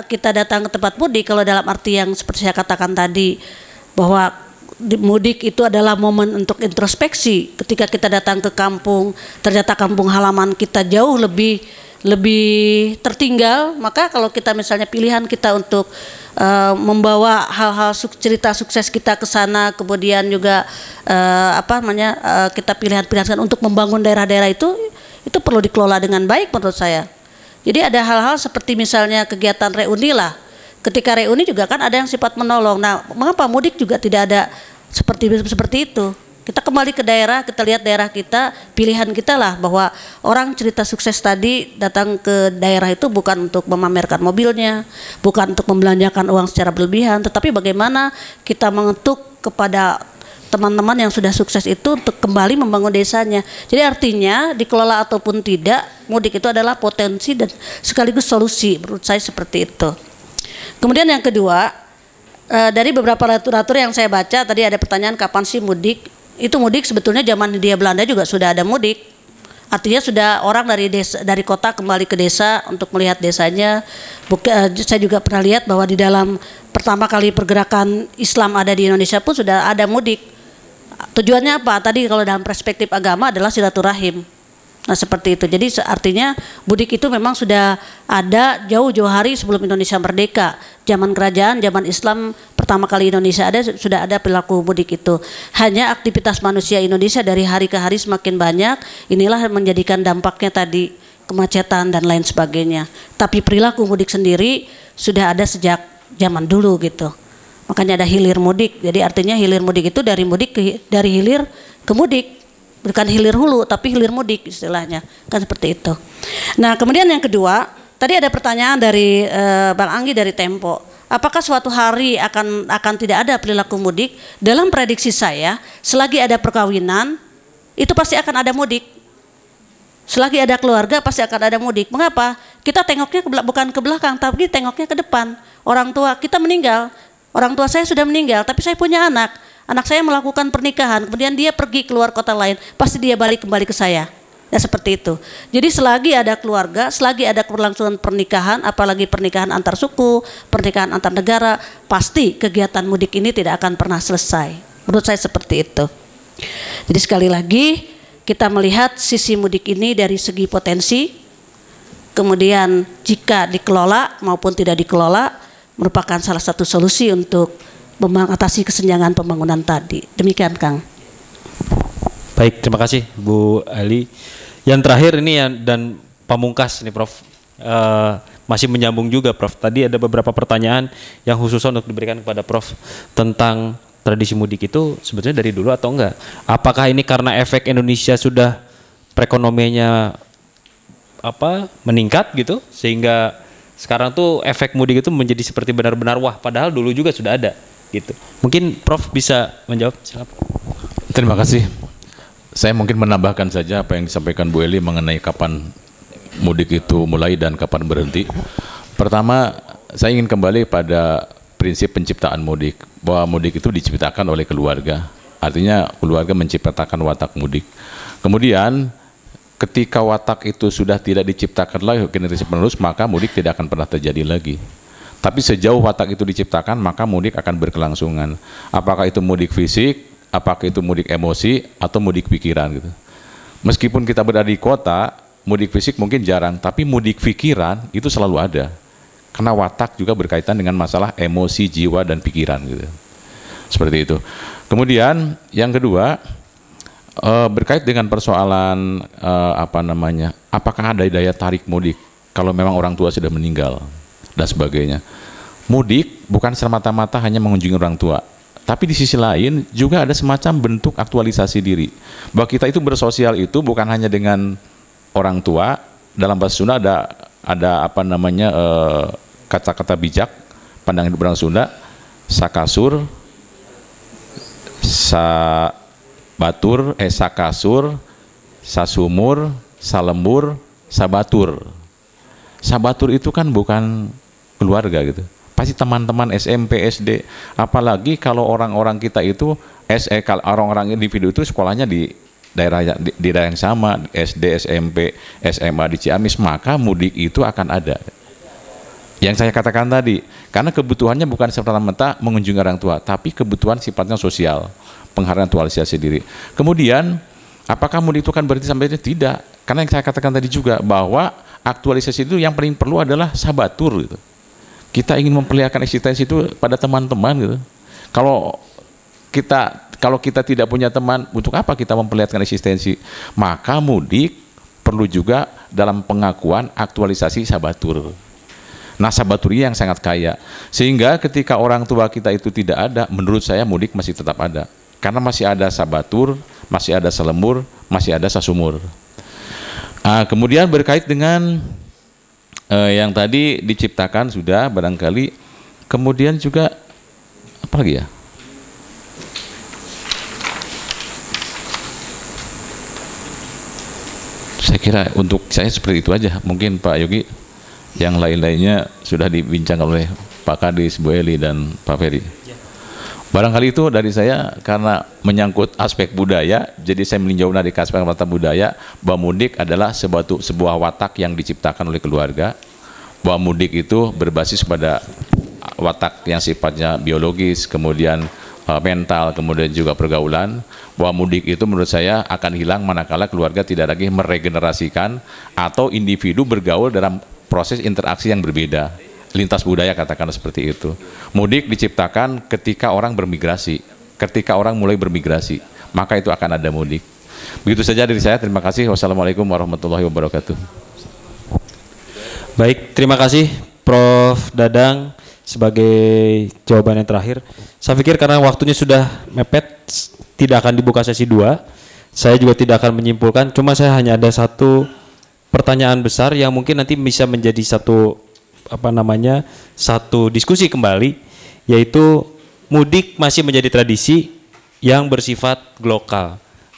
kita datang ke tempat mudik, kalau dalam arti yang seperti saya katakan tadi bahwa mudik itu adalah momen untuk introspeksi. Ketika kita datang ke kampung, ternyata kampung halaman kita jauh lebih tertinggal, maka kalau kita misalnya pilihan kita untuk membawa hal-hal cerita sukses kita ke sana, kemudian juga kita pilihan-pilihan untuk membangun daerah-daerah itu perlu dikelola dengan baik menurut saya. Jadi ada hal-hal seperti misalnya kegiatan reuni lah. Ketika reuni juga kan ada yang sifat menolong. Nah, mengapa mudik juga tidak ada seperti itu? Kita kembali ke daerah, kita lihat daerah kita, pilihan kita lah bahwa orang cerita sukses tadi datang ke daerah itu bukan untuk memamerkan mobilnya, bukan untuk membelanjakan uang secara berlebihan, tetapi bagaimana kita mengetuk kepada teman-teman yang sudah sukses itu untuk kembali membangun desanya. Jadi artinya dikelola ataupun tidak, mudik itu adalah potensi dan sekaligus solusi, menurut saya seperti itu. Kemudian yang kedua, dari beberapa literatur yang saya baca, tadi ada pertanyaan kapan sih mudik. Itu mudik sebetulnya zaman Hindia Belanda juga sudah ada mudik. Artinya sudah orang dari kota kembali ke desa untuk melihat desanya. Saya juga pernah lihat bahwa di dalam pertama kali pergerakan Islam ada di Indonesia pun sudah ada mudik. Tujuannya apa? Tadi kalau dalam perspektif agama adalah silaturahim. Nah seperti itu. Jadi artinya mudik itu memang sudah ada jauh-jauh hari sebelum Indonesia merdeka. Zaman kerajaan, zaman Islam pertama kali Indonesia ada, sudah ada perilaku mudik itu. Hanya aktivitas manusia Indonesia dari hari ke hari semakin banyak. Inilah menjadikan dampaknya tadi kemacetan dan lain sebagainya. Tapi perilaku mudik sendiri sudah ada sejak zaman dulu gitu. Makanya ada hilir mudik. Jadi artinya hilir mudik itu dari hilir ke mudik. Bukan hilir hulu tapi hilir mudik istilahnya, kan seperti itu. Nah kemudian yang kedua, tadi ada pertanyaan dari Bang Anggi dari Tempo, apakah suatu hari akan tidak ada perilaku mudik? Dalam prediksi saya, selagi ada perkawinan itu pasti akan ada mudik. Selagi ada keluarga pasti akan ada mudik. Mengapa? Kita tengoknya bukan ke belakang tapi tengoknya ke depan. Orang tua kita meninggal, orang tua saya sudah meninggal tapi saya punya anak. Anak saya melakukan pernikahan, kemudian dia pergi keluar kota lain, pasti dia kembali ke saya. Ya seperti itu. Jadi selagi ada keluarga, selagi ada keberlangsungan pernikahan, apalagi pernikahan antar suku, pernikahan antar negara, pasti kegiatan mudik ini tidak akan pernah selesai. Menurut saya seperti itu. Jadi sekali lagi kita melihat sisi mudik ini dari segi potensi, kemudian jika dikelola maupun tidak dikelola merupakan salah satu solusi untuk mengatasi kesenjangan pembangunan tadi. Demikian Kang. Baik, terima kasih Bu Ali. Yang terakhir ini dan pamungkas nih Prof. Masih menyambung juga Prof. Tadi ada beberapa pertanyaan yang khusus untuk diberikan kepada Prof. Tentang tradisi mudik itu sebetulnya dari dulu atau enggak? Apakah ini karena efek Indonesia sudah perekonomiannya meningkat gitu sehingga sekarang tuh efek mudik itu menjadi seperti benar-benar wah padahal dulu juga sudah ada gitu. Mungkin Prof bisa menjawab, silakan. Terima kasih. Saya mungkin menambahkan saja apa yang disampaikan Bu Eli mengenai kapan mudik itu mulai dan kapan berhenti. Pertama, saya ingin kembali pada prinsip penciptaan mudik, bahwa mudik itu diciptakan oleh keluarga. Artinya keluarga menciptakan watak mudik. Kemudian ketika watak itu sudah tidak diciptakan lagi generasi penerus, maka mudik tidak akan pernah terjadi lagi. Tapi sejauh watak itu diciptakan, maka mudik akan berkelangsungan. Apakah itu mudik fisik, apakah itu mudik emosi, atau mudik pikiran gitu. Meskipun kita berada di kota, mudik fisik mungkin jarang, tapi mudik pikiran itu selalu ada. Karena watak juga berkaitan dengan masalah emosi, jiwa, dan pikiran gitu. Seperti itu. Kemudian yang kedua, berkait dengan persoalan apakah ada daya tarik mudik kalau memang orang tua sudah meninggal dan sebagainya. Mudik bukan semata-mata hanya mengunjungi orang tua, tapi di sisi lain juga ada semacam bentuk aktualisasi diri. Bahwa kita itu bersosial itu bukan hanya dengan orang tua. Dalam bahasa Sunda ada kata-kata bijak, pandangan hidup orang Sunda, sakasur, sakasur, sasumur, salembur, sabatur. Sabatur itu kan bukan keluarga gitu. Pasti teman-teman SMP, SD. Apalagi kalau orang-orang kita itu kalau orang-orang individu itu sekolahnya di daerah yang sama, SD, SMP, SMA di Ciamis, maka mudik itu akan ada. Yang saya katakan tadi, karena kebutuhannya bukan serta-merta mengunjungi orang tua, tapi kebutuhan sifatnya sosial, penghargaan aktualisasi diri. Kemudian, apakah mudik itu kan berarti sampai itu? Tidak. Karena yang saya katakan tadi juga, bahwa aktualisasi itu yang paling perlu adalah sabatur gitu. Kita ingin memperlihatkan eksistensi itu pada teman-teman gitu. Kalau kita tidak punya teman, untuk apa kita memperlihatkan eksistensi? Maka mudik perlu juga dalam pengakuan aktualisasi sabatur. Nah, sabaturi yang sangat kaya. Sehingga ketika orang tua kita itu tidak ada, menurut saya mudik masih tetap ada. Karena masih ada sabatur, masih ada selembur, masih ada sasumur. Kemudian berkait dengan yang tadi diciptakan sudah barangkali. Kemudian juga apa lagi ya? Saya kira untuk saya seperti itu aja. Mungkin Pak Yogi, yang lain-lainnya sudah dibincangkan oleh Pak Kadis, Bu Eli, dan Pak Ferry. Barangkali itu dari saya, karena menyangkut aspek budaya, jadi saya meninjau dari aspek mata budaya, bahwa mudik adalah sebuah watak yang diciptakan oleh keluarga, bahwa mudik itu berbasis pada watak yang sifatnya biologis, kemudian mental, kemudian juga pergaulan, bahwa mudik itu menurut saya akan hilang manakala keluarga tidak lagi meregenerasikan atau individu bergaul dalam proses interaksi yang berbeda. Lintas budaya katakan seperti itu. Mudik diciptakan ketika orang bermigrasi, ketika orang mulai bermigrasi, maka itu akan ada mudik. Begitu saja dari saya, terima kasih. Wassalamualaikum warahmatullahi wabarakatuh. Baik, terima kasih Prof. Dadang sebagai jawaban yang terakhir. Saya pikir karena waktunya sudah mepet, tidak akan dibuka sesi 2. Saya juga tidak akan menyimpulkan, cuma saya hanya ada satu pertanyaan besar yang mungkin nanti bisa menjadi satu diskusi kembali, yaitu mudik masih menjadi tradisi yang bersifat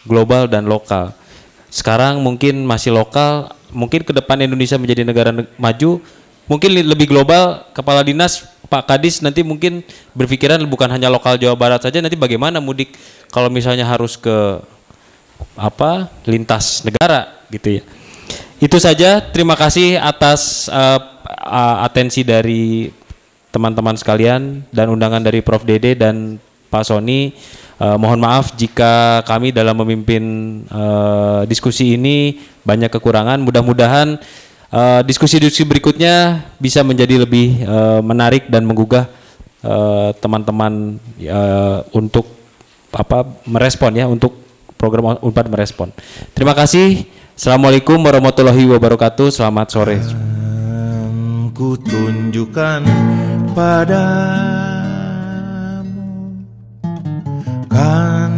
global dan lokal. Sekarang mungkin masih lokal, mungkin ke depan Indonesia menjadi negara maju, mungkin lebih global. Kepala Dinas Pak Kadis nanti mungkin berpikiran bukan hanya lokal Jawa Barat saja, nanti bagaimana mudik kalau misalnya harus ke lintas negara gitu ya. Itu saja, terima kasih atas atensi dari teman-teman sekalian dan undangan dari Prof. Dede dan Pak Sony. Mohon maaf jika kami dalam memimpin diskusi ini banyak kekurangan. Mudah-mudahan diskusi-diskusi berikutnya bisa menjadi lebih menarik dan menggugah teman-teman untuk merespon ya, untuk program Unpad merespon. Terima kasih. Assalamualaikum warahmatullahi wabarakatuh. Selamat sore. Ku tunjukkan padamu, kan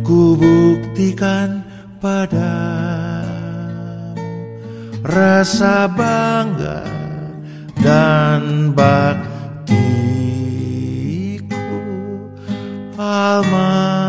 ku buktikan padamu rasa bangga dan baktiku, alma